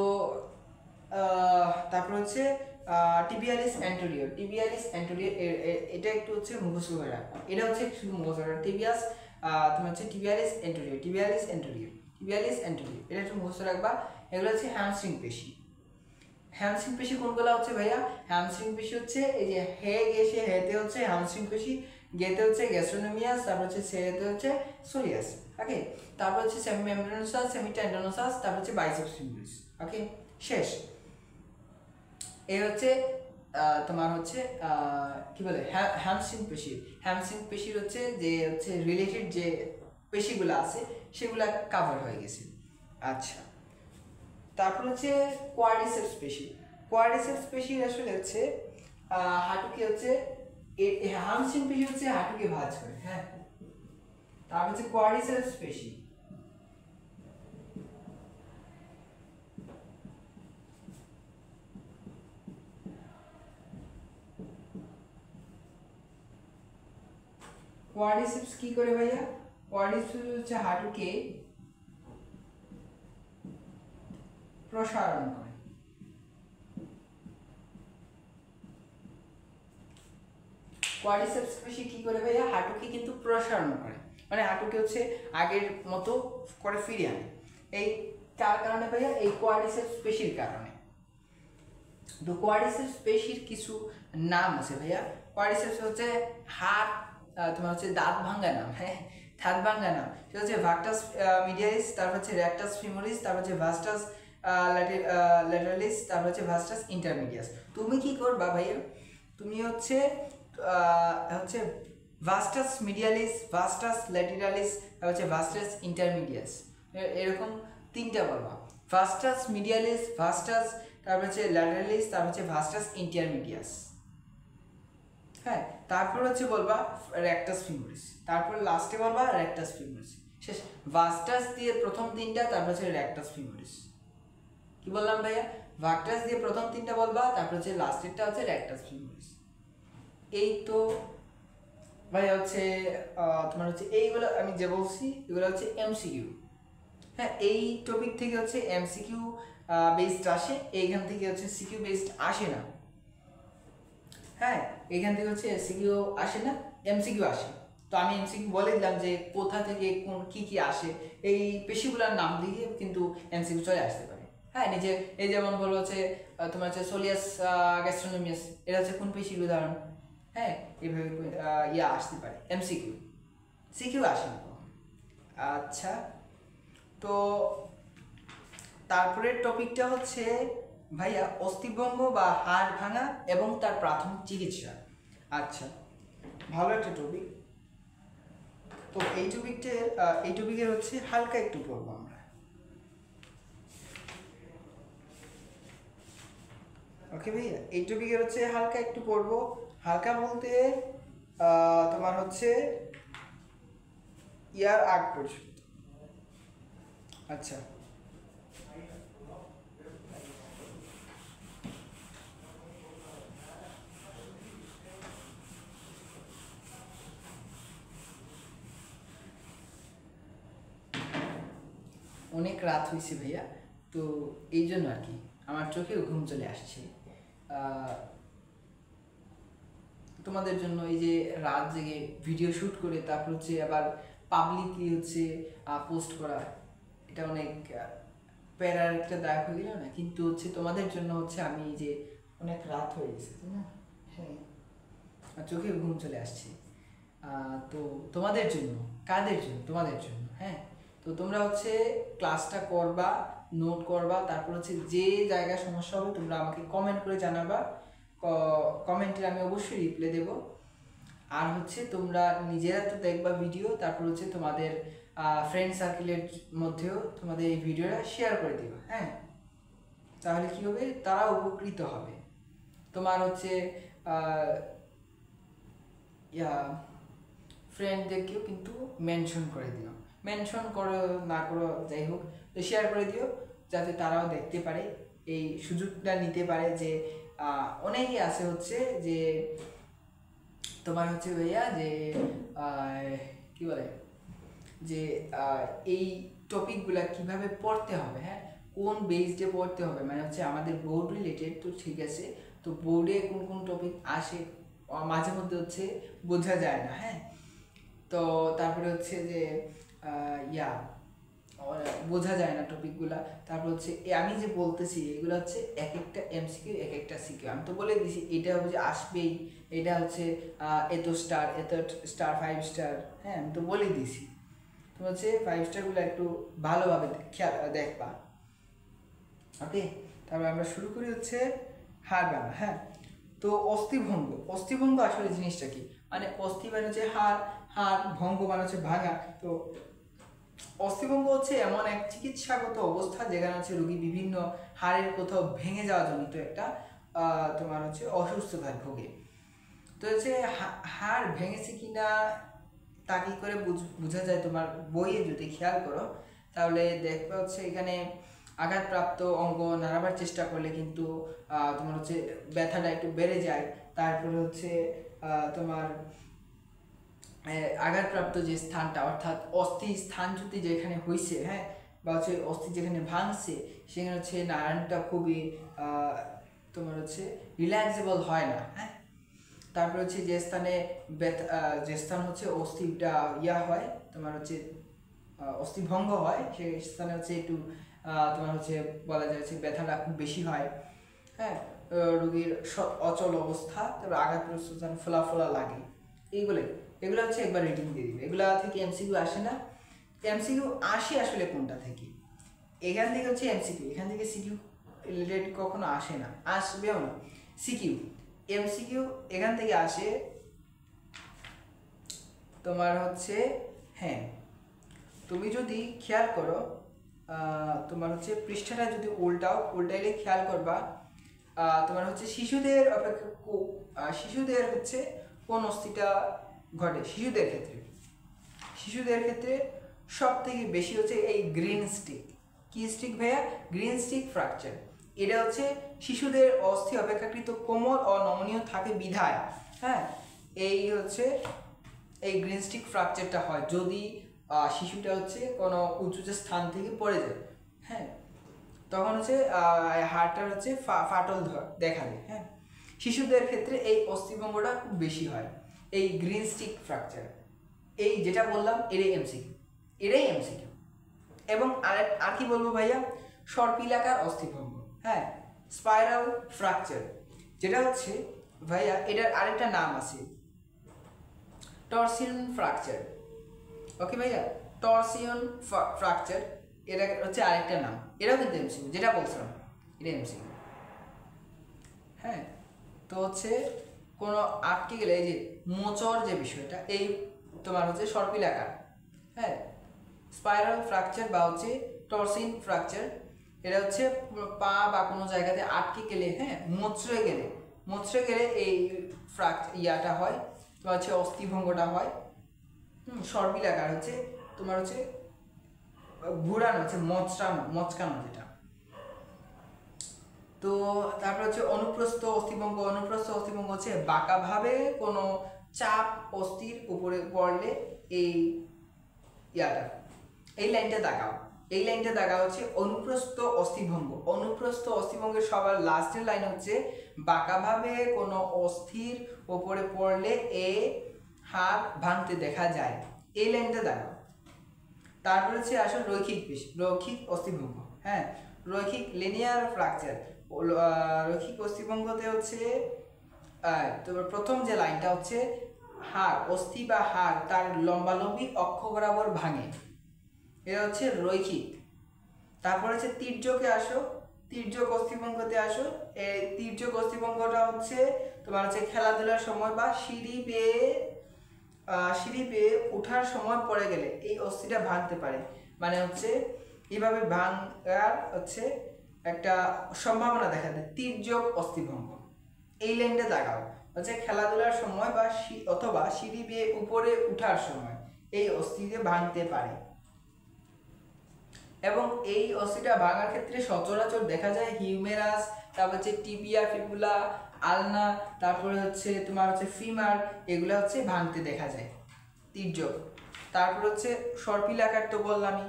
তারপর হচ্ছে টিবিয়ালিস অ্যান্টেরিয়র। টিবিয়ালিস অ্যান্টেরিয়র এটা একটু হচ্ছে মুখস্থ করে রাখবা। এটা হচ্ছে শুধু মুখস্থ করে টিবিয়াস, তোমার হচ্ছে টিবিয়ালিস অ্যান্টেরিয়র, টিবিয়ালিস অ্যান্টেরিয়র, টিবিয়ালিস অ্যান্টেরিয়র, এটা একটু মুখস্থ রাখবা। এগুলো হচ্ছে হ্যামস্ট্রিং পেশি। হ্যামস্ট্রিং পেশি কোনগুলো হচ্ছে ভাইয়া? হ্যামস্ট্রিং পেশি হচ্ছে এই যে হে গেছে, হেতে হচ্ছে হ্যামস্ট্রিং পেশি, গেতে হচ্ছে গ্যাস্ট্রোনোমিয়াস, তারপর হচ্ছে সেতে হচ্ছে সোলিয়াস। ওকে, তারপর হচ্ছে সেমি মেমব্রেনোসাস, সেমি টেন্ডনোসাস, তারপর হচ্ছে বাইসেপস ফিমোরিস। ওকে, শেষ। এই হচ্ছে তোমার হচ্ছে কি বলে হ্যামস্ট্রিং পেশি। হ্যামস্ট্রিং পেশির হচ্ছে যে হচ্ছে রিলেটেড যে পেশিগুলো আছে সেগুলো কাভার হয়ে গেছে। আচ্ছা, তারপর হচ্ছে কোয়াড্রিসেপস পেশি। কোয়াড্রিসেপস পেশির আসলে হচ্ছে হাঁটুকে হচ্ছে হ্যামস্ট্রিং পেশি হচ্ছে হাঁটুকে ভাঁজ করে। হ্যাঁ, তারপর হচ্ছে কোয়াড্রিসেপস পেশি। কোয়াড্রিসেপস কি করে ভাইয়া? কোয়াড্রিসেপস হচ্ছে হাঁটুকে প্রসারণ করে। কোয়াড্রিসেপস পেশি কি করে ভাইয়া? হাঁটুকে কিন্তু প্রসারণ করে, মানে হাঁটুকে হচ্ছে আগের মতো করে ফিরিয়ে আনে। এই কার কারণে ভাইয়া? এই কোয়াড্রিসেপস পেশির কারণে। তো কোয়াড্রিসেপস পেশির কিছু নাম আছে ভাইয়া। কোয়াড্রিসেপস হচ্ছে হাত, তোমার হচ্ছে দাঁত ভাঙ্গা নাম। হ্যাঁ, দাঁত ভাঙ্গা নাম। সেটা হচ্ছে ভাস্টাস মিডিয়ালিস, তারপর হচ্ছে রেক্টাস ফিমোরিস, তারপর হচ্ছে ভাস্টাস ল্যাটারালিস, তারপর হচ্ছে ভাস্টাস ইন্টারমিডিয়াস। তুমি কি করবা ভাইয়া? তুমি হচ্ছে হচ্ছে ভাস্টাস মিডিয়ালিস, ভাস্টাস ল্যাটারালিস, তারপর হচ্ছে ভাস্টাস ইন্টারমিডিয়াস, এরকম তিনটা বলবা। ভাস্টাস মিডিয়ালিস, ভাস্টাস, তারপর হচ্ছে ল্যাটারালিস, তারপর হচ্ছে ভাস্টাস ইন্টারমিডিয়াস। হ্যাঁ, তারপর হচ্ছে বলবা রেক্টাস ফিমোরিস, তারপর লাস্টে বলবা রেক্টাস ফিমোরিস। শেষ। ভাস্টাস দিয়ে প্রথম তিনটা, তারপর হচ্ছে রেক্টাস ফিমোরিস। কি বললাম ভাইয়া? ভাস্টাস দিয়ে প্রথম তিনটা বলবা, তারপর হচ্ছে লাস্টেরটা হচ্ছে রেক্টাস ফিমোরিস। এই তো ভাইয়া হচ্ছে তোমার হচ্ছে এইগুলো আমি যে বলছি এগুলো হচ্ছে এমসিকিউ। হ্যাঁ, এই টপিক থেকে হচ্ছে এমসিকিউ বেসড আসে, এইখান থেকে হচ্ছে সিকিউ বেসড আসে না। হ্যাঁ, এখান থেকে হচ্ছে এমসিকিউ আসে না, এমসিকিউ আসে। তো আমি এমসিকিউ বলে দিলাম যে কোথা থেকে কোন কি কি আসে, এই পেশিগুলোর নাম দিয়ে কিন্তু এমসিকিউ চলে আসতে পারে। হ্যাঁ, নিজে এই যেমন বলো হচ্ছে তোমার হচ্ছে সোলিয়াস গ্যাস্ট্রোনোমিয়াস, এটা হচ্ছে কোন পেশির উদাহরণ। হ্যাঁ, এইভাবে ইয়া আসতে পারে এমসিকিউ, সিকিউ আসে না। আচ্ছা, তো তারপরের টপিকটা হচ্ছে ভাইয়া অস্থিভঙ্গ বা হাড় ভাঙা এবং তার প্রাথমিক চিকিৎসা। আচ্ছা, ভালো একটা টপিক। তো এই টপিকের হচ্ছে হালকা একটু পড়বো আমরা। ওকে ভাইয়া, এই টপিকের হচ্ছে হালকা একটু পড়বো। হালকা বলতে তোমার হচ্ছে ইয়ার আগ পর্যন্ত। আচ্ছা, অনেক রাত হয়েছে ভাইয়া, তো এই জন্য আর কি আমার চোখে ঘুম চলে আসছে। তোমাদের জন্য এই যে রাত জেগে ভিডিও শ্যুট করে তারপর হচ্ছে আবার পাবলিকলি হচ্ছে পোস্ট করা, এটা অনেক প্যারার একটা দায়ক হয়ে গেল না? কিন্তু হচ্ছে তোমাদের জন্য হচ্ছে আমি যে অনেক রাত হয়ে গেছে, তাই না? হ্যাঁ, আর চোখে ঘুম চলে আসছে। তো তোমাদের জন্য, কাদের জন্য? তোমাদের জন্য। হ্যাঁ, তো তোমরা হচ্ছে ক্লাসটা করবা, নোট করবা, তারপর হচ্ছে যে জায়গায় সমস্যা হবে তোমরা আমাকে কমেন্ট করে জানাবা। কমেন্টে আমি অবশ্যই রিপ্লাই দেব। আর হচ্ছে তোমরা নিজেরা তো দেখবা ভিডিও, তারপর হচ্ছে তোমাদের ফ্রেন্ড সার্কেলের মধ্যেও তোমাদের এই ভিডিওটা শেয়ার করে দিবা। হ্যাঁ, তাহলে কি হবে? তারা উপকৃত হবে। তোমার হচ্ছে ইয়া ফ্রেন্ডদেরকেও কিন্তু মেনশন করে দিও, মেনশন করো না করো যাই হোক, তো শেয়ার করে দিও যাতে তারাও দেখতে পারে, এই সুযোগটা নিতে পারে যে অনেকেই আছে হচ্ছে যে তোমার হচ্ছে ভাইয়া যে কি বলে যে এই টপিকগুলা কিভাবে পড়তে হবে, হ্যাঁ কোন বেসডে পড়তে হবে, মানে হচ্ছে আমাদের বোর্ড রিলেটেড তো ঠিক আছে, তো বোর্ডে কোন কোন টপিক আসে মাঝে মধ্যে হচ্ছে বোঝা যায় না, হ্যাঁ তো তারপরে হচ্ছে যে ইয়া বোঝা যায় না টপিকগুলা, তারপর হচ্ছে আমি যে বলতেছি এগুলো হচ্ছে এক একটা এমসিকিউ এক একটা সিকিউ, আমি তো বলে দিছি এটা হচ্ছে আসবেই, এটা হচ্ছে এত স্টার এত স্টার 5 স্টার, হ্যাঁ আমি তো বলে দিছি, তো হচ্ছে 5 স্টারগুলো একটু ভালোভাবে খেয়াল দেখবা, ওকে। তারপর আমরা শুরু করি হচ্ছে হাড় ভাঙা, হ্যাঁ তো অস্থিভঙ্গ, অস্থিভঙ্গ আসলে জিনিসটা কি, মানে অস্থি মানে হচ্ছে হাড়, হাড় ভঙ্গ মানে হচ্ছে ভাঙা, তো অস্থিভঙ্গ হচ্ছে এমন এক চিকিৎসাগত অবস্থা যেখানে হচ্ছে রোগী বিভিন্ন হাড়ের কোথাও ভেঙে যাওয়া জনিত একটা তোমার হচ্ছে অসুস্থতায় ভোগে, তো হচ্ছে হাড় ভেঙেছে কিনা তা কি করে বোঝা যায়, তোমার বইয়ে যদি খেয়াল করো তাহলে দেখবে হচ্ছে এখানে আঘাতপ্রাপ্ত অঙ্গ নাড়াবার চেষ্টা করলে কিন্তু তোমার হচ্ছে ব্যথাটা একটু বেড়ে যায়, তারপরে হচ্ছে তোমার আঘাতপ্রাপ্ত যে স্থানটা অর্থাৎ অস্থি স্থান যদি যেখানে হয়েছে, হ্যাঁ বা হচ্ছে অস্থি যেখানে ভাঙছে সেখানে হচ্ছে নাড়ানোটা খুবই তোমার হচ্ছে রিল্যাক্সেবল হয় না, হ্যাঁ তারপরে হচ্ছে যে স্থানে যে স্থান হচ্ছে অস্থিটা ইয়া হয় তোমার হচ্ছে অস্থিভঙ্গ হয় সেই স্থানে হচ্ছে একটু তোমার হচ্ছে বলা যায় হচ্ছে ব্যথাটা খুব বেশি হয়, হ্যাঁ রোগীর অচল অবস্থা, তারপর আঘাতগ্রস্ত স্থান ফোলা ফোলা লাগে, এগুলো হচ্ছে একবার রেটিং দিয়ে দিবে, এগুলা থেকে এমসিকিউ আসে না, এমসিকিউ আসে আসলে কোনটা থেকে, এখান থেকে হচ্ছে এমসিকিউ, এখান থেকে সিকিউ রিলেটেড কখনো আসে না, আসবেও না, সিকিউ এমসিকিউ এখান থেকে আসে তোমার হচ্ছে, হ্যাঁ তুমি যদি খেয়াল করো তোমার হচ্ছে পৃষ্ঠাটা যদি উল্টাইলে খেয়াল করবা তোমার হচ্ছে শিশুদের অপেক্ষা শিশুদের হচ্ছে কোন অস্থিটা ঘটে, শিশুদের ক্ষেত্রে সব থেকে বেশি হচ্ছে এই গ্রিন স্টিক, কি স্টিক ভাইয়া, গ্রিন স্টিক ফ্র্যাকচার, এটা হচ্ছে শিশুদের অস্থি অপেক্ষাকৃত কোমল ও নমনীয় থাকে বিধায়, হ্যাঁ এই হচ্ছে এই গ্রিন স্টিক ফ্র্যাকচারটা হয় যদি শিশুটা হচ্ছে কোনো উঁচু স্থান থেকে পড়ে যায়, হ্যাঁ তখন হচ্ছে হাড়টার হচ্ছে ফাটল দেখা যায়, হ্যাঁ শিশুদের ক্ষেত্রে এই অস্থিভঙ্গটা খুব বেশি হয়, এই গ্রিন স্টিক ফ্র্যাকচার, এই যেটা বললাম এটাই এমসিকিউ, এবং আর কি বলবো ভাইয়া, সর্পিলাকার অস্থিভঙ্গ, হ্যাঁ স্পাইরাল ফ্র্যাকচার, যেটা হচ্ছে ভাইয়া এটার আরেকটা নাম আছে টর্সিয়ন ফ্র্যাকচার, ওকে ভাইয়া টর্সিয়ন ফ্র্যাকচার, এটা হচ্ছে আরেকটা নাম, এটাও কিন্তু এমসিকিউ, যেটা বলছিলাম এটা এমসিকিউ, হ্যাঁ তো হচ্ছে কোনো আটকে গেলে এই যে মোচর যে বিষয়টা এই তোমার হচ্ছে সর্পিলাকার, হ্যাঁ স্পাইরাল ফ্র্যাকচার বা হচ্ছে টর্সিন ফ্র্যাকচার, এটা হচ্ছে পা বা কোনো জায়গাতে আটকে গেলে, হ্যাঁ মোচড়ে গেলে এই ইয়াটা হয়, তোমার হচ্ছে অস্থিভঙ্গটা হয়, সর্পিলাকার হচ্ছে তোমার হচ্ছে ঘুরানো হচ্ছে মচকানো যেটা, তো তারপর হচ্ছে অনুপ্রস্থ অস্থিভঙ্গ হচ্ছে বাঁকাভাবে কোনো চাপ অস্থির উপরে পড়লে এই ইয়াটা এই লাইনটা দাগাও হচ্ছে অনুপ্রস্থ অস্থিভঙ্গের সবার লাস্টের লাইন হচ্ছে বাঁকাভাবে কোনো অস্থির উপরে পড়লে এ হাড় ভাঙতে দেখা যায়, এই লাইনটা দাগাও। তারপর হচ্ছে আসলে রৈখিক অস্থিভঙ্গ, হ্যাঁ রৈখিক লিনিয়ার ফ্র্যাকচার, রৈখিক অস্থিভঙ্গতে হচ্ছে তোমার প্রথম যে লাইনটা হচ্ছে হাড় অস্থি বা হাড় তার লম্বালম্বি অক্ষ বরাবর ভাঙে, এটা হচ্ছে রৈখিক। তারপর হচ্ছে তির্যক অস্থিভঙ্গতে আসো, এই তির্যক অস্থিভঙ্গটা হচ্ছে তোমার হচ্ছে খেলাধুলার সময় বা সিঁড়ি বেয়ে ওঠার সময় পড়ে গেলে এই অস্থিটা ভাঙতে পারে, মানে হচ্ছে এইভাবে ভাঙার হচ্ছে একটা সম্ভাবনা দেখা দেয় তির্যক অস্থিভঙ্গ, এই লাইনটা দাগাও। হচ্ছে খেলাধুলার সময় বা অথবা সিঁড়ি বেয়ে উপরে উঠার সময় এই অস্থিকে ভাঙতে পারে। এবং এই অস্থিটা ভাঙার ক্ষেত্রে সচরাচর দেখা যায় হিউমেরাস, তারপর হচ্ছে টিবিয়া, ফিবুলা, আলনা, তারপরে হচ্ছে তোমার হচ্ছে ফিমার, এগুলো হচ্ছে ভাঙতে দেখা যায় তির্যক। তারপর হচ্ছে সর্পিলাকার তো বললামই,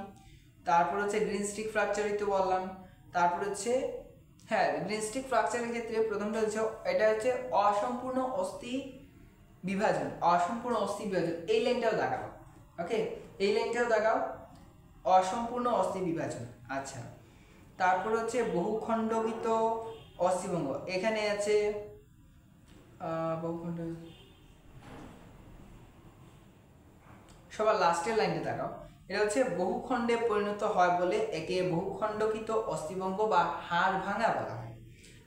তারপর হচ্ছে গ্রিন স্টিক ফ্র্যাকচারই তো বললাম। তারপর হচ্ছে হ্যাঁ, গ্রিন স্টিক ফ্র্যাকচারের ক্ষেত্রে প্রথমটা হচ্ছে এটা হচ্ছে অসম্পূর্ণ অস্থি বিভাজন, অসম্পূর্ণ অস্থি বিভাজন, এই লাইনটাও দেখাও। ওকে, এই লাইনটাও দেখাও, অসম্পূর্ণ অস্থি বিভাজন। আচ্ছা, তারপর হচ্ছে বহুখণ্ডবিত অস্থিভঙ্গ, এখানে আছে বহুখণ্ড, সবার লাস্টের লাইনটা দেখাও। এটা হচ্ছে বহুখণ্ডে পরিণত হয় বলে একে বহুখণ্ডকিত অস্থিভঙ্গ বা হাড় ভাঙা বলা হয়।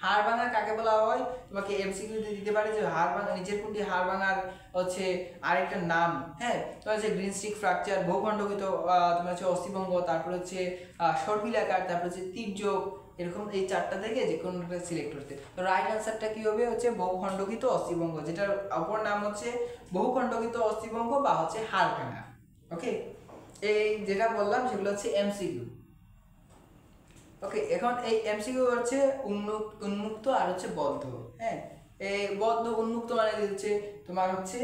হাড় ভাঙা কাকে বলা হয়? তোমাকে এমসিকিউতে দিতে পারে যে হাড় ভাঙা নিচের কোনটি হাড় ভাঙার হচ্ছে আরেকটা নাম। হ্যাঁ, তোমার হচ্ছে গ্রিন স্টিক ফ্র্যাকচার, বহুখণ্ডকিত তোমার হচ্ছে অস্থিভঙ্গ, তারপর হচ্ছে সর্পিলাকার, তারপর হচ্ছে তির্যক, এরকম এই চারটা থেকে যে কোনো একটা সিলেক্ট করতে। তো রাইট অ্যান্সারটা কি হবে? হচ্ছে বহুখণ্ডকিত অস্থিভঙ্গ, যেটার অপর নাম হচ্ছে বহুখণ্ডকিত অস্থিভঙ্গ বা হচ্ছে হাড় ভাঙা। ওকে, এই যেটা বললাম সেগুলো হচ্ছে এমসিকিউ। ওকে, এখন এই এমসিকিউ হচ্ছে উন্মুক্ত আর হচ্ছে বদ্ধ। হ্যাঁ, এই বদ্ধ উন্মুক্ত মানে হচ্ছে তোমার হচ্ছে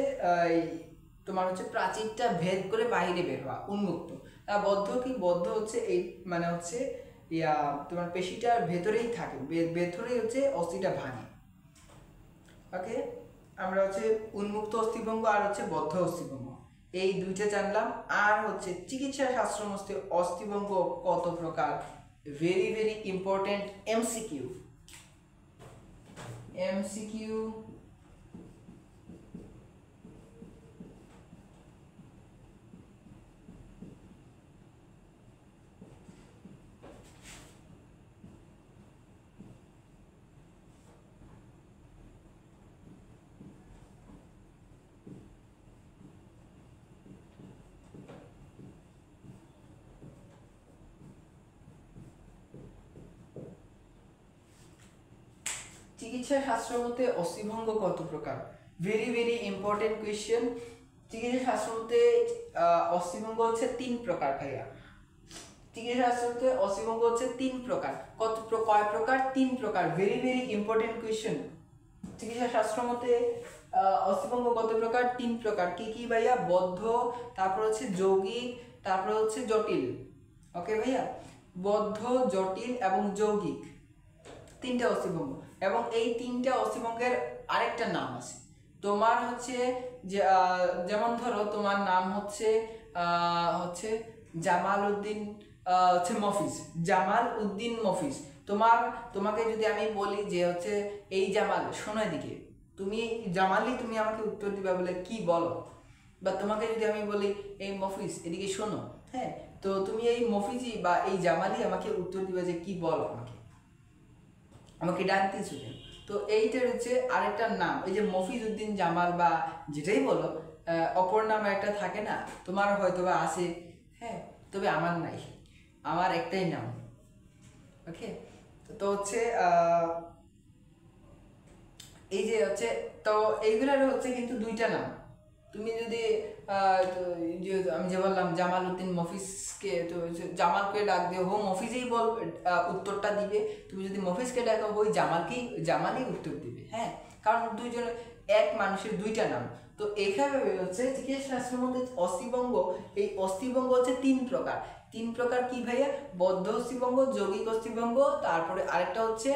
তোমার হচ্ছে প্রাচীরটা ভেদ করে বাইরে বের হওয়া, উন্মুক্ত। আর বদ্ধ কি? বদ্ধ হচ্ছে এই মানে হচ্ছে তোমার পেশিটার ভেতরেই থাকে, ভেতরেই হচ্ছে অস্থিটা ভাঙে। ওকে, আমরা হচ্ছে উন্মুক্ত অস্থিভঙ্গ আর হচ্ছে বদ্ধ অস্থিভঙ্গ এই দুইটা জানলাম। আর হচ্ছে চিকিৎসা শাস্ত্র মতে অস্থিভঙ্গ কত প্রকার? Very very important MCQ. MCQ চিকিৎসা শাস্ত্র মতে অস্থিভঙ্গ কত প্রকার? Very very important question. চিকিৎসা শাস্ত্র মতে অস্থিভঙ্গ হচ্ছে 3 প্রকার ভাইয়া। চিকিৎসা শাস্ত্র মতে অস্থিভঙ্গ হচ্ছে 3 প্রকার। কয় প্রকার? 3 প্রকার। Very very important question. চিকিৎসা শাস্ত্র মতে অস্থিভঙ্গ কত প্রকার? 3 প্রকার। কি কি ভাইয়া? বদ্ধ, তারপর হচ্ছে যৌগিক, তারপর হচ্ছে জটিল। ওকে ভাইয়া, বদ্ধ, জটিল এবং যৌগিক, 3টা অস্থিভঙ্গ। এবং এই 3টা অস্থিভঙ্গের আরেকটা নাম আছে। তোমার হচ্ছে যেমন ধরো তোমার নাম হচ্ছে হচ্ছে জামাল উদ্দিন হচ্ছে মফিজ, জামাল উদ্দিন মফিজ। তোমাকে যদি আমি বলি যে হচ্ছে এই জামাল, শোনো এদিকে, তুমি জামালই তুমি আমাকে উত্তর দিবা বলে কি বলো। বা তোমাকে যদি আমি বলি এই মফিজ এদিকে শোনো, হ্যাঁ, তো তুমি এই মফিজি বা এই জামালই আমাকে উত্তর দিবা যে কি বলো, আমাকে ডাকতেছো কেন। তো এইটার হচ্ছে আরেকটা নাম, এই যে মফিজ উদ্দিন জামাল বা যেটাই বলো, অপর নাম একটা থাকে না, তোমার হয়তো বা আছে, হ্যাঁ, তবে আমার নাই, আমার একটাই নাম। ওকে, তো হচ্ছে এই যে হচ্ছে, তো এইগুলার হচ্ছে কিন্তু 2টা নাম। তুমি যদি আমি যে বললাম জামাল উদ্দিন মফিজকে, তো জামালকে ডাক দিও, হো মফিজেই বল উত্তরটা দিবে। তুমি যদি মফিজকে ডাকো, ওই জামালই উত্তর দিবে। হ্যাঁ, কারণ দুইজন এক মানুষের 2টা নাম। তো এখানে হচ্ছে চিকিৎসা শাস্ত্রের মধ্যে অস্থিভঙ্গ, এই অস্থিভঙ্গ হচ্ছে 3 প্রকার। 3 প্রকার কি ভাইয়া? বদ্ধ অস্থিভঙ্গ, যৌগিক অস্থিভঙ্গ, তারপরে আরেকটা হচ্ছে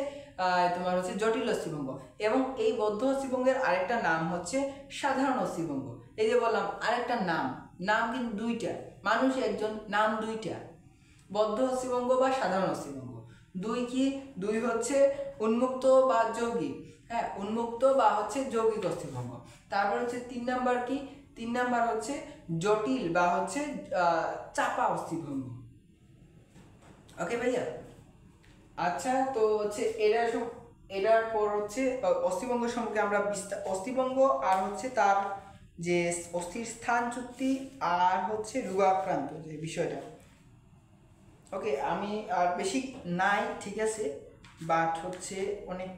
তোমার হচ্ছে জটিল অস্থিভঙ্গ। এবং এই বদ্ধ অস্থিভঙ্গের আরেকটা নাম হচ্ছে সাধারণ অস্থিভঙ্গ। এই যে বললাম আরেকটা নাম কিন্তু 2টা, মানুষ একজন, নাম 2টা, বদ্ধ অস্থিভঙ্গ বা সাধারণ অস্থিভঙ্গ। 2 হচ্ছে উন্মুক্ত বা যৌগিক, হ্যাঁ, উন্মুক্ত বা হচ্ছে যৌগিক অস্থিভঙ্গ। তারপর হচ্ছে 3 নাম্বার কি? 3 নাম্বার হচ্ছে জটিল বা হচ্ছে চাপা অস্থিভঙ্গ। ওকে ভাইয়া, আচ্ছা, তো হচ্ছে এটার পর হচ্ছে অস্থিভঙ্গ সম্পর্কে আমরা অস্থিভঙ্গ আর হচ্ছে তার যে অস্থির স্থানচ্যুতি আর হচ্ছে রোগাক্রান্ত যে বিষয়টা। ওকে, আমি আর বেশি নাই, ঠিক আছে, বাট হচ্ছে অনেক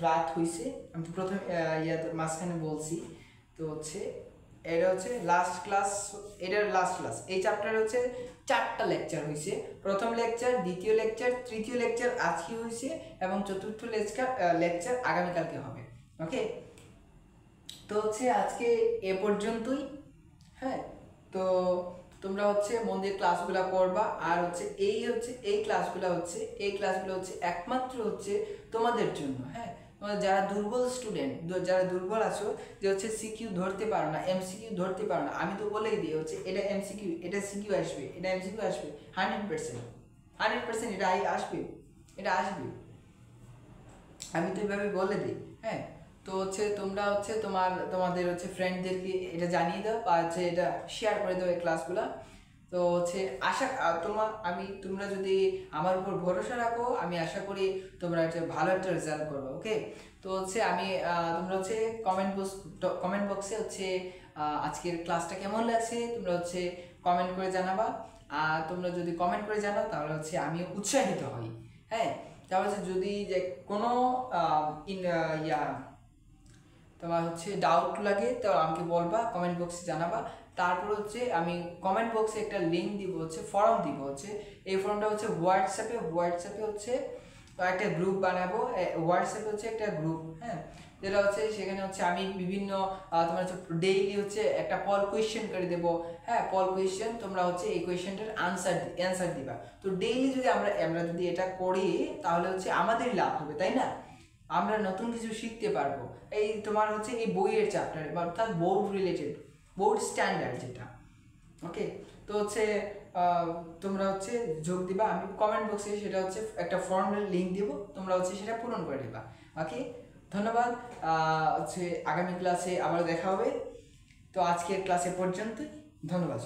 রাত হয়েছে, আমি তো প্রথম ইয়াতে মাঝখানে বলছি। তো হচ্ছে এটা হচ্ছে লাস্ট ক্লাস, এটার লাস্ট ক্লাস। এই চ্যাপ্টারে হচ্ছে 4টা লেকচার হয়েছে। প্রথম লেকচার, দ্বিতীয় লেকচার, তৃতীয় লেকচার আজকে হয়েছে এবং চতুর্থ লেকচার আগামীকালকে হবে। ওকে, তো হচ্ছে আজকে এ পর্যন্তই। হ্যাঁ, তো তোমরা হচ্ছে মন দিয়ে ক্লাসগুলো করবা। আর হচ্ছে এই ক্লাসগুলো হচ্ছে একমাত্র হচ্ছে তোমাদের জন্য। হ্যাঁ, তোমরা যারা দুর্বল স্টুডেন্ট, যারা দুর্বল আছো, যে হচ্ছে সিকিউ ধরতে পারো না, এমসিকিউ ধরতে পারো না, আমি তো বলেই দিই হচ্ছে এটা এমসিকিউ, এটা সিকিউ আসবে, এটা এমসিকিউ আসবে 100%, এটা আসবে, এটা আসবে, আমি তো এভাবে বলে দিই। হ্যাঁ, তো হচ্ছে তোমরা হচ্ছে তোমাদের হচ্ছে ফ্রেন্ডদেরকে এটা জানিয়ে দাও বা হচ্ছে এটা শেয়ার করে দাও এই ক্লাসগুলো। তো হচ্ছে তোমরা যদি আমার উপর ভরসা রাখো, আমি আশা করি তোমরা একটা ভালো একটা রেজাল্ট করবে। ওকে, তো হচ্ছে তোমরা হচ্ছে কমেন্ট বক্সে হচ্ছে আজকের ক্লাসটা কেমন লাগছে তোমরা হচ্ছে কমেন্ট করে জানাবা। আর তোমরা যদি কমেন্ট করে জানাও তাহলে হচ্ছে আমি উৎসাহিত হই। হ্যাঁ, তাহলে হচ্ছে যদি যে কোনো তোমার হচ্ছে ডাউট লাগে তো আমাকে বলবা, কমেন্ট বক্সে জানাবা। তারপর হচ্ছে আমি কমেন্ট বক্সে একটা লিঙ্ক দিব, হচ্ছে ফর্ম দিব, হচ্ছে এই ফর্মটা হচ্ছে হোয়াটসঅ্যাপে হচ্ছে একটা গ্রুপ বানাবো। হোয়াটসঅ্যাপে হচ্ছে একটা গ্রুপ, হ্যাঁ, যেটা হচ্ছে সেখানে হচ্ছে আমি বিভিন্ন তোমার হচ্ছে ডেইলি হচ্ছে একটা পল কোয়েশ্চেন করে দেবো। হ্যাঁ, পল কোয়েশ্চেন, তোমরা হচ্ছে এই কোয়েশ্চেনটার অ্যান্সার দিবা। তো ডেইলি যদি আমরা যদি এটা করি তাহলে হচ্ছে আমাদের লাভ হবে, তাই না? আমরা নতুন কিছু শিখতে পারবো। এই তোমার হচ্ছে এই বইয়ের চ্যাপ্টারে, অর্থাৎ বোর্ড স্ট্যান্ডার্ড যেটা। ওকে, তো হচ্ছে তোমরা হচ্ছে যোগ দিবা, আমি কমেন্ট বক্সে সেটা হচ্ছে একটা ফর্মের লিঙ্ক দিব, তোমরা হচ্ছে সেটা পূরণ করে দিবা। ওকে, ধন্যবাদ। হচ্ছে আগামী ক্লাসে আবার দেখা হবে। তো আজকের ক্লাসে পর্যন্তই, ধন্যবাদ।